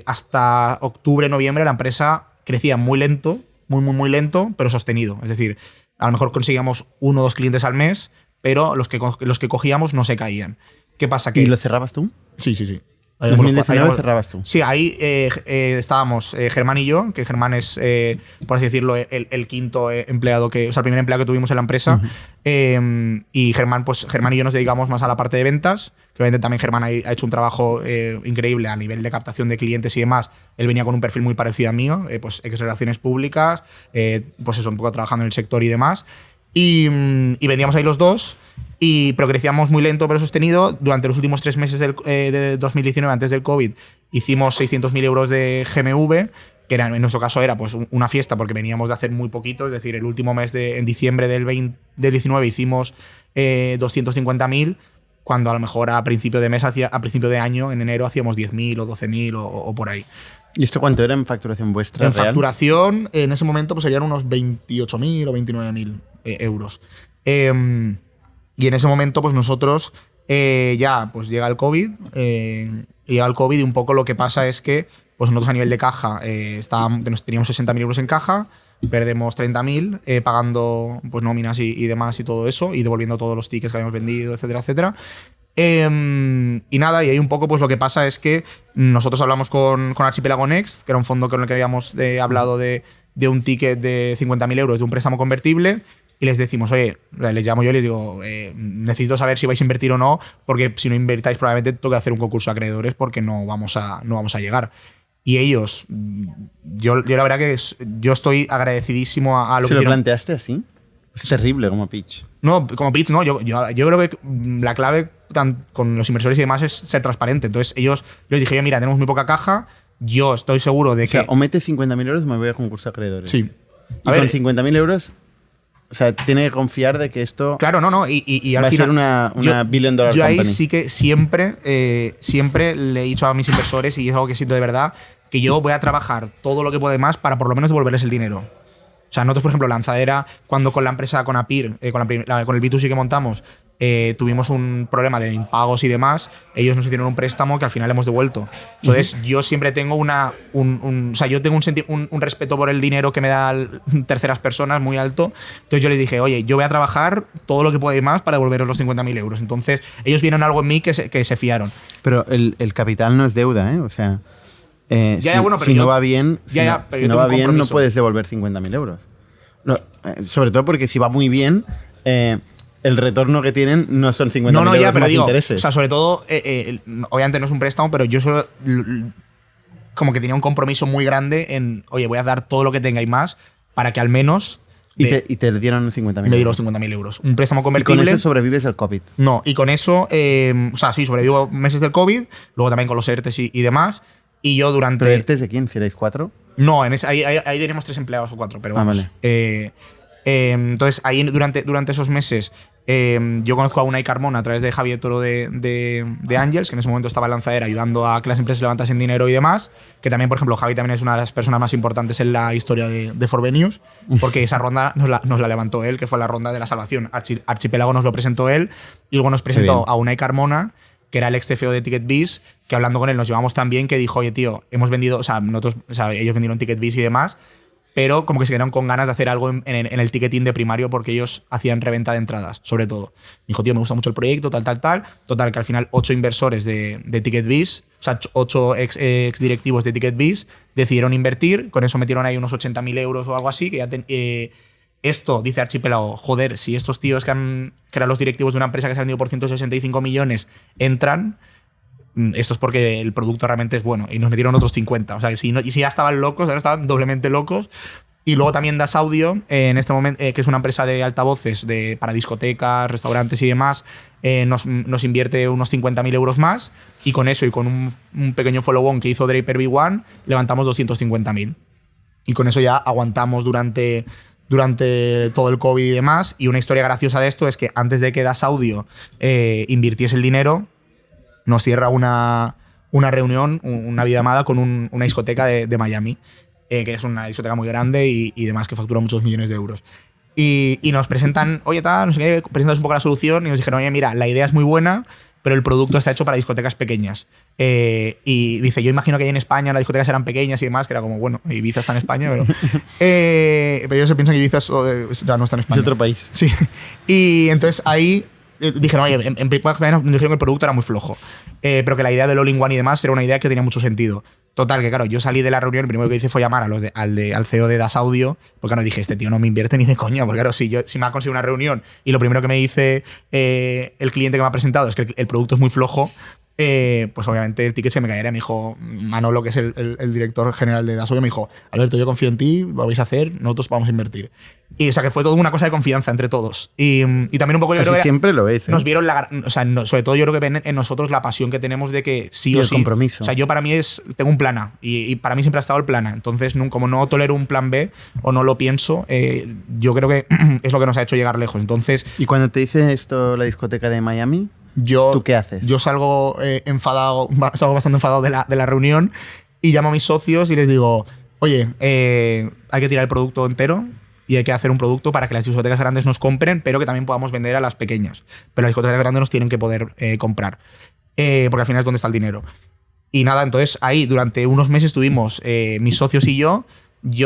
hasta octubre, noviembre, la empresa crecía muy lento, muy lento, pero sostenido. Es decir, a lo mejor conseguíamos 1 o 2 clientes al mes, pero los que cogíamos no se caían. ¿Qué pasa? ¿Y lo cerrabas tú? Sí. En 2019 cerrabas tú. Sí, ahí estábamos Germán y yo, que Germán es, por así decirlo, el quinto empleado, el primer empleado que tuvimos en la empresa. Y Germán y yo nos dedicamos más a la parte de ventas, que obviamente también Germán ha hecho un trabajo increíble a nivel de captación de clientes y demás. Él venía con un perfil muy parecido a mío, pues relaciones públicas, pues eso, un poco trabajando en el sector y demás. Y veníamos ahí los dos, pero crecíamos muy lento pero sostenido. Durante los últimos 3 meses de 2019, antes del COVID, hicimos 600.000 euros de GMV, que en nuestro caso era pues una fiesta porque veníamos de hacer muy poquito. Es decir, el último mes en diciembre del 19 hicimos 250.000, cuando a lo mejor a principio de año, en enero, hacíamos 10.000 o 12.000 o por ahí. ¿Y esto cuánto era en facturación vuestra En real? facturación, en ese momento, pues serían unos 28.000 o 29.000 euros. Y en ese momento, pues nosotros pues llega el COVID. Y un poco lo que pasa es que pues nosotros a nivel de caja teníamos 60.000 euros en caja, perdemos 30.000 pagando pues nóminas y demás y todo eso, y devolviendo todos los tickets que habíamos vendido, etcétera. Y nada, y ahí un poco pues lo que pasa es que nosotros hablamos con Archipelago Next, que era un fondo con el que habíamos hablado de un ticket de 50.000 euros de un préstamo convertible, y les decimos, oye, les llamo yo y les digo, necesito saber si vais a invertir o no, porque si no invertáis probablemente tengo que hacer un concurso de acreedores porque no vamos a llegar. Y ellos, yo la verdad que yo estoy agradecidísimo a lo que ¿Se lo hicieron. planteaste así? Es terrible como pitch. No, como pitch no, yo creo que la clave con los inversores y demás es ser transparente. Entonces ellos, yo les dije, mira, tenemos muy poca caja, yo estoy seguro de O sea, que... o metes 50.000 euros o me voy a concurso de acreedores. Sí. Y con 50.000 euros, o sea, tiene que confiar de que esto Claro, no, y al va a final... ser una yo- billion dollar Yo ahí company. sí que siempre le he dicho a mis inversores, y es algo que siento de verdad, que yo voy a trabajar todo lo que pueda más para por lo menos devolverles el dinero. O sea, nosotros, por ejemplo, Lanzadera, cuando con la empresa, con Apir, con el B2C que montamos, tuvimos un problema de impagos y demás, ellos nos hicieron un préstamo que al final hemos devuelto. Entonces, yo siempre tengo o sea, yo tengo un respeto por el dinero que me dan terceras personas muy alto. Entonces, yo les dije, oye, yo voy a trabajar todo lo que pueda y más para devolveros los 50.000 euros. Entonces, ellos vieron algo en mí que se fiaron. Pero el capital no es deuda, ¿eh? O sea, bueno, pero si yo- no va bien, pero si yo no tengo va un bien no compromiso. puedes devolver 50.000 euros. No, sobre todo porque si va muy bien, el retorno que tienen no son 50.000 No, euros ya, pero más digo, intereses. o sea, sobre todo, obviamente no es un préstamo, pero yo solo como que tenía un compromiso muy grande en, oye, voy a dar todo lo que tenga y más para que al menos y te dieron 50.000 me dieron euros. los 50.000 euros. Un préstamo Y con convertible. eso sobrevives el COVID. No, y con eso, o sea, sí, sobrevivo meses del COVID, luego también con los ERTES y demás. Y yo durante. ¿Pero este es de quién? ¿Si erais 4? No, ahí teníamos 3 empleados o 4, pero vamos. Vale. Entonces, ahí durante esos meses, yo conozco a Unai Carmona a través de Javier Toro de Angels, que en ese momento estaba en Lanzadera ayudando a que las empresas levantasen dinero y demás. Que también, por ejemplo, Javi también es una de las personas más importantes en la historia de Forvenius, porque esa ronda nos la levantó él, que fue la ronda de la salvación. Archipiélago nos lo presentó él, y luego nos presentó a Unai Carmona, que era el ex CFO de TicketBiz, que hablando con él nos llevamos tan bien que dijo, oye, tío, hemos vendido, o sea, ellos vendieron TicketBiz y demás, pero como que se quedaron con ganas de hacer algo en el ticketing de primario porque ellos hacían reventa de entradas, sobre todo. Me dijo, tío, me gusta mucho el proyecto, tal. Total, que al final 8 inversores de TicketBiz, o sea, 8 ex directivos de TicketBiz decidieron invertir, con eso metieron ahí unos 80.000 euros o algo así, que ya esto, dice Archipiélago, joder, si estos tíos que eran los directivos de una empresa que se ha vendido por 165 millones entran, esto es porque el producto realmente es bueno. Y nos metieron otros 50. O sea, y si ya estaban locos, ahora estaban doblemente locos. Y luego también Das Audio, en este momento, que es una empresa de altavoces para discotecas, restaurantes y demás, nos invierte unos 50.000 euros más. Y con eso y con un pequeño follow-on que hizo Draper B1, levantamos 250.000. Y con eso ya aguantamos durante todo el COVID y demás. Y una historia graciosa de esto es que antes de que Das Audio invirtiese el dinero, nos cierra una reunión, una videollamada con una discoteca de Miami, que es una discoteca muy grande y demás, que factura muchos millones de euros. Y nos presentan, oye, tal, no sé qué, presentas un poco la solución y nos dijeron, oye, mira, la idea es muy buena, pero el producto está hecho para discotecas pequeñas. Y dice, yo imagino que ahí en España las discotecas eran pequeñas y demás, que era como, bueno, Ibiza está en España, pero ellos se piensan que Ibiza ya no está en España. Es otro país. Sí. Y entonces ahí dijeron, oye, en primer lugar nos dijeron que el producto era muy flojo, pero que la idea del all-in-one y demás era una idea que tenía mucho sentido. Total, que claro, yo salí de la reunión, lo primero que hice fue llamar al CEO de Das Audio, porque no dije, este tío no me invierte ni de coña, porque claro, si me ha conseguido una reunión y lo primero que me dice el cliente que me ha presentado es que el producto es muy flojo, pues obviamente el ticket se me caería. Me dijo Manolo, que es el director general de Das Audio, me dijo, Alberto, yo confío en ti, lo vais a hacer, nosotros vamos a invertir. Y o sea, que fue toda una cosa de confianza entre todos. Y también un poco yo Así creo que siempre lo es, ¿eh? nos vieron sobre todo yo creo que ven en nosotros la pasión que tenemos de que sí Y o el sí. compromiso. O sea, yo para mí tengo un plan A y para mí siempre ha estado el plan A. Entonces, como no tolero un plan B o no lo pienso, yo creo que es lo que nos ha hecho llegar lejos. Entonces, Y cuando te dice esto la discoteca de Miami, ¿tú qué haces? Yo salgo salgo bastante enfadado de la reunión y llamo a mis socios y les digo, oye, hay que tirar el producto entero y hay que hacer un producto para que las discotecas grandes nos compren, pero que también podamos vender a las pequeñas. Pero las discotecas grandes nos tienen que poder comprar, porque al final es donde está el dinero. Y nada, entonces ahí durante unos meses estuvimos mis socios y yo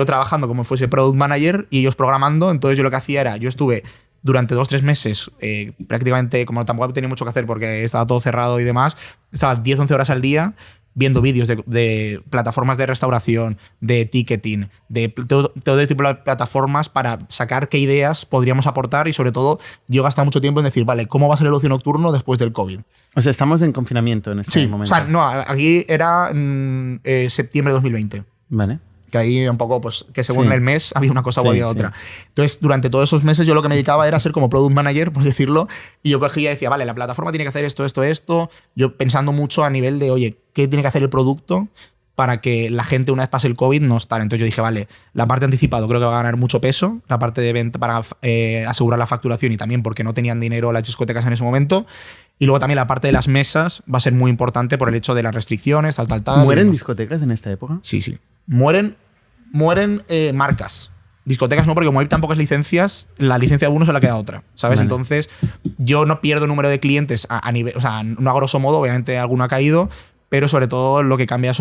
trabajando como fuese product manager y ellos programando. Entonces yo lo que hacía era, yo estuve durante 2-3 meses, prácticamente, como tampoco tenía mucho que hacer porque estaba todo cerrado y demás, estaba 10-11 horas al día viendo vídeos de plataformas de restauración, de ticketing, de todo tipo de plataformas para sacar qué ideas podríamos aportar y sobre todo yo he gastado mucho tiempo en decir, vale, ¿cómo va a ser el ocio nocturno después del COVID? O sea, estamos en confinamiento en este momento. O sea, no, aquí era septiembre de 2020. Vale. Que ahí un poco, pues, que según el mes había una cosa o había otra. Sí. Entonces, durante todos esos meses yo lo que me dedicaba era ser como product manager, por decirlo, y yo cogía y decía, vale, la plataforma tiene que hacer esto, yo pensando mucho a nivel de, oye, ¿qué tiene que hacer el producto para que la gente una vez pase el COVID no estar? Entonces yo dije, vale, la parte anticipado creo que va a ganar mucho peso, la parte de venta para asegurar la facturación y también porque no tenían dinero las discotecas en ese momento. Y luego también la parte de las mesas va a ser muy importante por el hecho de las restricciones, tal. ¿Mueren discotecas en esta época? Sí. Mueren marcas. Discotecas no, porque como hay tan pocas licencias, la licencia de uno se la queda otra, ¿sabes? Vale. Entonces, yo no pierdo número de clientes a nivel, o sea, no a grosso modo, obviamente alguno ha caído, pero sobre todo lo que cambian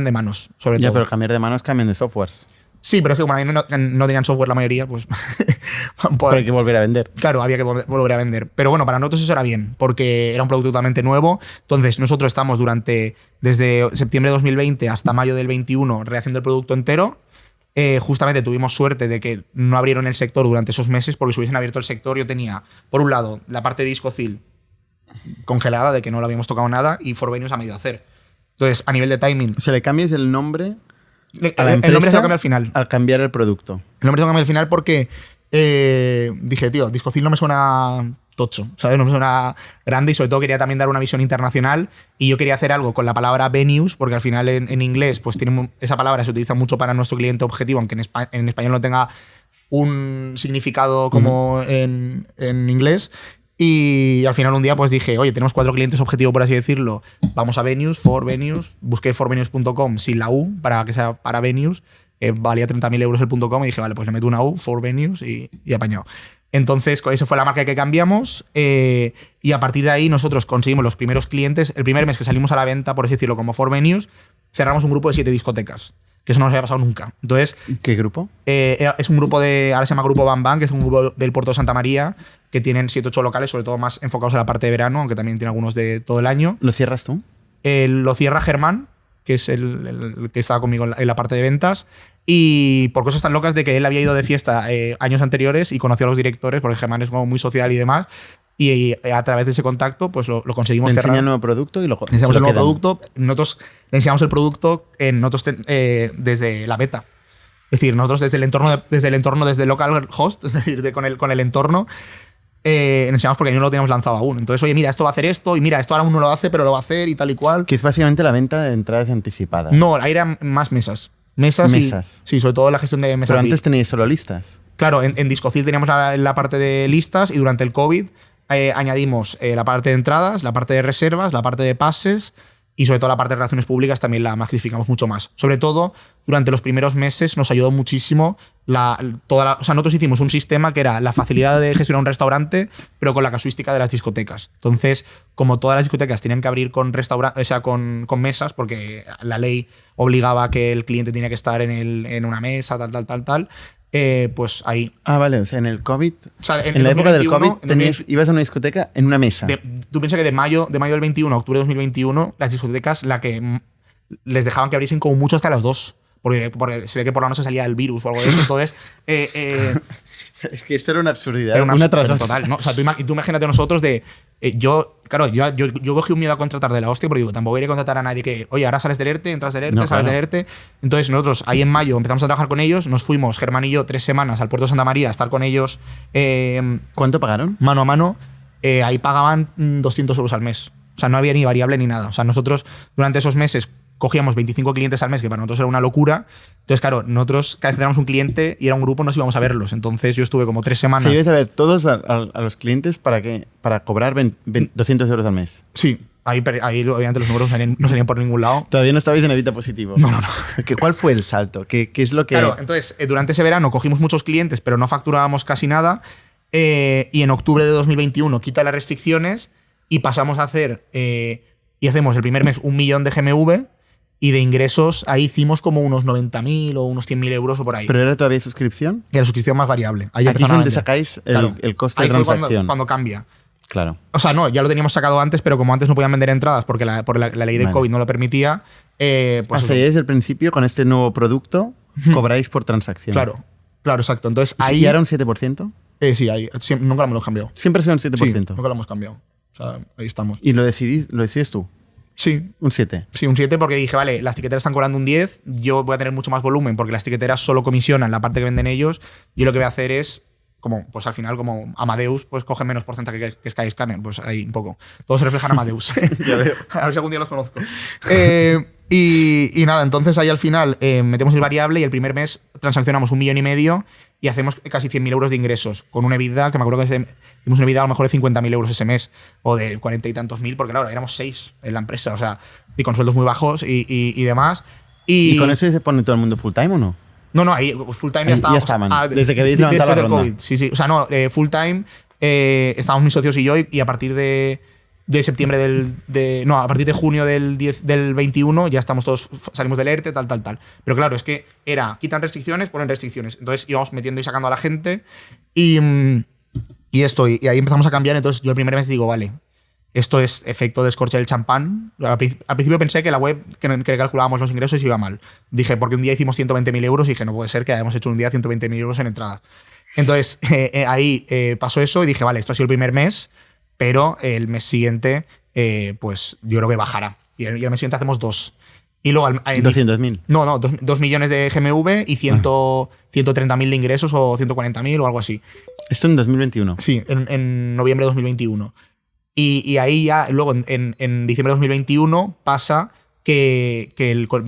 de manos, sobre todo. Pero cambiar de manos cambian de softwares. Sí, pero es que como ahí no tenían software la mayoría, pues... Pero hay que volver a vender. Claro, había que volver a vender. Pero bueno, para nosotros eso era bien, porque era un producto totalmente nuevo. Entonces, nosotros estamos desde septiembre de 2020 hasta mayo del 21 rehaciendo el producto entero. Justamente tuvimos suerte de que no abrieron el sector durante esos meses, porque si hubiesen abierto el sector yo tenía, por un lado, la parte de Discocil congelada, de que no lo habíamos tocado nada, y Forvenius a medio hacer. Entonces, a nivel de timing... O sea, le cambias el nombre a la el empresa nombre se lo cambié al final. al cambiar el producto. El nombre se lo cambié al final porque dije, tío, Discocil no me suena tocho, ¿sabes? No me suena grande y sobre todo quería también dar una visión internacional y yo quería hacer algo con la palabra venues porque al final en inglés pues esa palabra se utiliza mucho para nuestro cliente objetivo, aunque en español no tenga un significado como en inglés. Y al final un día pues dije, oye, tenemos 4 clientes objetivo, por así decirlo, vamos a Venues, Forvenius, busqué forvenues.com sin la U para que sea para Venues, valía 30.000 euros el .com y dije, vale, pues le meto una U, Forvenius y apañado. Entonces, esa fue la marca que cambiamos y a partir de ahí nosotros conseguimos los primeros clientes. El primer mes que salimos a la venta, por así decirlo, como Forvenius, cerramos un grupo de 7 discotecas, que eso no nos había pasado nunca. Entonces, ¿qué grupo? Es un grupo ahora se llama Grupo Bam Bam, que es un grupo del Puerto de Santa María, que tienen 7-8 locales, sobre todo más enfocados en la parte de verano, aunque también tiene algunos de todo el año. ¿Lo cierras tú? Lo cierra Germán, que es el que estaba conmigo en la parte de ventas, y por cosas tan locas de que él había ido de fiesta años anteriores y conoció a los directores, porque Germán es como muy social y demás, y a través de ese contacto pues lo conseguimos Le cerrar. enseña el nuevo producto y lo Le enseñamos el nuevo quedan. producto, nosotros le enseñamos el producto desde la beta. Es decir, nosotros desde el local host, es decir, con el entorno, enseñamos porque no lo teníamos lanzado aún. Entonces, oye, mira, esto va a hacer esto, y mira, esto ahora uno lo hace, pero lo va a hacer y tal y cual. Que es básicamente la venta de entradas anticipadas. No, ahí eran más mesas. Mesas. Sí, sobre todo la gestión de mesas. Pero antes VIP. teníais solo listas. Claro, en Discocil teníamos la parte de listas y durante el COVID añadimos la parte de entradas, la parte de reservas, la parte de pases y sobre todo la parte de relaciones públicas también la magnificamos mucho más. Sobre todo, durante los primeros meses nos ayudó muchísimo o sea, nosotros hicimos un sistema que era la facilidad de gestionar un restaurante, pero con la casuística de las discotecas. Entonces, como todas las discotecas tenían que abrir con mesas, porque la ley obligaba a que el cliente tenía que estar en una mesa, tal, pues ahí. Ah, vale, o sea, en el COVID. O sea, en la época del 2021, COVID ibas a una discoteca en una mesa. Tú piensas que de mayo del 21 a octubre de 2021, las discotecas les dejaban que abriesen como mucho hasta las 2. Porque se ve que por la noche salía el virus o algo de eso. Entonces. Es que esto era una absurdidad. Era una tras otra. total, ¿no? O sea, tú imagínate nosotros de. Yo cogí un miedo a contratar de la hostia, porque digo, tampoco iré a contratar a nadie que, oye, ahora sales del ERTE, entras del ERTE, No, sales claro. del ERTE. Entonces nosotros ahí en mayo empezamos a trabajar con ellos, nos fuimos, Germán y yo, 3 semanas al puerto de Santa María a estar con ellos ¿Cuánto pagaron? mano a mano. Ahí pagaban 200 euros al mes. O sea, no había ni variable ni nada. O sea, nosotros durante esos meses cogíamos 25 clientes al mes, que para nosotros era una locura. Entonces, claro, nosotros cada vez que teníamos un cliente y era un grupo, nos íbamos a verlos. Entonces yo estuve como 3 semanas. Se ibas a ver todos a los clientes para cobrar 200 euros al mes. Sí, ahí obviamente los números no salían por ningún lado. Todavía no estabais en Evita Positivo. No. ¿Cuál fue el salto? ¿Qué es lo que...? Claro, entonces durante ese verano cogimos muchos clientes, pero no facturábamos casi nada. Y en octubre de 2021 quita las restricciones y pasamos a hacer... y hacemos el primer mes 1 millón de GMV. Y de ingresos, ahí hicimos como unos 90.000 o unos 100.000 euros o por ahí. ¿Pero era todavía suscripción? Y la suscripción más variable. Ahí Aquí es empezaron a donde vender. sacáis Claro. el coste Ahí de fue transacción. cuando cambia. Claro. O sea, no, ya lo teníamos sacado antes, pero como antes no podían vender entradas porque por la ley del Vale. COVID no lo permitía, pues Hasta eso. desde el principio, con este nuevo producto, cobráis por transacción. Claro, exacto. Entonces ¿Y ahí... si era un 7%? Sí, ahí, nunca lo hemos cambiado. Siempre ha sido un Sí, 7%. nunca lo hemos cambiado. O sea, ahí estamos. ¿Y lo decides tú? Sí, Un 7. sí, un 7 porque dije, vale, las tiqueteras están cobrando un 10, yo voy a tener mucho más volumen porque las tiqueteras solo comisionan la parte que venden ellos. Yo lo que voy a hacer es, como, pues al final, como Amadeus, pues coge menos porcentaje que Skyscanner, pues ahí un poco. Todos se reflejan a Amadeus. Ya veo. A ver si algún día los conozco. Y nada, entonces ahí al final metemos el variable y el primer mes transaccionamos 1,5 millones y hacemos casi 100.000 euros de ingresos con una EBITDA, que me acuerdo que hicimos una EBITDA a lo mejor de 50.000 euros ese mes o de 40 y tantos mil, porque claro, éramos 6 en la empresa, o sea, y con sueldos muy bajos y demás. ¿Y con eso se pone todo el mundo full time o no? No, ahí full time ya Ahí estábamos. ya estaban, desde que habéis levantado la después del ronda. COVID, sí. O sea, no, full time estábamos mis socios y yo y a partir de septiembre a partir de junio del 21 ya estamos todos, salimos del ERTE, tal. Pero claro, es que quitan restricciones, ponen restricciones. Entonces íbamos metiendo y sacando a la gente y ahí empezamos a cambiar. Entonces yo el primer mes digo, vale, esto es efecto de escorche del champán. Al principio pensé que la web que calculábamos los ingresos iba mal. Dije, porque un día hicimos 120.000 euros y dije, no puede ser que hayamos hecho un día 120.000 euros en entrada. Entonces ahí pasó eso y dije, vale, esto ha sido el primer mes, pero el mes siguiente, pues yo creo que bajará. Y el mes siguiente hacemos 2. Y luego 200.000. No, 2 millones de GMV y 130.000 de ingresos o 140.000 o algo así. Esto en 2021. Sí, en noviembre de 2021. Y ahí ya, luego en diciembre de 2021 pasa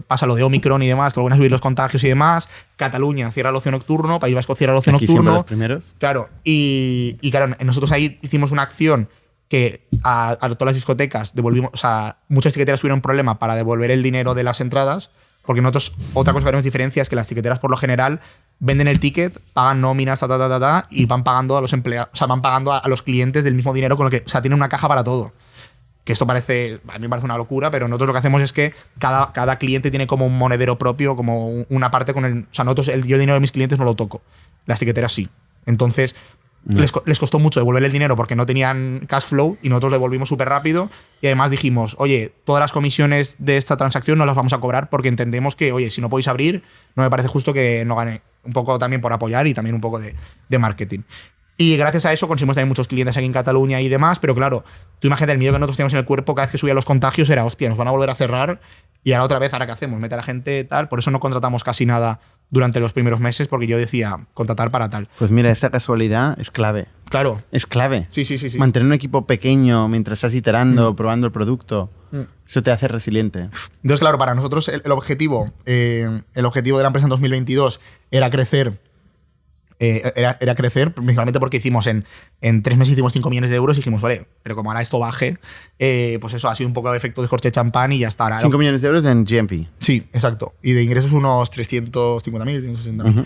pasa lo de Omicron y demás, que vuelven a subir los contagios y demás. Cataluña cierra el ocio nocturno, País Vasco cierra el ocio Aquí siempre nocturno. los primeros. Claro, y claro, nosotros ahí hicimos una acción que a todas las discotecas devolvimos, o sea, muchas tiqueteras tuvieron un problema para devolver el dinero de las entradas, porque nosotros, otra cosa que tenemos diferencia es que las tiqueteras por lo general venden el ticket, pagan nóminas, y van pagando a los empleados, o sea, van pagando a los clientes del mismo dinero con lo que, o sea, tienen una caja para todo. Que esto a mí me parece una locura, pero nosotros lo que hacemos es que cada cliente tiene como un monedero propio, como una parte con el... O sea, nosotros, yo el dinero de mis clientes no lo toco, las tiqueteras sí. Entonces, les costó mucho devolver el dinero porque no tenían cash flow y nosotros devolvimos súper rápido y además dijimos, oye, todas las comisiones de esta transacción no las vamos a cobrar porque entendemos que, oye, si no podéis abrir, no me parece justo que no gane. Un poco también por apoyar y también un poco de marketing. Y gracias a eso conseguimos también muchos clientes aquí en Cataluña y demás, pero claro, tú imagínate el miedo que nosotros teníamos en el cuerpo cada vez que subían los contagios era, hostia, nos van a volver a cerrar y ahora otra vez, ¿ahora qué hacemos? Meter a la gente tal. Por eso no contratamos casi nada durante los primeros meses porque yo decía, contratar para tal. Pues mira, esta casualidad es clave. Claro. Es clave. Sí. Mantener un equipo pequeño mientras estás iterando, probando el producto, eso te hace resiliente. Entonces, claro, para nosotros el objetivo de la empresa en 2022 era crecer. Era crecer, principalmente porque hicimos en 3 meses hicimos 5 millones de euros y dijimos, vale, pero como ahora esto baje, pues eso ha sido un poco de efecto de escorche de champán y ya está. Ahora, 5 millones de euros en GMV. Sí, exacto. Y de ingresos unos 350.000, 360.000.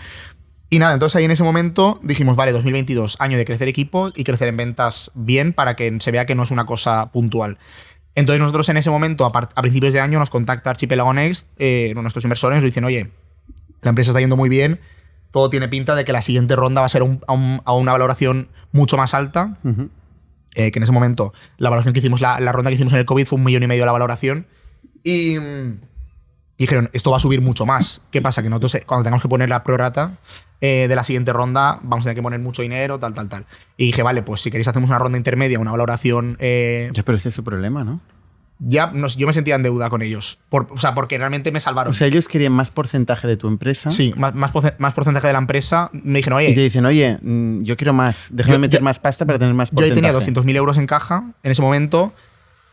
Y nada, entonces ahí en ese momento dijimos, vale, 2022, año de crecer equipo y crecer en ventas bien para que se vea que no es una cosa puntual. Entonces nosotros en ese momento, a principios de año, nos contacta Archipelago Next, nuestros inversores, nos dicen, oye, la empresa está yendo muy bien, todo tiene pinta de que la siguiente ronda va a ser a una valoración mucho más alta. Que en ese momento la valoración que hicimos, la ronda que hicimos en el COVID fue 1,5 millones la valoración. Y dijeron, esto va a subir mucho más. ¿Qué pasa? Que nosotros cuando tengamos que poner la prorata de la siguiente ronda vamos a tener que poner mucho dinero, tal. Y dije, vale, pues si queréis hacemos una ronda intermedia, una valoración... Ya, pero ese es su problema, ¿no? Ya, yo me sentía en deuda con ellos. Porque realmente me salvaron. O sea, ellos querían más porcentaje de tu empresa. Sí, más porcentaje de la empresa. Me dijeron, oye... Y te dicen, oye, yo quiero más. Déjame meter más pasta para tener más porcentaje. Yo ahí tenía 200.000 euros en caja en ese momento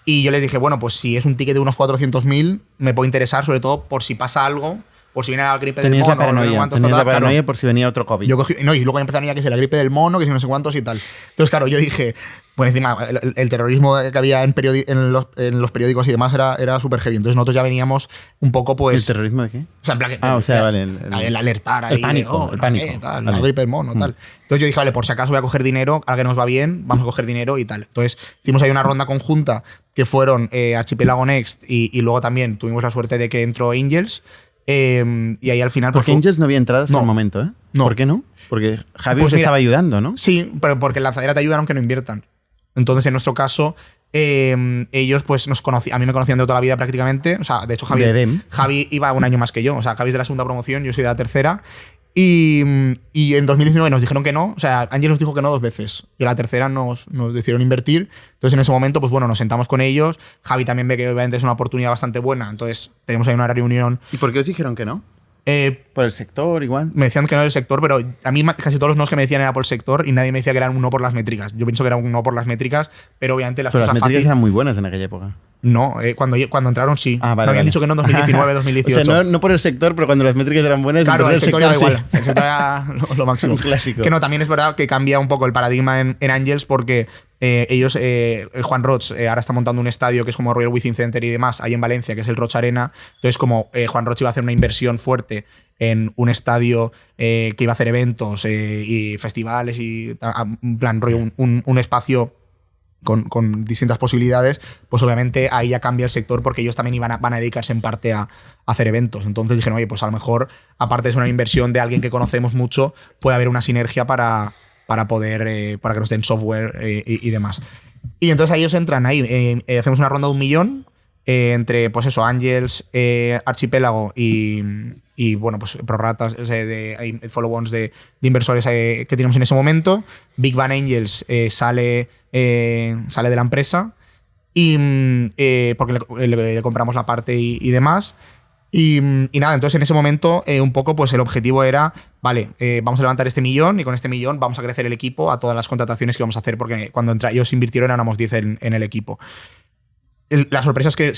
y yo les dije, bueno, pues si es un ticket de unos 400.000, me puede interesar, sobre todo por si pasa algo, por si viene la gripe del mono. Tenías la paranoia por si venía otro COVID. Yo cogí, y luego empezaron ya que si la gripe del mono, que si no sé cuántos y tal. Entonces, claro, yo dije... Pues encima, el terrorismo que había en los periódicos y demás era súper heavy. Entonces nosotros ya veníamos un poco, pues... ¿El terrorismo de qué? O sea, en plan que... vale. El alertar ahí. El pánico. El pánico. Tal, la gripe del mono, tal. Entonces yo dije, vale, por si acaso voy a coger dinero, ahora que nos va bien, vamos a coger dinero y tal. Entonces hicimos ahí una ronda conjunta que fueron Archipelago Next y luego también tuvimos la suerte de que entró Angels. Y ahí al final... Porque Angels no había entrado hasta el momento, ¿eh? No. ¿Por qué no? Porque Javi Pues os estaba ayudando, ¿no? Sí, pero porque en Lanzadera te ayudan aunque no inviertan. Entonces, en nuestro caso, ellos pues a mí me conocían de toda la vida prácticamente. O sea, de hecho, Javi iba un año más que yo. O sea, Javi es de la segunda promoción, yo soy de la tercera. Y en 2019 nos dijeron que no. O sea, Ángel nos dijo que no 2 veces. Y a la tercera nos decidieron invertir. Entonces, en ese momento, pues bueno, nos sentamos con ellos. Javi también ve que obviamente es una oportunidad bastante buena. Entonces, tenemos ahí una reunión. ¿Y por qué os dijeron que no? Por el sector, igual. Me decían que no era el sector, pero a mí casi todos los no que me decían era por el sector y nadie me decía que era un no por las métricas. Yo pienso que era un no por las métricas, pero obviamente las cosas cosas métricas eran muy buenas en aquella época. No, cuando entraron sí. Ah, vale, me habían dicho que no en 2019, 2018. O sea, no por el sector, pero cuando las métricas eran buenas, claro, el sector era sí. igual. El sector era lo máximo. Un clásico. Que no, también es verdad que cambia un poco el paradigma en Angels porque ellos, Juan Roig, ahora está montando un estadio que es como Royal Within Center y demás, ahí en Valencia, que es el Roig Arena. Entonces, como Juan Roig iba a hacer una inversión fuerte en un estadio que iba a hacer eventos y festivales y en plan rollo un espacio con distintas posibilidades, pues obviamente ahí ya cambia el sector porque ellos también van a dedicarse en parte a hacer eventos. Entonces dijeron, oye, pues a lo mejor, aparte de ser una inversión de alguien que conocemos mucho, puede haber una sinergia para poder para que nos den software y demás. Y entonces ahí ellos entran ahí, hacemos una ronda de 1 millón entre, pues eso, Angels, Archipiélago y bueno, pues prorratas, follow-ons de inversores que teníamos en ese momento. Big Bang Angels sale de la empresa y porque le compramos la parte y demás. Y nada, entonces en ese momento un poco pues el objetivo era, vale, vamos a levantar este 1 millón y con este 1 millón vamos a crecer el equipo a todas las contrataciones que vamos a hacer porque cuando ellos invirtieron éramos 10 en el equipo. La sorpresa es que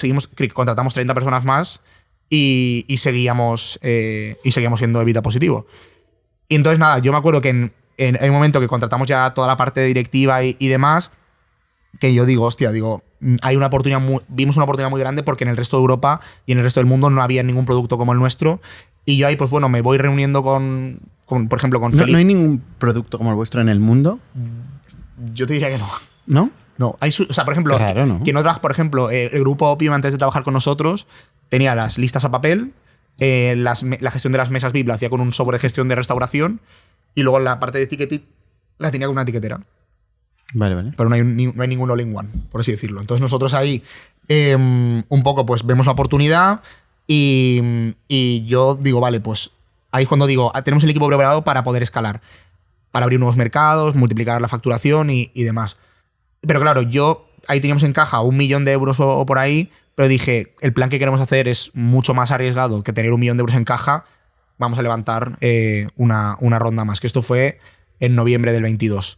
contratamos 30 personas más y seguíamos siendo EBITDA positivo. Y entonces nada, yo me acuerdo que en un momento que contratamos ya toda la parte directiva y demás, que yo digo, hostia, hay una oportunidad vimos una oportunidad muy grande porque en el resto de Europa y en el resto del mundo no había ningún producto como el nuestro. Y yo ahí, pues bueno, me voy reuniendo con por ejemplo, con Felipe. ¿No hay ningún producto como el vuestro en el mundo? Yo te diría que no. ¿No? No, o sea, por ejemplo, claro, ¿no? Que en otras, por ejemplo, el grupo Opium antes de trabajar con nosotros tenía las listas a papel, la gestión de las mesas VIP la hacía con un software de gestión de restauración y luego la parte de ticketing la tenía con una etiquetera. Vale. Pero no hay ningún all-in-one, por así decirlo. Entonces nosotros ahí un poco pues vemos la oportunidad y yo digo, vale, pues ahí es cuando digo, tenemos el equipo preparado para poder escalar, para abrir nuevos mercados, multiplicar la facturación y demás. Pero claro, ahí teníamos en caja 1 millón de euros o por ahí, pero dije, el plan que queremos hacer es mucho más arriesgado que tener 1 millón de euros en caja. Vamos a levantar una ronda más, que esto fue en noviembre del 22.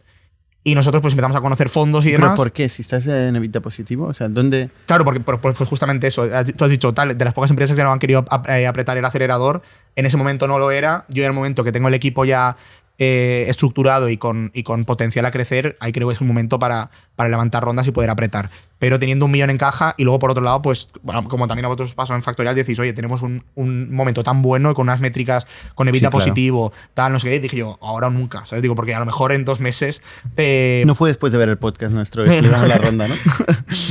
Y nosotros pues empezamos a conocer fondos y demás. ¿Pero por qué? Si estás en EBITDA positivo, o sea, ¿dónde...? Claro, porque pues justamente eso. Tú has dicho, de las pocas empresas que no han querido apretar el acelerador, en ese momento no lo era. Yo en el momento que tengo el equipo ya estructurado y con potencial a crecer, ahí creo que es un momento para levantar rondas y poder apretar. Pero teniendo 1 millón en caja y luego por otro lado, pues bueno, como también a vosotros pasó en Factorial, decís, oye, tenemos un momento tan bueno con unas métricas con EBITDA positivo, tal, no sé qué, dije yo, ahora o nunca, ¿sabes? Digo, porque a lo mejor en 2 meses No fue después de ver el podcast nuestro que le damos la ronda, ¿no?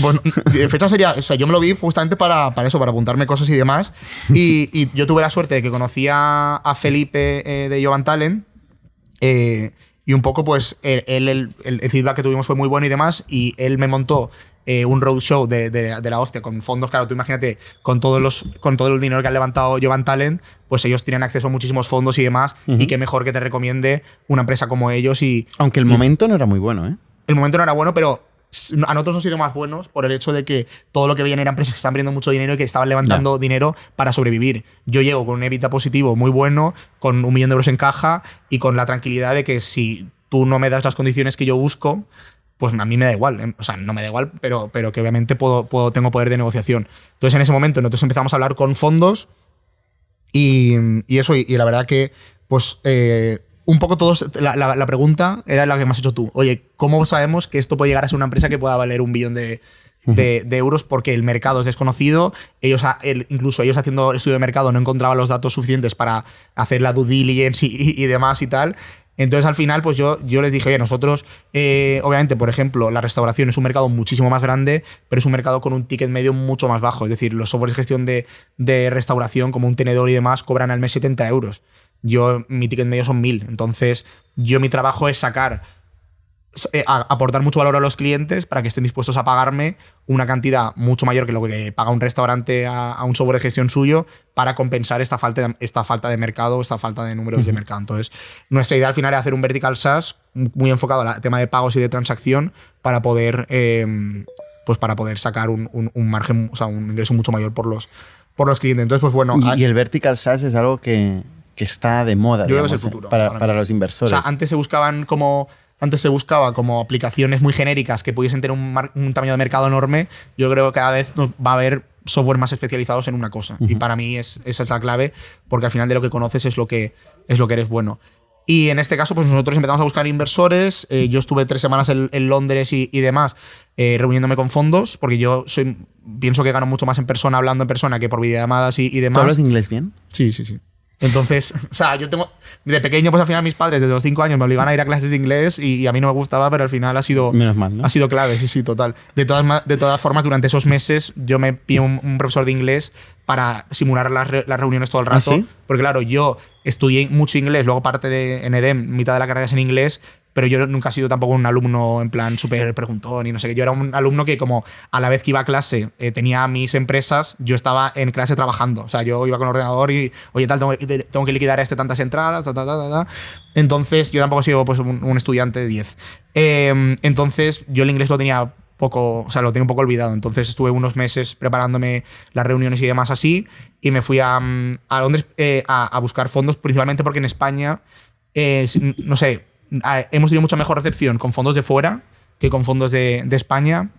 Bueno, fecha sería, o sea, yo me lo vi justamente para eso, para apuntarme cosas y demás. Y yo tuve la suerte de que conocía a Felipe de Jovan Talent. Y un poco, pues, el feedback que tuvimos fue muy bueno y demás. Y él me montó un roadshow de la hostia con fondos. Claro, tú imagínate, con todo el dinero que han levantado Jovan Talent, pues ellos tienen acceso a muchísimos fondos y demás. Y qué mejor que te recomiende una empresa como ellos. Aunque el momento no era muy bueno, ¿eh? El momento no era bueno, pero a nosotros nos han sido más buenos por el hecho de que todo lo que veían eran empresas que estaban perdiendo mucho dinero y que estaban levantando dinero para sobrevivir. Yo llego con un EBITDA positivo muy bueno, con 1 millón de euros en caja y con la tranquilidad de que si tú no me das las condiciones que yo busco, pues a mí me da igual. O sea, no me da igual, pero que obviamente tengo poder de negociación. Entonces, en ese momento nosotros empezamos a hablar con fondos y eso, y la verdad que pues un poco todos, la pregunta era la que me has hecho tú. Oye, ¿cómo sabemos que esto puede llegar a ser una empresa que pueda valer 1 billón de euros? Porque el mercado es desconocido. Incluso ellos haciendo estudio de mercado no encontraban los datos suficientes para hacer la due diligence y demás y tal. Entonces, al final, pues yo les dije, oye, nosotros, obviamente, por ejemplo, la restauración es un mercado muchísimo más grande, pero es un mercado con un ticket medio mucho más bajo. Es decir, los softwares de gestión de restauración, como un tenedor y demás, cobran al mes 70 euros. Mi ticket medio son 1.000. Entonces, mi trabajo es sacar aportar mucho valor a los clientes para que estén dispuestos a pagarme una cantidad mucho mayor que lo que paga un restaurante a un software de gestión suyo para compensar esta falta de mercado, esta falta de números de mercado. Entonces, nuestra idea al final es hacer un vertical SaaS muy enfocado al tema de pagos y de transacción para poder, para poder sacar un margen, o sea, un ingreso mucho mayor por los clientes. Entonces, pues bueno. Y el vertical SaaS es algo que está de moda, yo digamos, creo que es el futuro, para los inversores. O sea, antes se buscaba como aplicaciones muy genéricas que pudiesen tener un tamaño de mercado enorme. Yo creo que cada vez va a haber software más especializados en una cosa. Y para mí esa es la clave, porque al final de lo que conoces es lo que eres bueno. Y en este caso, pues nosotros empezamos a buscar inversores. Yo estuve 3 semanas en Londres y demás, reuniéndome con fondos, porque yo pienso que gano mucho más en persona, hablando en persona, que por videollamadas y demás. ¿Tú hablas inglés bien? Sí. Entonces, o sea, yo tengo. De pequeño, pues al final mis padres, desde los 5 años, me obligaban a ir a clases de inglés y a mí no me gustaba, pero al final ha sido. Menos mal, ¿no? Ha sido clave, sí, total. De todas formas, durante esos meses, yo me pillé un profesor de inglés para simular las reuniones todo el rato. ¿Ah, sí? Porque, claro, yo estudié mucho inglés, luego parte en EDEM, mitad de la carrera es en inglés. Pero yo nunca he sido tampoco un alumno en plan súper preguntón y no sé qué. Yo era un alumno que, como a la vez que iba a clase tenía mis empresas, yo estaba en clase trabajando. O sea, yo iba con el ordenador y, oye, tal, tengo que liquidar tantas entradas, Entonces, yo tampoco he sido pues, un estudiante de 10. Entonces, yo el inglés lo tenía poco, o sea, lo tenía un poco olvidado. Entonces, estuve unos meses preparándome las reuniones y demás así, y me fui a Londres a buscar fondos, principalmente porque en España, no sé, hemos tenido mucha mejor recepción con fondos de fuera que con fondos de España,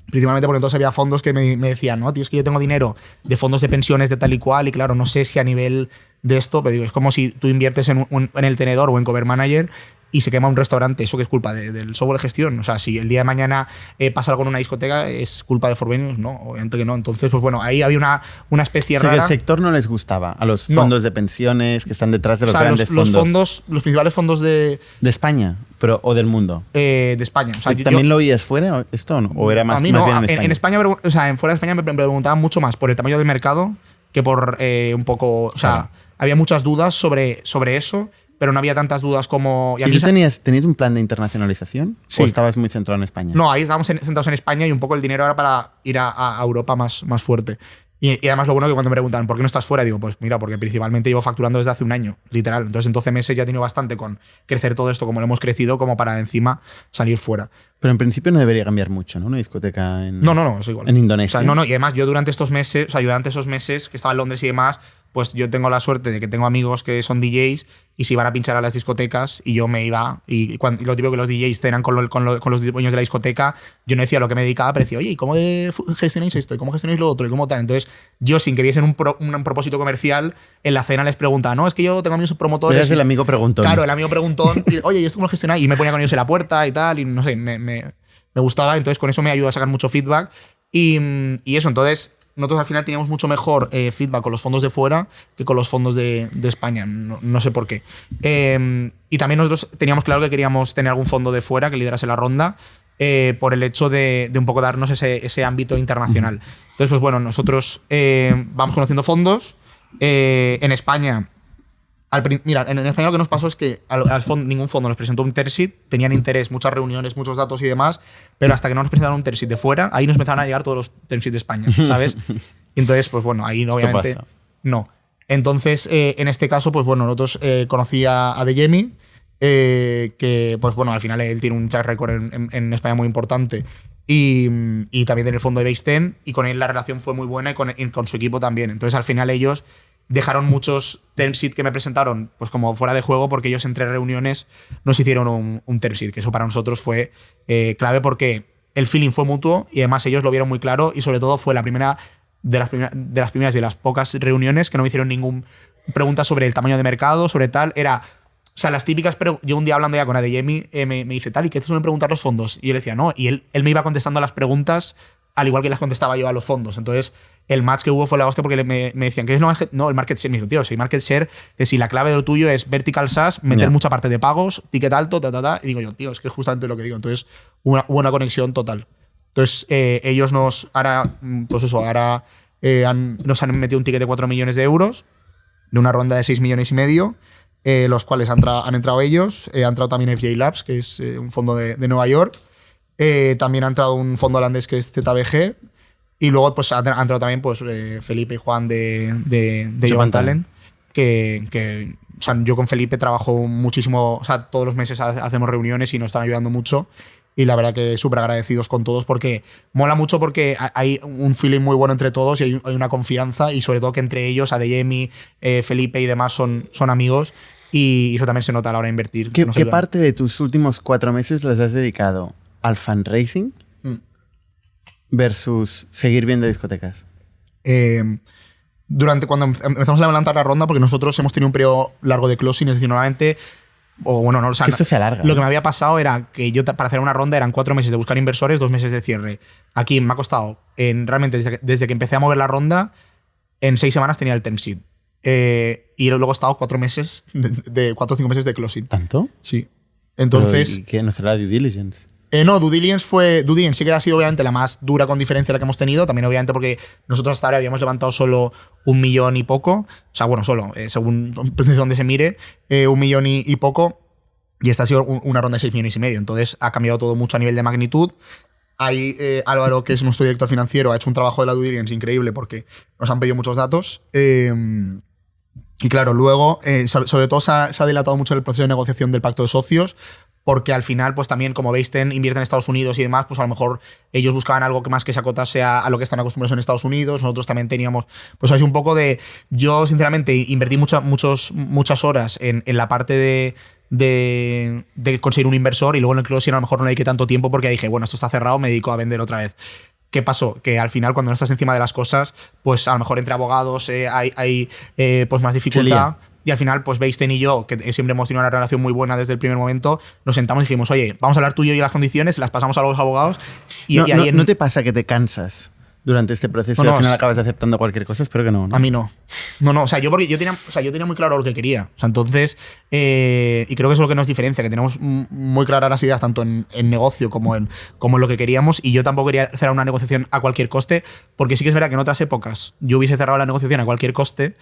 principalmente porque entonces había fondos que me decían, no, tío, es que yo tengo dinero de fondos de pensiones de tal y cual, y claro, no sé si a nivel de esto, pero digo, es como si tú inviertes en el tenedor o en Cover Manager y se quema un restaurante. ¿Eso qué es culpa del software de gestión? O sea, si el día de mañana pasa algo en una discoteca, ¿es culpa de Forvenius? No, obviamente que no. Entonces, pues bueno, ahí había una especie rara. Que el sector no les gustaba a los fondos de pensiones que están detrás de los grandes fondos. Los principales fondos de España, o del mundo. De España. O sea, ¿También lo oías fuera esto o no? ¿O era más, a mí más no, bien en España? Fuera de España me preguntaban mucho más por el tamaño del mercado que por un poco. O sea, había muchas dudas sobre eso, pero no había tantas dudas como. ¿Y tú tenías un plan de internacionalización? Sí. ¿O estabas muy centrado en España? No, ahí estábamos centrados en España y un poco el dinero era para ir a Europa más fuerte. Y además lo bueno es que cuando me preguntan ¿por qué no estás fuera? Digo, pues mira, porque principalmente llevo facturando desde hace un año, literal. Entonces en 12 meses ya he tenido bastante con crecer todo esto como lo hemos crecido, como para encima salir fuera. Pero en principio no debería cambiar mucho, ¿no? Una discoteca en. No, es igual. En Indonesia. O sea, no, y además yo durante esos meses que estaba en Londres y demás, pues yo tengo la suerte de que tengo amigos que son DJs y se iban a pinchar a las discotecas y yo me iba. Y lo típico que los DJs cenan con los dueños de la discoteca, yo no decía lo que me dedicaba, pero decía, oye, ¿y cómo gestionáis esto? ¿Y cómo gestionáis lo otro? ¿Y cómo tal? Entonces, yo, sin que viesen un propósito comercial, en la cena les preguntaba, no, es que yo tengo amigos promotores. Eres el amigo preguntón. Claro, el amigo preguntón. Y, oye, ¿y esto cómo lo gestionáis? Y me ponía con ellos en la puerta y tal, y no sé, me gustaba. Entonces, con eso me ayudó a sacar mucho feedback. Y eso, entonces. Nosotros al final teníamos mucho mejor feedback con los fondos de fuera que con los fondos de España. No sé por qué. Y también nosotros teníamos claro que queríamos tener algún fondo de fuera que liderase la ronda por el hecho de un poco darnos ese ámbito internacional. Entonces, pues bueno, nosotros vamos conociendo fondos. En España, mira, en España lo que nos pasó es que ningún fondo nos presentó un term sheet, tenían interés, muchas reuniones, muchos datos y demás, pero hasta que no nos presentaron un term sheet de fuera, ahí nos empezaron a llegar todos los term sheets de España, ¿sabes? Y entonces, pues bueno, ahí obviamente no. Entonces, en este caso, pues bueno, nosotros conocí a Adeyemi, que pues bueno, al final él tiene un track record en España muy importante y también en el fondo de Base 10, y con él la relación fue muy buena y con su equipo también. Entonces, al final ellos dejaron muchos term sheet que me presentaron pues como fuera de juego, porque ellos entre reuniones nos hicieron un term sheet, que eso para nosotros fue clave porque el feeling fue mutuo y además ellos lo vieron muy claro, y sobre todo fue la primera de las primeras de las pocas reuniones que no me hicieron ninguna pregunta sobre el tamaño de mercado, sobre tal. Era, o sea, las típicas, pero yo un día hablando ya con Adeyemi me dice, tal, ¿y qué te suelen preguntar los fondos? Y yo le decía, no, y él me iba contestando las preguntas al igual que las contestaba yo a los fondos. Entonces, el match que hubo fue la hostia, porque me decían que no, el market share. Me dijo, tío, si market share es si la clave de lo tuyo es vertical SaaS, meter mucha parte de pagos, ticket alto, y digo yo, tío, es que es justamente lo que digo. Entonces, hubo una conexión total. Entonces, ellos nos han metido un ticket de 4 millones de euros de una ronda de 6,5 millones. los cuales han entrado ellos. Ha entrado también FJ Labs, que es un fondo de Nueva York. También ha entrado un fondo holandés que es ZBG. Y luego pues, ha entrado también pues, Felipe y Juan de Jovan Talent. Que o sea, yo con Felipe trabajo muchísimo. O sea, todos los meses hacemos reuniones y nos están ayudando mucho. Y la verdad que súper agradecidos con todos porque mola mucho porque hay un feeling muy bueno entre todos y hay una confianza y sobre todo que entre ellos, Adeyemi, Felipe y demás son amigos y eso también se nota a la hora de invertir. ¿Qué parte de tus últimos 4 meses les has dedicado al fundraising versus seguir viendo discotecas? Durante cuando empezamos a levantar la ronda, porque nosotros hemos tenido un periodo largo de closing, es decir, normalmente... O bueno, no, o sea, que esto se alarga. Lo que me había pasado era que yo para hacer una ronda eran 4 meses de buscar inversores, 2 meses de cierre. Aquí me ha costado, realmente desde que empecé a mover la ronda, en 6 semanas tenía el term sheet. Y luego he estado 4 meses, de 4 o 5 meses de closing. ¿Tanto? Sí. Entonces... ¿Y qué? ¿No será due diligence? No, Due Diligence sí que ha sido obviamente la más dura con diferencia la que hemos tenido. También obviamente porque nosotros hasta ahora habíamos levantado solo 1 millón y poco. O sea, bueno, solo, según desde donde se mire, 1 millón y poco. Y esta ha sido una ronda de 6,5 millones. Entonces ha cambiado todo mucho a nivel de magnitud. Ahí Álvaro, que es nuestro director financiero, ha hecho un trabajo de la Due Diligence increíble porque nos han pedido muchos datos. Y claro, luego, sobre todo se ha dilatado mucho el proceso de negociación del pacto de socios. Porque al final, pues también, como Baseten invierte en Estados Unidos y demás, pues a lo mejor ellos buscaban algo que más que se acotase a lo que están acostumbrados en Estados Unidos. Nosotros también teníamos, pues así un poco de... Yo, sinceramente, invertí muchas horas en la parte de conseguir un inversor y luego en el closing a lo mejor no le dediqué tanto tiempo porque dije, bueno, esto está cerrado, me dedico a vender otra vez. ¿Qué pasó? Que al final, cuando no estás encima de las cosas, pues a lo mejor entre abogados hay pues más dificultad. Y al final, pues Baseten y yo, que siempre hemos tenido una relación muy buena desde el primer momento, nos sentamos y dijimos, oye, vamos a hablar tú y yo y las condiciones, las pasamos a los abogados. Y ahí ¿No te pasa que te cansas durante este proceso y al final acabas aceptando cualquier cosa? Espero que no, ¿no? A mí no. No, o sea, yo tenía muy claro lo que quería. O sea, entonces, y creo que eso es lo que nos diferencia, que tenemos muy claras las ideas tanto en negocio como en lo que queríamos. Y yo tampoco quería cerrar una negociación a cualquier coste, porque sí que es verdad que en otras épocas yo hubiese cerrado la negociación a cualquier coste.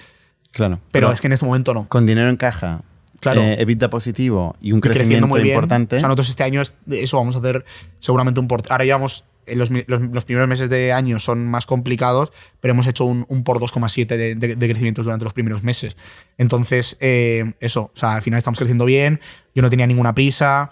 Claro. Pero es que en este momento no. Con dinero en caja, claro. EBITDA positivo y un crecimiento muy importante. O sea, nosotros este año eso vamos a hacer seguramente un porcentaje. Ahora llevamos, los primeros meses de año son más complicados, pero hemos hecho un por 2,7 de crecimiento durante los primeros meses. Entonces, eso, o sea, al final estamos creciendo bien, yo no tenía ninguna prisa,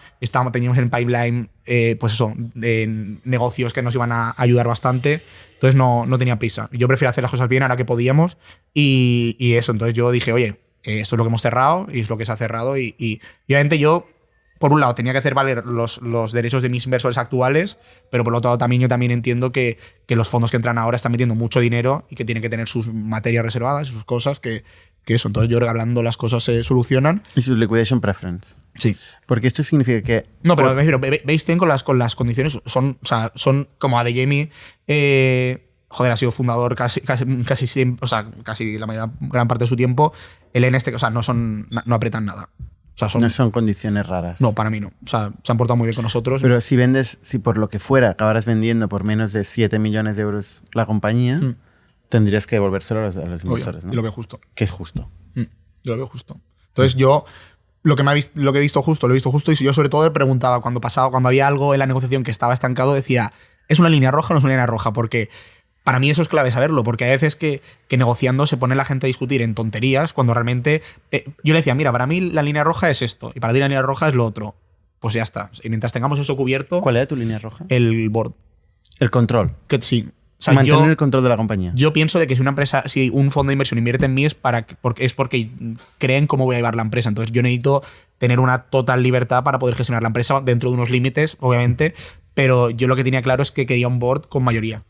teníamos en pipeline, pues eso, de negocios que nos iban a ayudar bastante. Entonces no tenía prisa. Yo prefiero hacer las cosas bien ahora que podíamos y eso. Entonces yo dije, oye, esto es lo que hemos cerrado y es lo que se ha cerrado. Y obviamente yo, por un lado, tenía que hacer valer los derechos de mis inversores actuales, pero por otro lado también yo también entiendo que los fondos que entran ahora están metiendo mucho dinero y que tienen que tener sus materias reservadas y sus cosas que eso. Entonces yo creo que hablando las cosas se solucionan. Y sus liquidation preference. Sí. Porque esto significa que... No, pero Baseten con las condiciones son como Adeyemi, ha sido fundador casi siempre, o sea, casi la gran parte de su tiempo. O sea, no apretan nada. O sea, no son condiciones raras. No, para mí no. O sea, se han portado muy bien con nosotros. Pero si por lo que fuera acabaras vendiendo por menos de 7 millones de euros la compañía, tendrías que devolvérselo a los inversores, ¿no? Yo lo veo justo. Que es justo. Yo lo veo justo. Entonces yo... Lo que he visto justo, lo he visto justo. Y yo sobre todo le preguntaba cuando había algo en la negociación que estaba estancado, decía, ¿es una línea roja o no es una línea roja? Porque para mí eso es clave saberlo, porque hay veces que negociando se pone la gente a discutir en tonterías cuando realmente... yo le decía, mira, para mí la línea roja es esto y para ti la línea roja es lo otro. Pues ya está. Y mientras tengamos eso cubierto... ¿Cuál era tu línea roja? El board. El control. Que sí. O sea, mantener el control de la compañía. Yo pienso de que si un fondo de inversión invierte en mí es porque creen cómo voy a llevar la empresa. Entonces yo necesito tener una total libertad para poder gestionar la empresa dentro de unos límites, obviamente, pero yo lo que tenía claro es que quería un board con mayoría.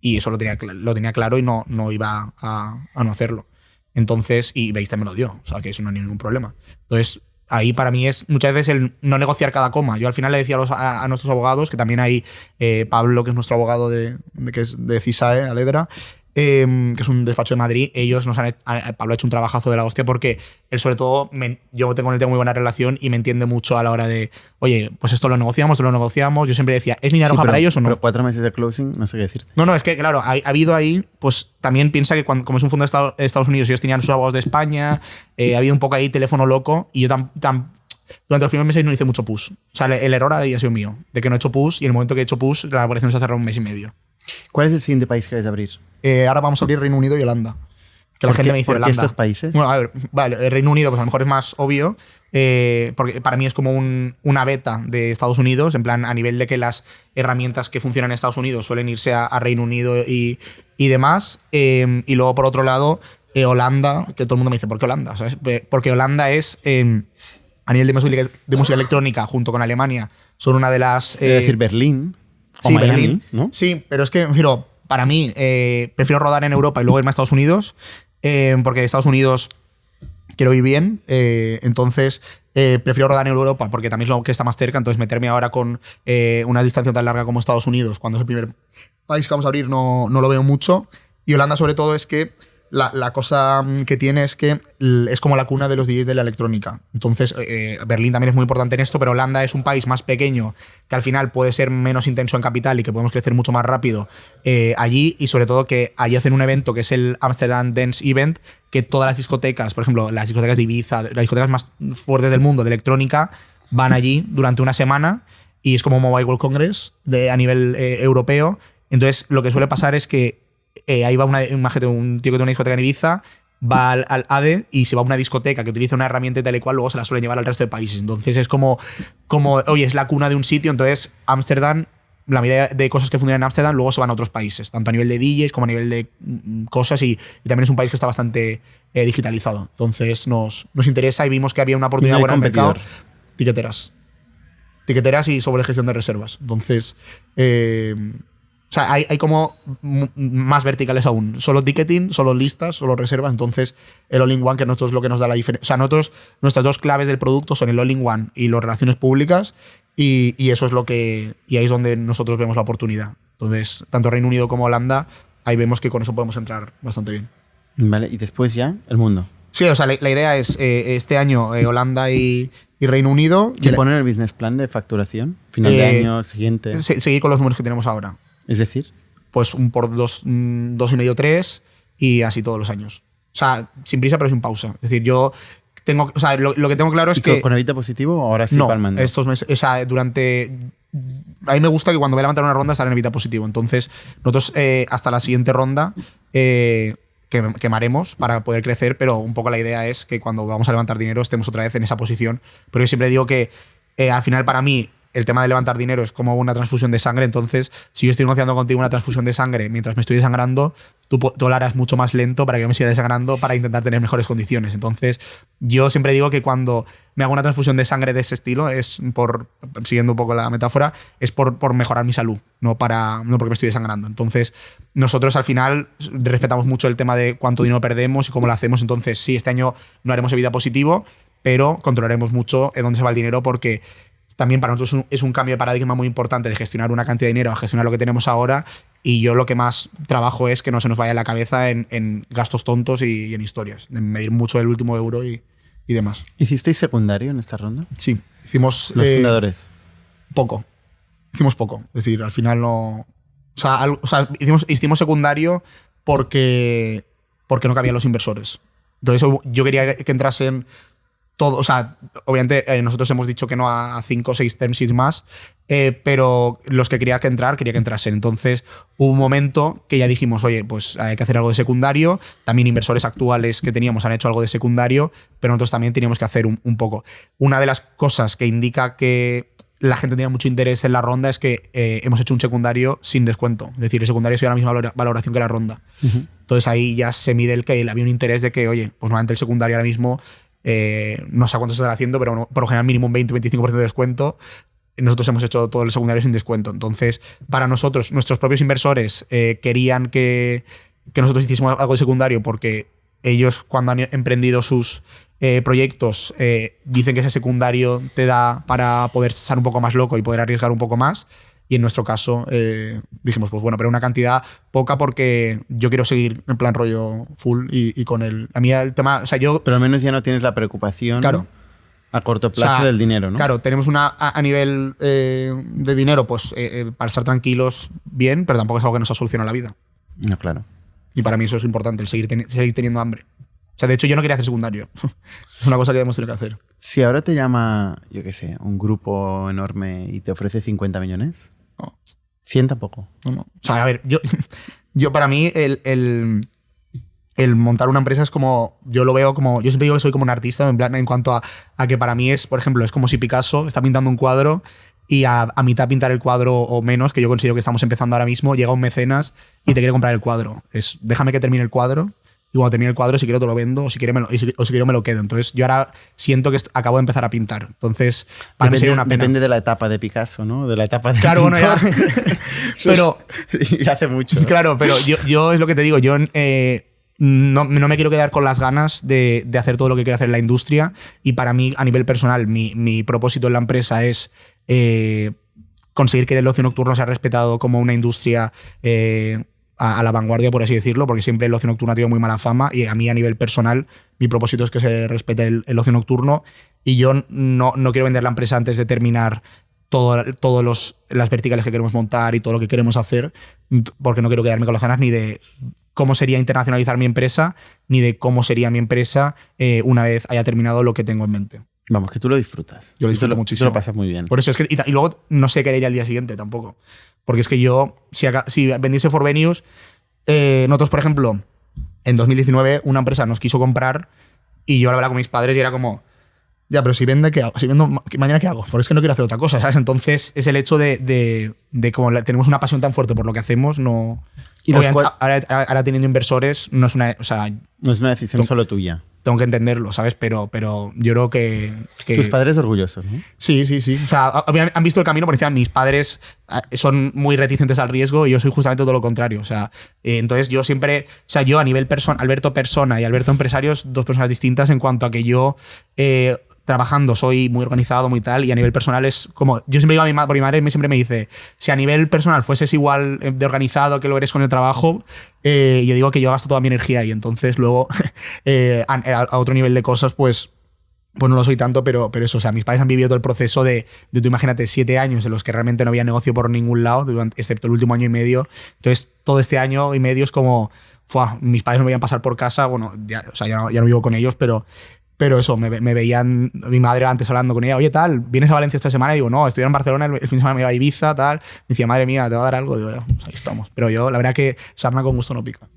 Y eso lo tenía claro y no iba a no hacerlo. Entonces, y Baseten me lo dio, o sea que eso no hay ningún problema. Entonces, ahí para mí es muchas veces el no negociar cada coma. Yo al final le decía a nuestros abogados, que también hay Pablo, que es nuestro abogado que es de CISAE, Aledra, que es un despacho de Madrid. Ellos Pablo ha hecho un trabajazo de la hostia porque él, sobre todo, yo tengo muy buena relación y me entiende mucho a la hora de, oye, pues esto lo negociamos. Yo siempre decía, ¿es línea roja para ellos o no? Pero 4 meses de closing, no sé qué decirte. No, es que, claro, ha habido ahí, pues también piensa que como es un fondo de Estados Unidos, ellos tenían sus abogados de España, ha habido un poco ahí teléfono loco y yo durante los primeros meses no hice mucho push. O sea, el error ahí ha sido mío, de que no he hecho push y en el momento que he hecho push, la operación se ha cerrado 1 mes y medio. ¿Cuál es el siguiente país que vais a abrir? Ahora vamos a abrir Reino Unido y Holanda. Que la gente me dice ¿Por qué Holanda. estos países? Bueno, a ver, vale, el Reino Unido pues a lo mejor es más obvio, porque para mí es como una beta de Estados Unidos, en plan a nivel de que las herramientas que funcionan en Estados Unidos suelen irse a Reino Unido y demás. Y luego, por otro lado, Holanda, que todo el mundo me dice, ¿por qué Holanda? ¿Sabes? Porque Holanda es, a nivel de música electrónica, junto con Alemania, son una de las... Es decir, Berlín. O Sí, Miami, Berlín. ¿no? Sí, pero es que, para mí, prefiero rodar en Europa y luego irme a Estados Unidos, porque en Estados Unidos quiero ir bien, entonces prefiero rodar en Europa porque también es lo que está más cerca, entonces meterme ahora con una distancia tan larga como Estados Unidos, cuando es el primer país que vamos a abrir, no lo veo mucho. Y Holanda, sobre todo, es que la cosa que tiene es que es como la cuna de los DJs de la electrónica. Entonces, Berlín también es muy importante en esto, pero Holanda es un país más pequeño que al final puede ser menos intenso en capital y que podemos crecer mucho más rápido allí, y sobre todo que allí hacen un evento que es el Amsterdam Dance Event, que todas las discotecas, por ejemplo, las discotecas de Ibiza, las discotecas más fuertes del mundo de electrónica, van allí durante una semana y es como Mobile World Congress a nivel europeo. Entonces, lo que suele pasar es que ahí va un tío que tiene una discoteca en Ibiza, va al ADE y se va a una discoteca que utiliza una herramienta y tal y cual, luego se la suelen llevar al resto de países. Entonces es como oye, es la cuna de un sitio, entonces Ámsterdam, la mayoría de cosas que funcionan en Ámsterdam luego se van a otros países, tanto a nivel de DJs como a nivel de cosas, y también es un país que está bastante digitalizado. Entonces nos interesa y vimos que había una oportunidad buena en el mercado. Tiqueteras y sobre gestión de reservas. Entonces... o sea, hay como más verticales aún. Solo ticketing, solo listas, solo reservas. Entonces, el all-in-one, que nosotros es lo que nos da la diferencia. O sea, nuestras dos claves del producto son el all-in-one y las relaciones públicas. Y eso es y ahí es donde nosotros vemos la oportunidad. Entonces, tanto Reino Unido como Holanda, ahí vemos que con eso podemos entrar bastante bien. Vale, y después ya, el mundo. Sí, o sea, la idea es este año Holanda y Reino Unido. ¿Qué ponen el business plan de facturación? Final de año, siguiente. Seguir con los números que tenemos ahora. Es decir, pues por 2,5, 3 y así todos los años. O sea, sin prisa pero sin pausa. Es decir, yo tengo, o sea, lo que tengo claro es que... ¿Con evita positivo o ahora sí no, palmando? Estos meses, o sea, a mí me gusta que cuando voy a levantar una ronda estar en evita positivo. Entonces, nosotros hasta la siguiente ronda quemaremos para poder crecer, pero un poco la idea es que cuando vamos a levantar dinero estemos otra vez en esa posición. Pero yo siempre digo que al final para mí el tema de levantar dinero es como una transfusión de sangre. Entonces, si yo estoy negociando contigo una transfusión de sangre mientras me estoy desangrando, tú lo harás mucho más lento para que yo me siga desangrando para intentar tener mejores condiciones. Entonces, yo siempre digo que cuando me hago una transfusión de sangre de ese estilo, siguiendo un poco la metáfora, es por mejorar mi salud, no porque me estoy desangrando. Entonces, nosotros al final respetamos mucho el tema de cuánto dinero perdemos y cómo lo hacemos. Entonces, sí, este año no haremos evita positivo, pero controlaremos mucho en dónde se va el dinero, porque también para nosotros es un cambio de paradigma muy importante de gestionar una cantidad de dinero a gestionar lo que tenemos ahora, y yo lo que más trabajo es que no se nos vaya la cabeza en gastos tontos y en historias, en medir mucho el último euro y demás. ¿Hicisteis secundario en esta ronda? Sí, hicimos... ¿Los fundadores? Poco. Hicimos poco. Es decir, al final no... O sea, hicimos secundario porque no cabían los inversores. Entonces yo quería que entrasen todo, o sea, obviamente nosotros hemos dicho que no a 5 o 6 term sheets más, pero los que quería que entrasen. Entonces hubo un momento que ya dijimos, oye, pues hay que hacer algo de secundario. También inversores actuales que teníamos han hecho algo de secundario, pero nosotros también teníamos que hacer un poco. Una de las cosas que indica que la gente tenía mucho interés en la ronda es que hemos hecho un secundario sin descuento. Es decir, el secundario sigue la misma valoración que la ronda. Uh-huh. Entonces ahí ya se mide había un interés de que, oye, pues normalmente el secundario ahora mismo no sé cuánto se estará haciendo, pero por lo general mínimo un 20-25% de descuento. Nosotros hemos hecho todo el secundario sin descuento. Entonces, para nosotros, nuestros propios inversores querían que nosotros hiciésemos algo de secundario, porque ellos, cuando han emprendido sus proyectos, dicen que ese secundario te da para poder estar un poco más loco y poder arriesgar un poco más. y en nuestro caso dijimos, pues bueno, pero una cantidad poca porque yo quiero seguir en plan rollo full y con el... A mí el tema... O sea, yo... Pero al menos ya no tienes la preocupación Claro. a corto plazo, o sea, del dinero, ¿no? Claro, tenemos a nivel de dinero, pues para estar tranquilos bien, pero tampoco es algo que nos ha solucionado la vida. No, claro. Y para mí eso es importante, el seguir teniendo hambre. O sea, de hecho yo no quería hacer secundario. Es una cosa que hemos tenido que hacer. Si ahora te llama, yo qué sé, un grupo enorme y te ofrece 50 millones, No. 100 tampoco. No. O sea, a ver, yo para mí el montar una empresa es como, yo lo veo como, yo siempre digo que soy como un artista en plan en cuanto a que para mí es, por ejemplo, es como si Picasso está pintando un cuadro y a mitad pintar el cuadro o menos, que yo considero que estamos empezando ahora mismo, llega un mecenas y te quiere comprar el cuadro. Es, déjame que termine el cuadro y cuando termine el cuadro, si quiero te lo vendo o si quiero me lo quedo. Entonces yo ahora siento que acabo de empezar a pintar. Entonces, para mí sería una pena. Depende de la etapa de Picasso, ¿no? De la etapa de Claro, bueno, ya. Pero... y hace mucho. Claro, pero yo es lo que te digo, yo... no me quiero quedar con las ganas de hacer todo lo que quiero hacer en la industria y para mí, a nivel personal, mi propósito en la empresa es conseguir que el ocio nocturno sea respetado como una industria a la vanguardia, por así decirlo, porque siempre el ocio nocturno ha tenido muy mala fama y a mí, a nivel personal, mi propósito es que se respete el ocio nocturno y yo no quiero vender la empresa antes de terminar todas las verticales que queremos montar y todo lo que queremos hacer, porque no quiero quedarme con las ganas ni de cómo sería internacionalizar mi empresa, ni de cómo sería mi empresa una vez haya terminado lo que tengo en mente. Vamos, que tú lo disfrutas. Yo lo disfruto muchísimo. Tú lo pasas muy bien. Por eso es que... Y luego no sé qué haría al día siguiente tampoco. Porque es que yo, si vendiese For Venues, nosotros, por ejemplo, en 2019 una empresa nos quiso comprar y yo hablaba con mis padres y era como... Ya, pero si vende, ¿qué hago? Si vendo, ¿mañana qué hago? Porque es que no quiero hacer otra cosa, ¿sabes? Entonces es el hecho de como tenemos una pasión tan fuerte por lo que hacemos, no... Y ahora teniendo inversores no es una... O sea, no es una decisión solo tuya. Tengo que entenderlo, ¿sabes? Pero yo creo que... Tus padres orgullosos, ¿no? Sí. O sea, han visto el camino, porque mis padres son muy reticentes al riesgo y yo soy justamente todo lo contrario. O sea, entonces yo siempre... O sea, yo a nivel Alberto persona y Alberto empresario, dos personas distintas en cuanto a que yo... trabajando soy muy organizado, muy tal, y a nivel personal es como... Yo siempre digo a mi madre, porque mi madre siempre me dice, si a nivel personal fueses igual de organizado que lo eres con el trabajo, yo digo que yo gasto toda mi energía ahí, entonces luego a otro nivel de cosas, pues no lo soy tanto, pero eso, o sea, mis padres han vivido todo el proceso de tú imagínate 7 años en los que realmente no había negocio por ningún lado, excepto el último año y medio, entonces todo este año y medio es como... mis padres me veían pasar por casa, bueno, ya no vivo con ellos, pero eso, me veían, mi madre antes hablando con ella, oye, tal, ¿vienes a Valencia esta semana? Y digo, no, estoy en Barcelona, el fin de semana me iba a Ibiza, tal. Me decía, madre mía, ¿te va a dar algo? Digo, ahí estamos. Pero yo, la verdad que sarna con gusto no pica.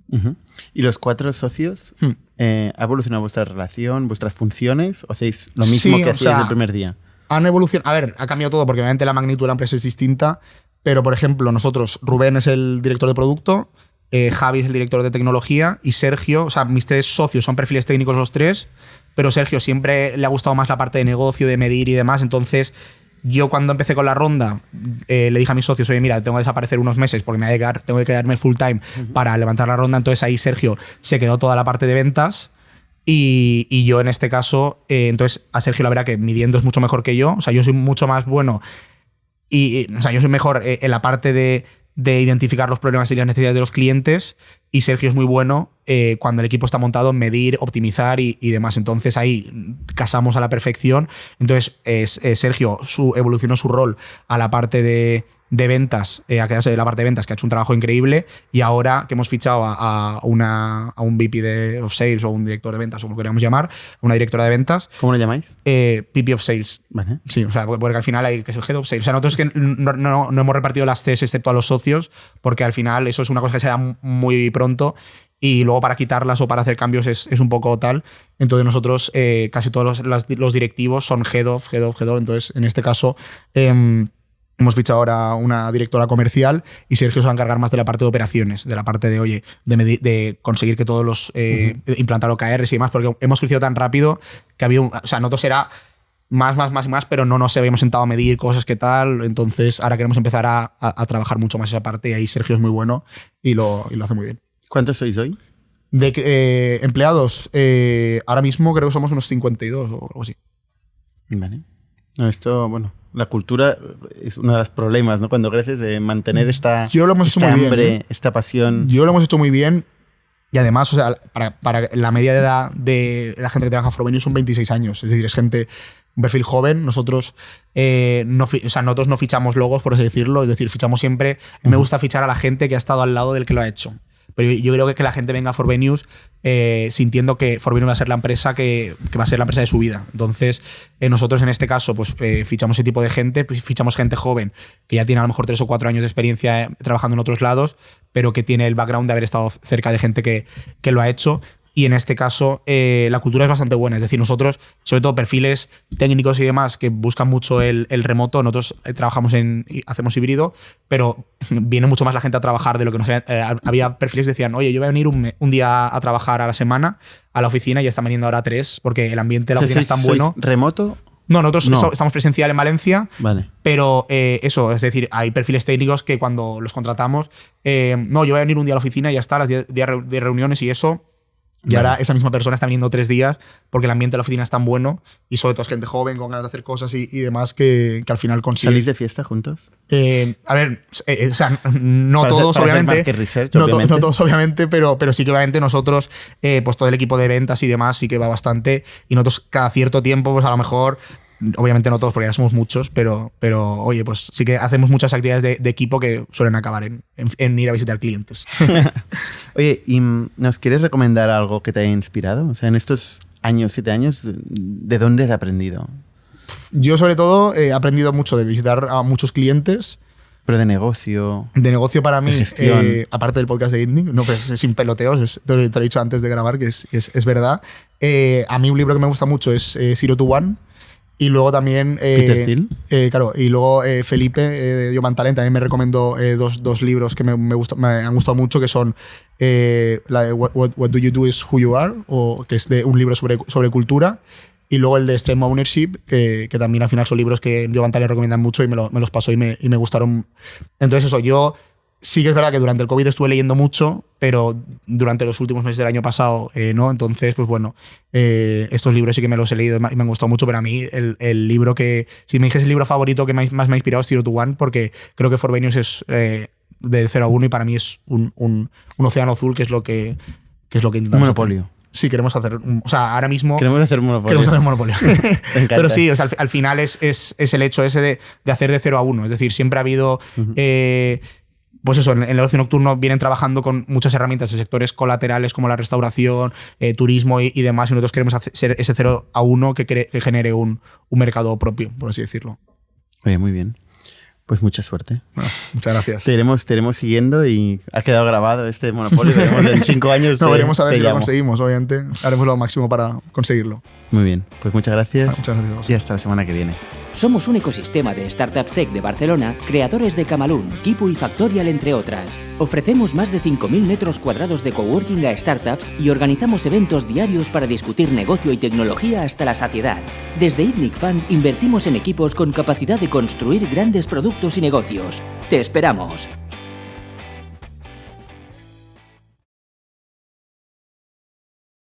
Uh-huh. ¿Y los 4 socios? ¿Ha evolucionado vuestra relación, vuestras funciones? ¿O hacéis lo mismo que hacíais el primer día? Han evolucionado. A ver, ha cambiado todo porque obviamente la magnitud de la empresa es distinta. Pero, por ejemplo, nosotros, Rubén es el director de producto, Javi es el director de tecnología y Sergio, o sea, mis 3 socios son perfiles técnicos los 3, pero Sergio siempre le ha gustado más la parte de negocio, de medir y demás. Entonces, yo cuando empecé con la ronda, le dije a mis socios, oye, mira, tengo que desaparecer unos meses porque tengo que quedarme full time para levantar la ronda. Entonces ahí Sergio se quedó toda la parte de ventas y yo en este caso, entonces a Sergio la verdad que midiendo es mucho mejor que yo. O sea, yo soy mucho más bueno o sea, yo soy mejor en la parte de identificar los problemas y las necesidades de los clientes y Sergio es muy bueno cuando el equipo está montado en medir, optimizar y demás. Entonces ahí casamos a la perfección. Entonces Sergio evolucionó su rol a la parte de ventas, a quedarse de la parte de ventas, que ha hecho un trabajo increíble, y ahora que hemos fichado a un VP of Sales o un director de ventas, o como queramos llamar, una directora de ventas. ¿Cómo lo llamáis? VP of Sales. Vale. Sí, o sea, porque al final hay que ser Head of Sales. O sea, nosotros que no hemos repartido las Cs excepto a los socios, porque al final eso es una cosa que se da muy pronto y luego para quitarlas o para hacer cambios es un poco tal. Entonces nosotros, casi todos los directivos son Head of. Entonces, en este caso... hemos fichado ahora una directora comercial y Sergio se va a encargar más de la parte de operaciones, de la parte de, oye, de conseguir que todos los implantar OKRs y demás, porque hemos crecido tan rápido que había o sea, nosotros era más, pero no nos habíamos sentado a medir cosas que tal. Entonces ahora queremos empezar a trabajar mucho más esa parte y ahí Sergio es muy bueno y lo hace muy bien. ¿Cuántos sois hoy? De empleados, ahora mismo creo que somos unos 52 o algo así. Vale. No, esto, bueno, La cultura es uno de los problemas, ¿no? Cuando creces, de mantener esta hambre, bien, esta pasión. Yo lo hemos hecho muy bien. Y además, o sea, para la media de edad de la gente que trabaja en Frobenius son 26 años. Es decir, es gente, un perfil joven. Nosotros, nosotros no fichamos logos, por así decirlo. Es decir, fichamos siempre. Me gusta fichar a la gente que ha estado al lado del que lo ha hecho. Pero yo creo que la gente venga a Frobenius sintiendo que Frobenius va a ser la empresa que va a ser la empresa de su vida. Entonces, nosotros en este caso pues fichamos ese tipo de gente, pues, fichamos gente joven que ya tiene a lo mejor 3 o 4 años de experiencia trabajando en otros lados, pero que tiene el background de haber estado cerca de gente que lo ha hecho. Y en este caso la cultura es bastante buena. Es decir, nosotros, sobre todo perfiles técnicos y demás que buscan mucho el remoto, nosotros hacemos híbrido, pero viene mucho más la gente a trabajar de lo que nos había perfiles que decían, oye, yo voy a venir un día a trabajar a la semana a la oficina y ya están viniendo ahora 3 porque el ambiente de la oficina es tan bueno. ¿Remoto? No, nosotros estamos presencial en Valencia, vale. Pero eso, es decir, hay perfiles técnicos que cuando los contratamos, no, yo voy a venir un día a la oficina y ya está, las días de reuniones y eso. Y ahora esa misma persona está viniendo 3 días porque el ambiente de la oficina es tan bueno y sobre todo es gente joven con ganas de hacer cosas y demás que al final consigue. ¿Salís de fiesta juntos? A ver, o sea, no todos obviamente. No todos obviamente, pero sí que obviamente nosotros, pues todo el equipo de ventas y demás sí que va bastante y nosotros cada cierto tiempo, pues a lo mejor. Obviamente no todos, porque ya somos muchos, pero oye, pues sí que hacemos muchas actividades de equipo que suelen acabar en ir a visitar clientes. Oye, ¿y nos quieres recomendar algo que te haya inspirado? O sea, en estos 7 años, ¿de dónde has aprendido? Yo, sobre todo, he aprendido mucho de visitar a muchos clientes. Pero de negocio. De negocio para mí, aparte del podcast de ITNIC, no, pues sin peloteos, te lo he dicho antes de grabar, que es verdad. A mí un libro que me gusta mucho es Zero to One. Y luego también Peter Thiel. Claro, y luego Felipe de Human Talent también me recomendó dos libros que me han gustado mucho, que son la de What Do You Do Is Who You Are, que es de un libro sobre cultura, y luego el de Extreme Ownership, que también al final son libros que Human Talent recomiendan mucho y me los pasó y me gustaron. Entonces eso, yo sí que es verdad que durante el COVID estuve leyendo mucho, pero durante los últimos meses del año pasado no. Entonces, pues bueno, estos libros sí que me los he leído y me han gustado mucho, pero a mí el libro que, si me dijes el libro favorito que más me ha inspirado es Zero to One, porque creo que Frobenius es de 0 a 1 y para mí es un océano azul, que es lo que intentamos. Un monopolio. Hacer. Sí, queremos hacer. O sea, ahora mismo. Queremos hacer monopolio. Pero sí, o sea, al final es el hecho ese de hacer de 0 a 1. Es decir, siempre ha habido. Pues eso, en el ocio nocturno vienen trabajando con muchas herramientas de sectores colaterales como la restauración, turismo y demás, y nosotros queremos hacer ese 0 a 1 que genere un mercado propio, por así decirlo. Oye, muy bien. Pues mucha suerte. Bueno, muchas gracias. Te iremos siguiendo y ha quedado grabado este monopolio. Veremos en 5 años. No, veremos a ver si lo conseguimos, obviamente. Haremos lo máximo para conseguirlo. Muy bien. Pues muchas gracias. Muchas gracias. Y hasta la semana que viene. Somos un ecosistema de startups tech de Barcelona, creadores de Camalún, Kipu y Factorial, entre otras. Ofrecemos más de 5.000 metros cuadrados de coworking a startups y organizamos eventos diarios para discutir negocio y tecnología hasta la saciedad. Desde ITNIC Fund invertimos en equipos con capacidad de construir grandes productos y negocios. ¡Te esperamos!